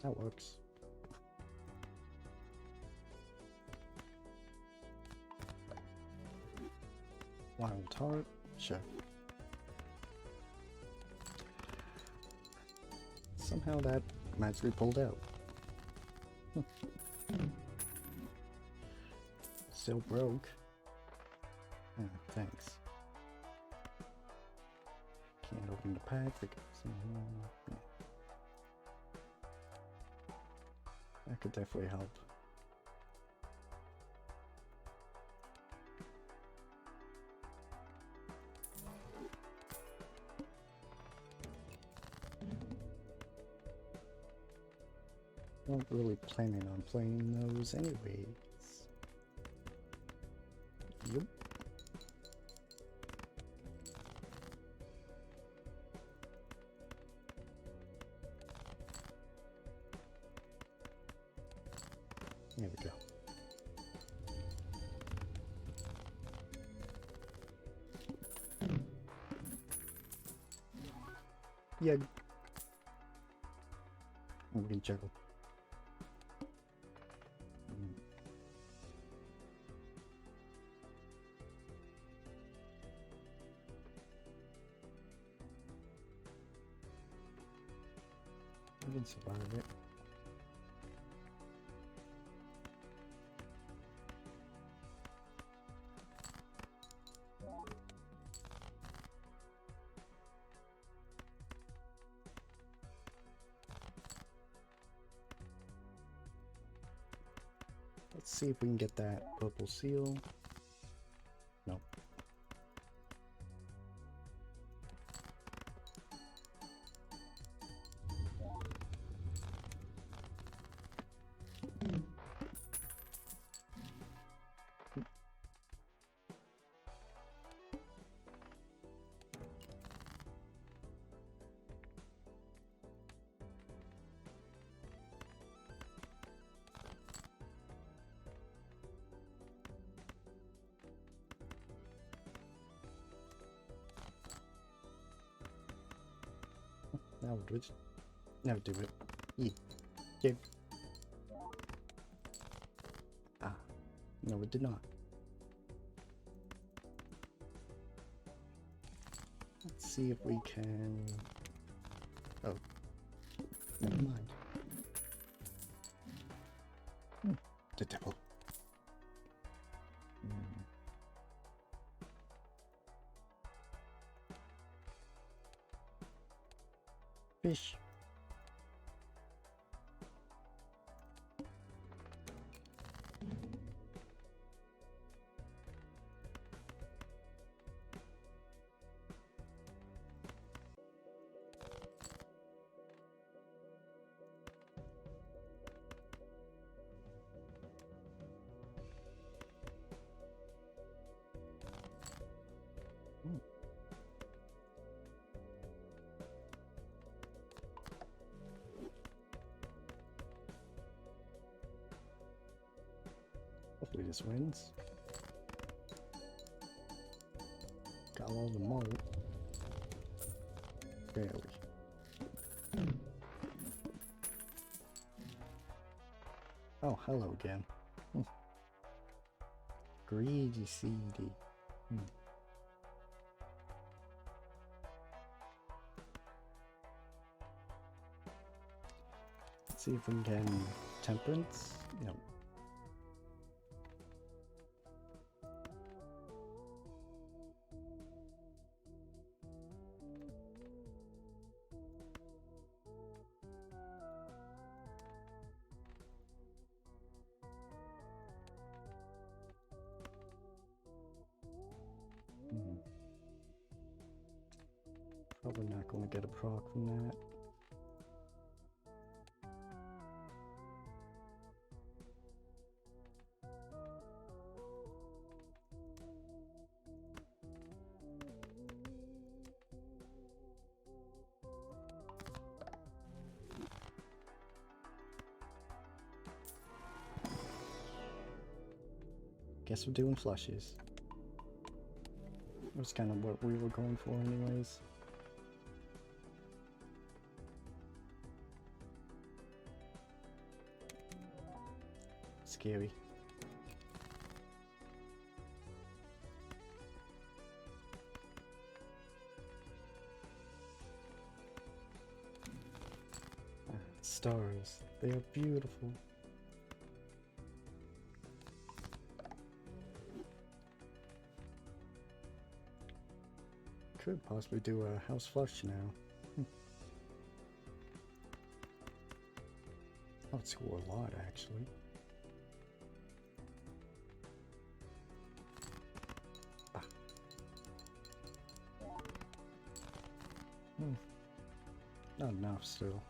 That works. Wild Heart, sure. Somehow that magically pulled out. Still broke. Yeah, thanks. Can't open the pack because yeah. That could definitely help. Not really planning on playing those anyways. Yep. There we go. Yeah. I'm gonna juggle. We can survive it. Let's see if we can get that purple seal. Nope. That would do it. Never do it. Give. Ah, no, it did not. Let's see if we can. Oh, never mind. The devil. Fish. Hopefully this wins. Got all the malt. Barely. Oh, hello again. Greedy seedy. Let's see if we can temperance. No. Probably not going to get a proc from that. Guess we're doing flushes. That's kind of what we were going for anyways. Scary. Stars. They are beautiful. Could possibly do a house flush now. That would score a lot, actually. Ah. Not enough still.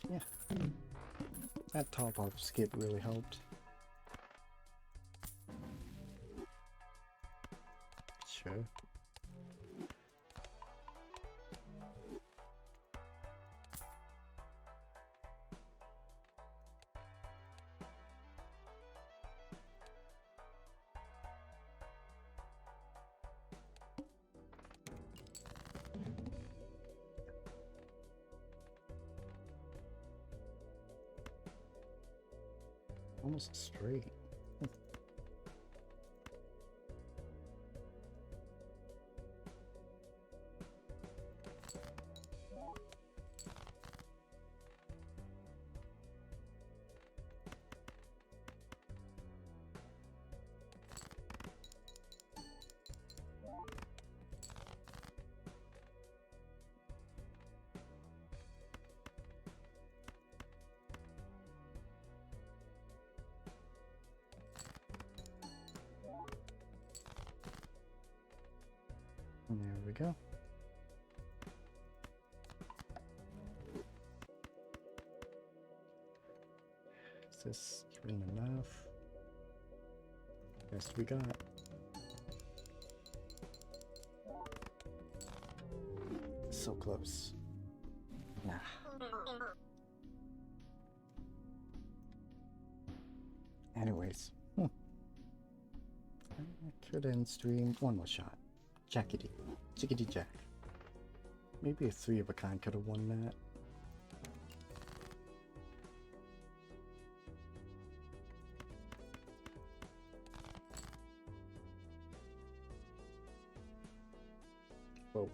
Yeah, that top off skip really helped. Sure. Almost straight. And there we go. Is this even enough? Best we got. So close. Nah. Anyways. I could end stream. One more shot. Jackety. Chickety jack. Maybe a 3 of a kind could have won that. Whoa.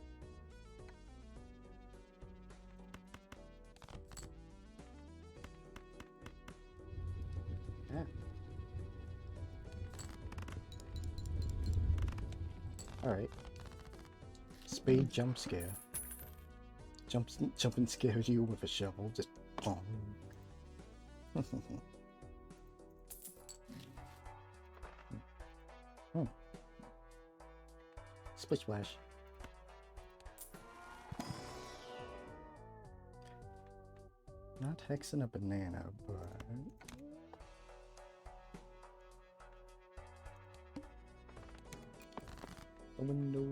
Yeah. Alright. Spade jump scare. Jump and scare you with a shovel. Just boom. Splish splash. Not hexing a banana, but a window.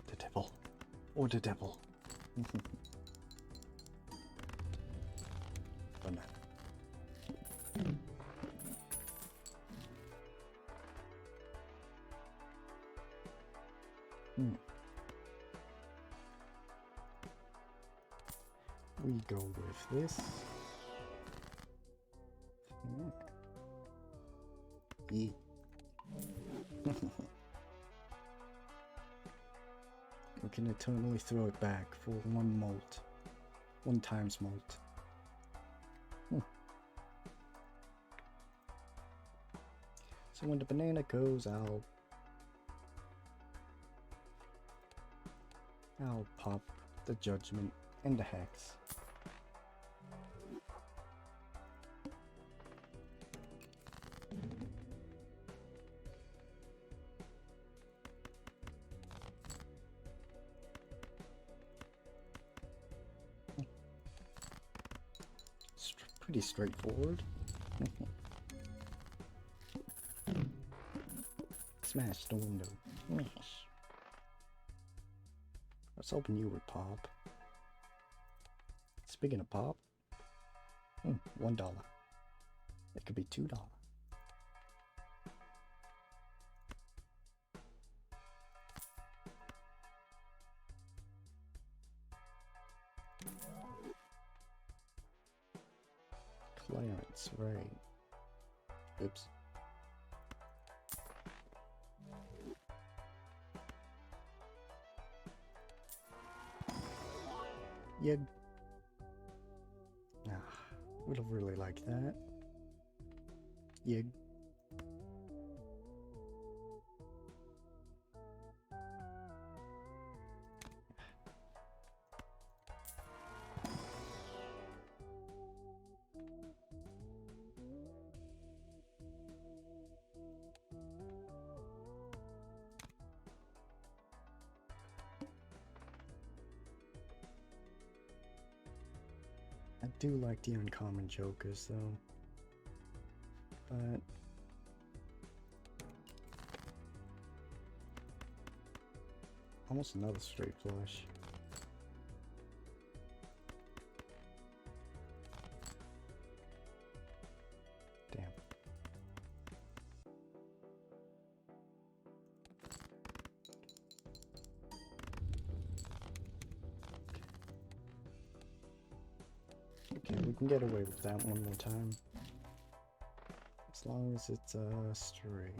The devil. Or the devil. Banana. We go with this. can eternally throw it back for 1 molt. 1 times molt. So when the banana goes, I'll pop the judgment and the hex. Pretty straightforward. Smash the window. Smash. I was hoping you would pop. Speaking of pop, $1. It could be $2. Clearance, right. Oops. Yeah. Would have really liked that. Yeah. I do like the uncommon jokers though, but almost another straight flush. Damn. Okay, we can get away with that one more time. As long as it's straight.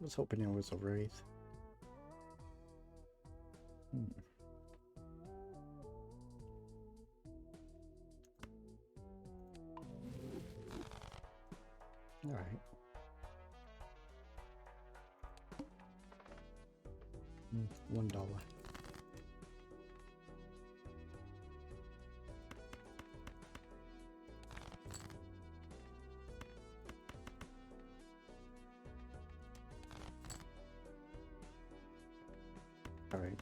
I was hoping it was a wraith. Alright. $1. All right.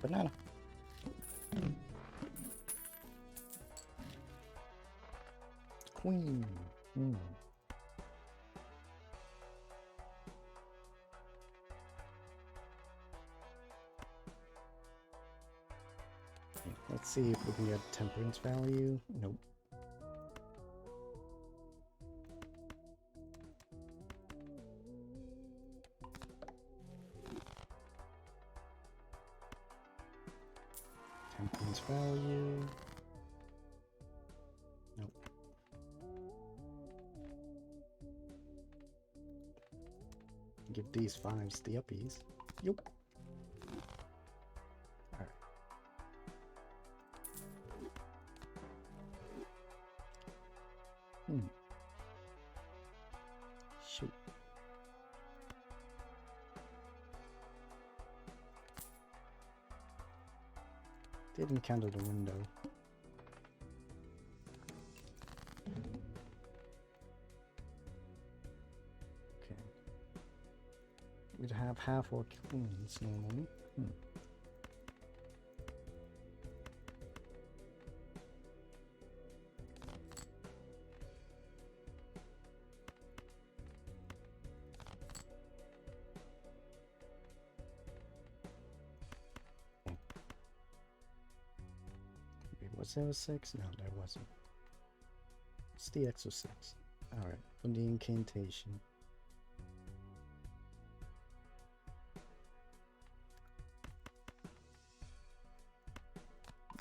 Banana. Queen. Let's see if we can get temperance value. Nope. Temperance value. Nope. Give these 5s the uppies. Yup. Alright. Shoot. Didn't counter the window. Okay. We'd have half our queens normally. Was there a 6? No, there wasn't. It's the extra 6. Alright, from the incantation.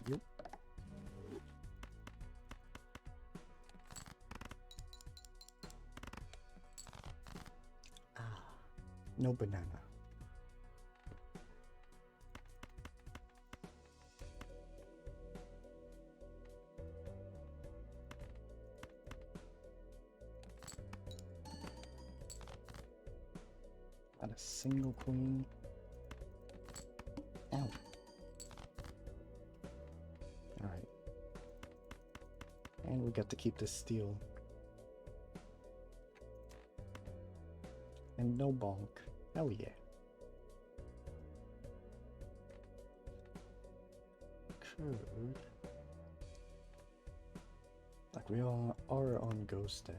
Yep. No banana. Not a single queen. Ow. Alright. And we got to keep this steel. And no bonk. Hell yeah. Could... Like, we are on Ghost Deck.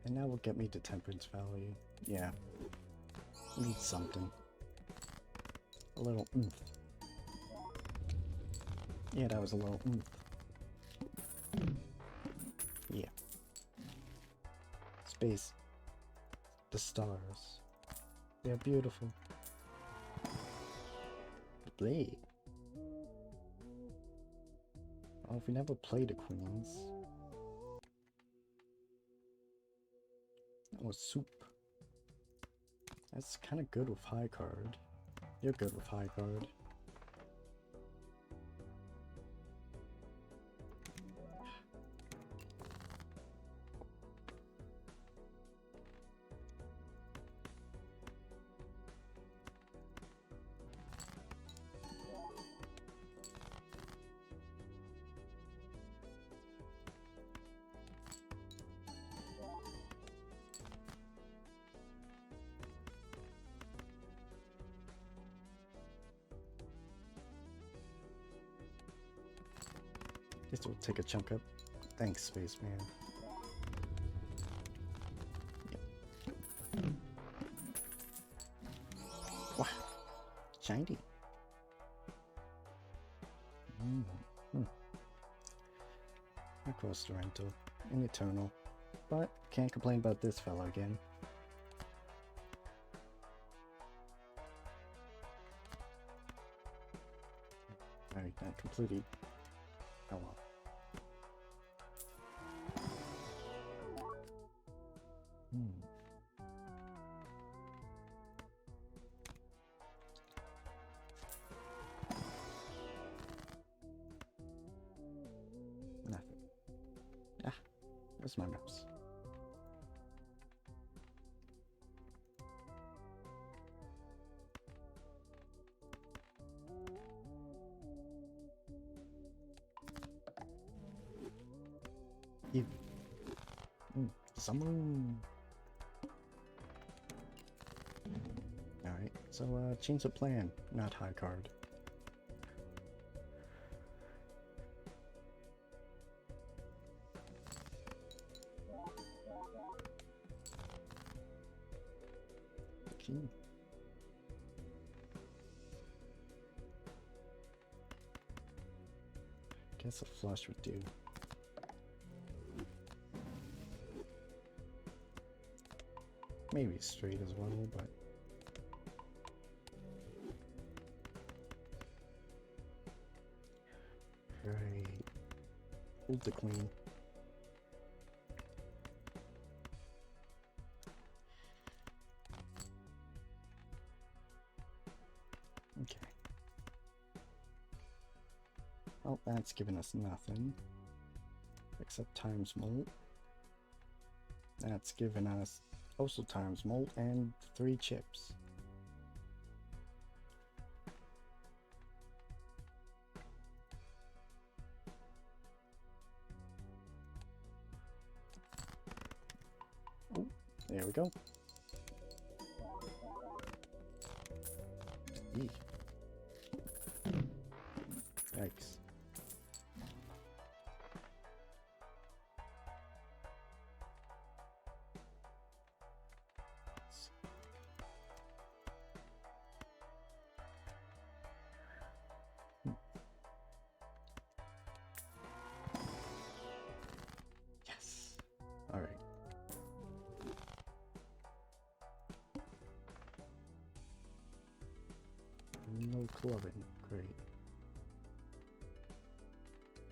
And that will get me to Temperance Valley. Yeah. Need something. A little oomph. Yeah, that was a little oomph. Yeah. Space. The stars. They're beautiful. The blade. Oh, if we never played the queens. Oh, soup. That's kind of good with high card. You're good with high card. This will take a chunk up. Thanks, Spaceman. Yep. Wow. Shiny. Across the rental. In Eternal. But can't complain about this fella again. Alright, not completely. Oh well. Nothing. Ah, there's my mouse. Summer. Alright, so change the plan, not high card. Okay. Guess a flush would do. Maybe straight as well, but... Right. Hold the queen. Okay. Well, that's giving us nothing. Except times molt. That's giving us also times molt and 3 chips. Oh, there we go. Eek. Yikes. Yes. All right. No clubbing. Great.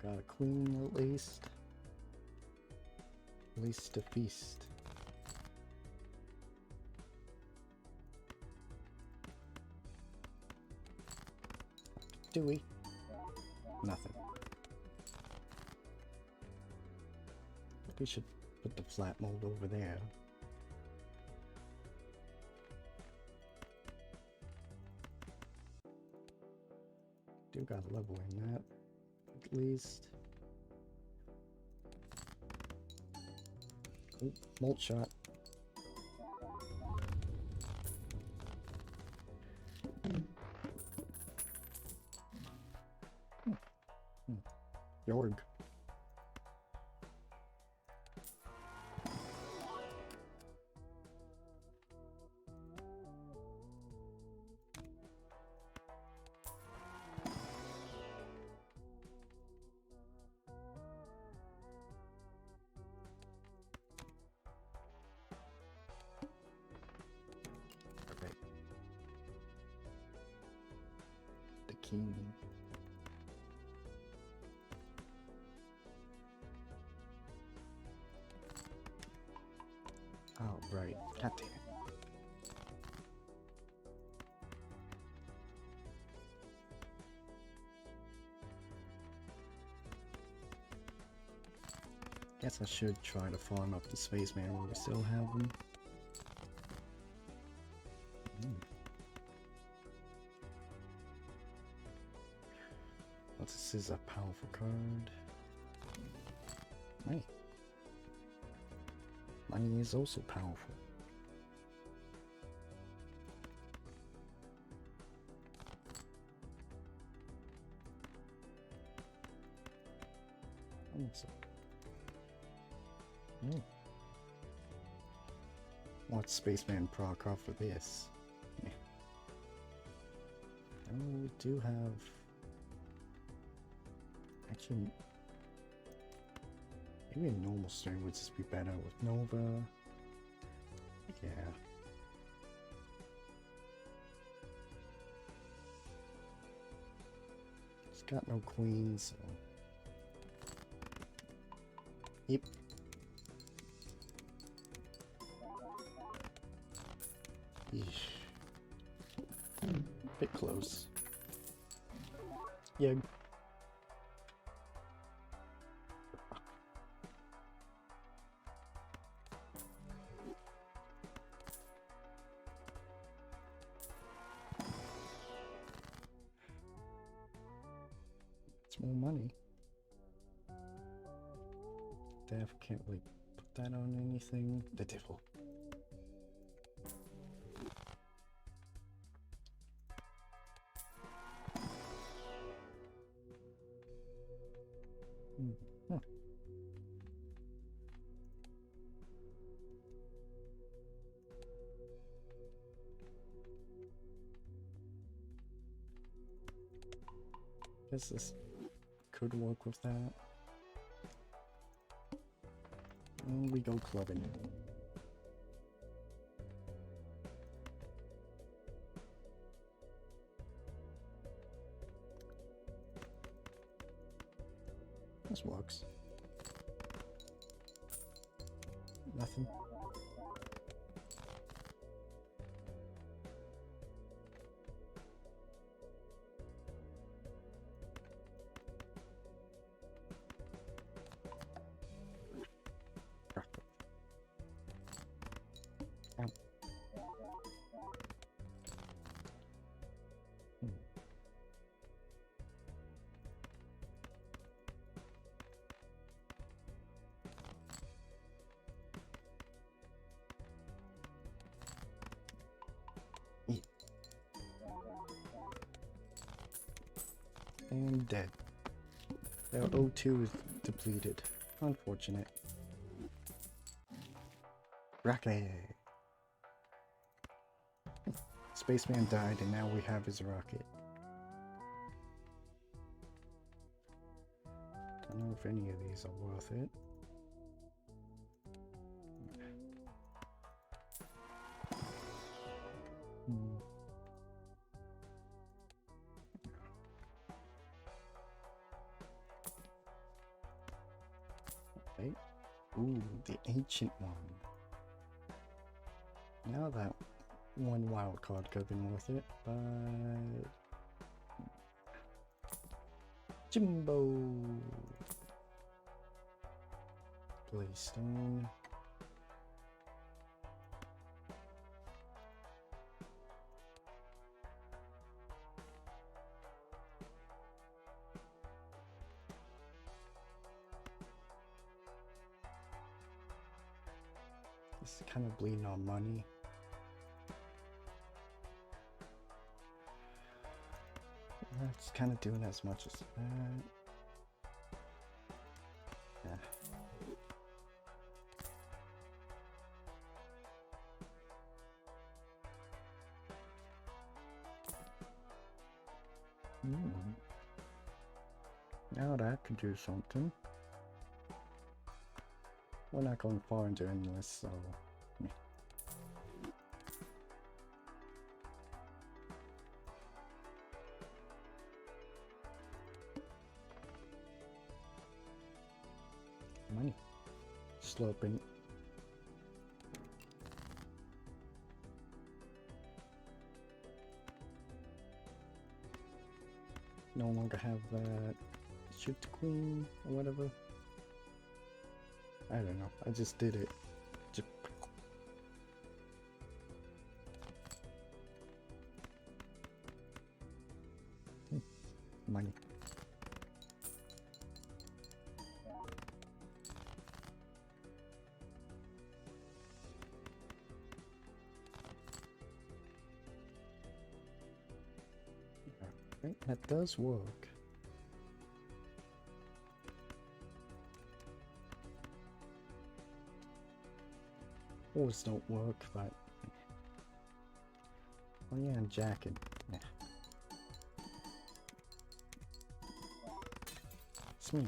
Got a queen at least. At least a feast. Do we? Nothing. We should put the flat mold over there. Do got a level in that, at least. Oh, molt shot. Yorg. Okay. The king. Oh, right. God damn it. Guess I should try to farm up the spaceman while we still have him. Well, this is a powerful card. Money. Money is also powerful. Awesome. What's Spaceman proc off of this? Yeah. Oh, we do have... Actually... Maybe a normal string would just be better with Nova. Yeah. It's got no queens, so... Yep. Yeesh. Bit close. Yeah. It's more money. Dev can't really put that on anything. The devil. Huh. Guess this could work with that. And we go clubbing. This works. Nothing. Ow. And dead. Their O2 is depleted. Unfortunate. Rocket! Spaceman died and now we have his rocket. Don't know if any of these are worth it. Okay. Ooh, the ancient one. Now that one wild card could have been worth it, but Jimbo. Blaystone. This is kind of bleeding on money. That's kind of doing as much as that. Yeah. Now that could do something. We're not going far into endless, so... Yeah. Money. Sloping. No longer have that shoot the queen or whatever. I don't know. I just did it. Just... Money. Alright, that does work. Always don't work, but... Oh yeah, I'm jacking. Yeah. Smash.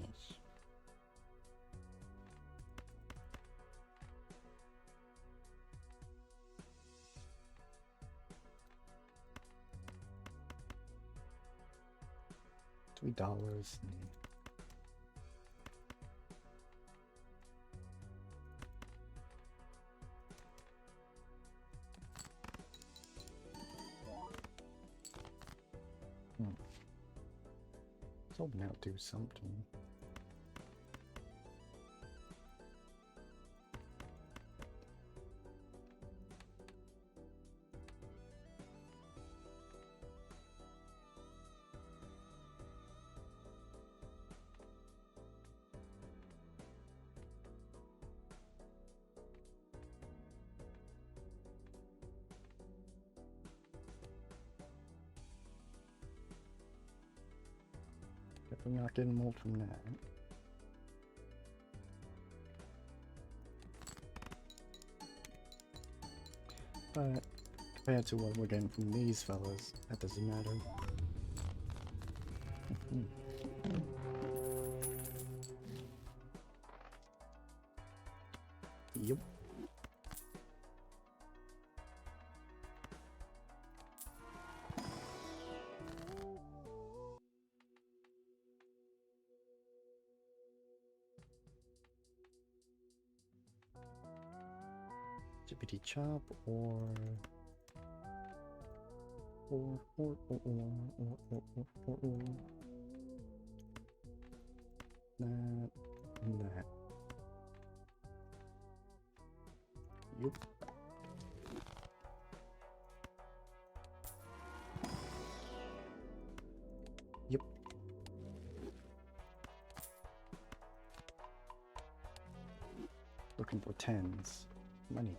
$3. Let's hope now do something. Definitely not getting more from that. But compared to what we're getting from these fellas, that doesn't matter. Yep. Chippity chop or that and that. Yep. Yep. Looking for tens. Money.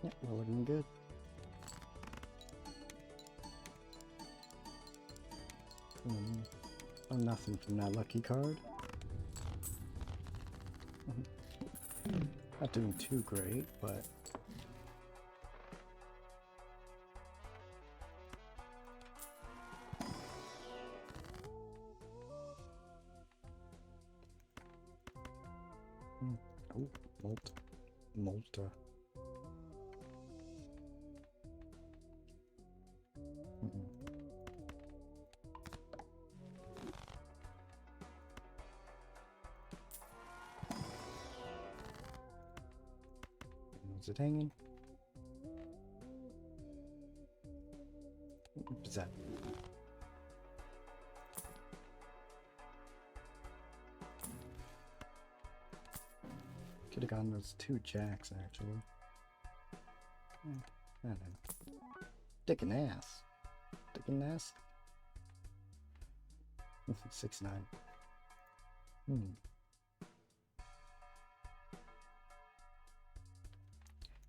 Yeah, we're looking good. Oh, nothing from that lucky card. Not doing too great, but... Oh, Malta. Is it hanging? What is that? Could have gotten those 2 jacks, actually. I don't know. Dick and ass. Dick and ass? 6-9.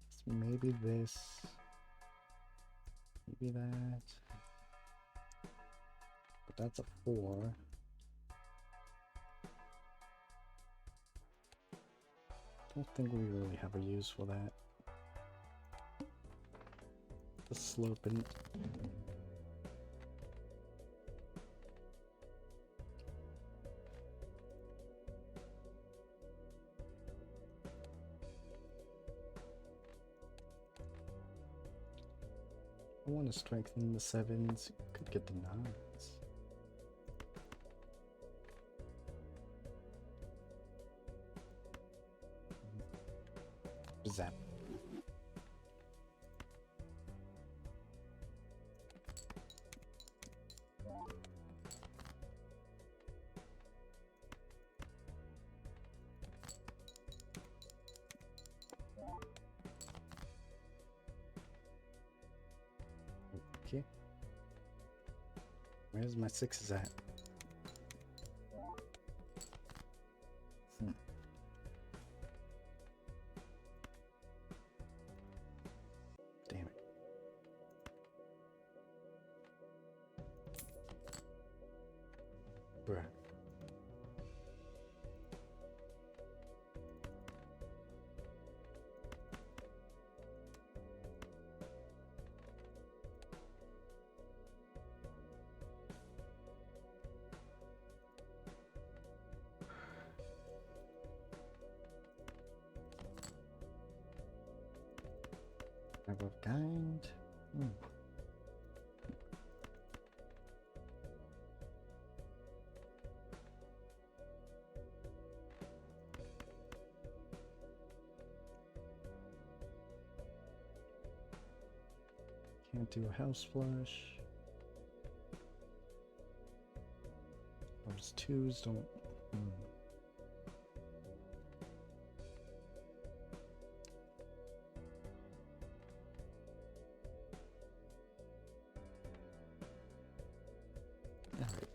So maybe this. Maybe that. But that's a 4. Don't think we really have a use for that. The sloping. I want to strengthen the 7s. Could get the 9s. Zap. Okay. Where's my 6s at? Damn it. Bruh. Never kind. Can't do a house flush. Those 2s don't. Alright.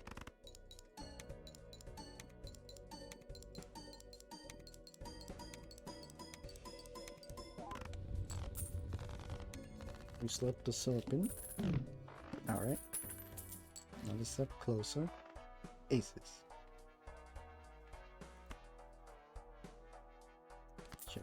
We slipped the serpent. Alright. Another step closer. Aces. Sure.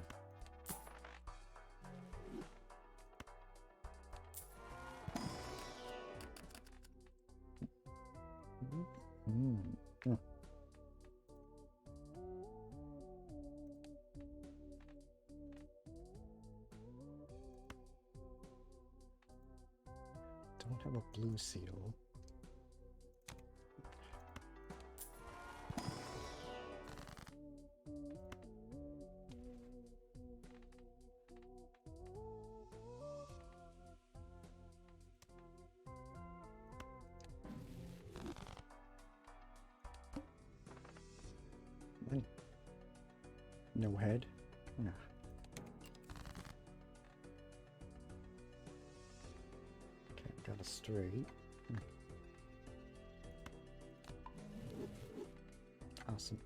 Don't have a blue seal. No head? No. Okay, got a straight. Awesome.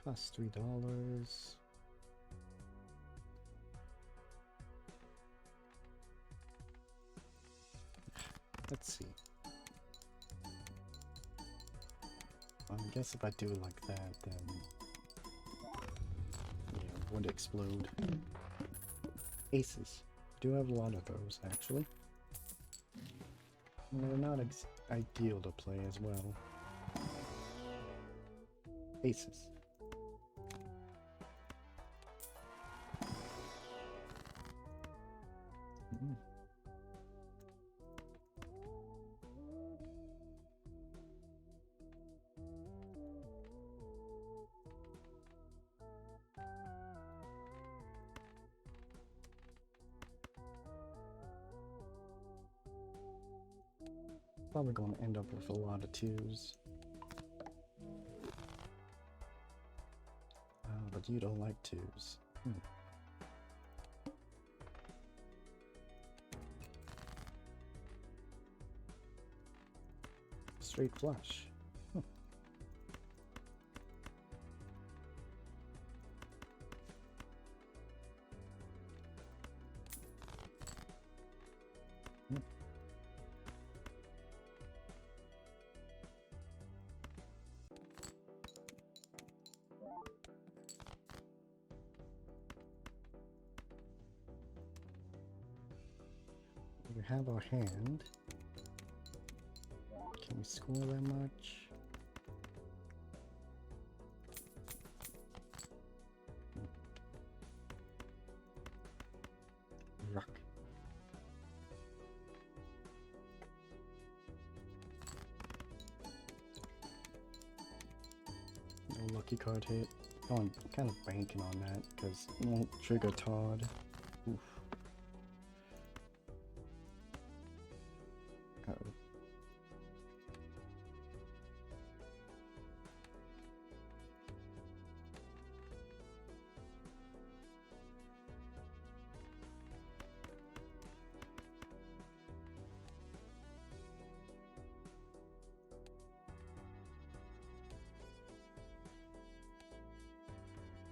Costs $3. Let's see. I guess if I do it like that, then yeah, it would explode. Aces. Do have a lot of those, actually. And they're not ideal to play as well. Aces. Probably going to end up with a lot of twos. But you don't like twos. Straight flush. We have our hand. Can we score that much? Rock. No lucky card hit. Oh, I'm kind of banking on that because it won't trigger Todd. Oof. Uh-oh.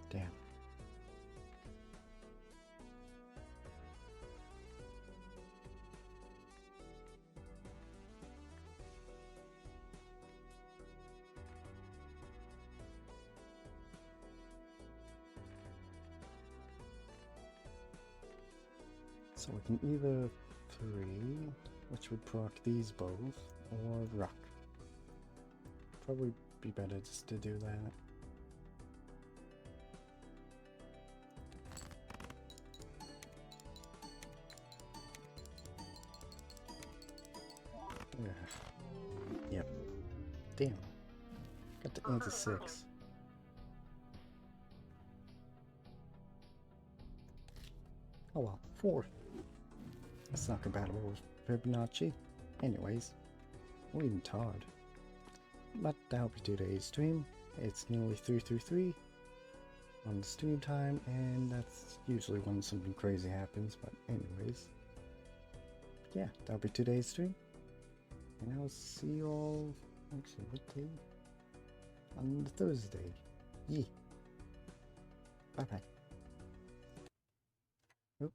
Damn. So we can either 3, which would proc these both, or rock. Probably be better just to do that. Yeah. Yep. Damn. Got to into 6. Oh well, 4. That's not compatible with Fibonacci. Anyways, or even Todd. But that'll be today's stream. It's nearly 3 on the stream time, and that's usually when something crazy happens. But anyways, yeah, that'll be today's stream. And I'll see you all, actually, what day? On Thursday. Yeah. Bye bye.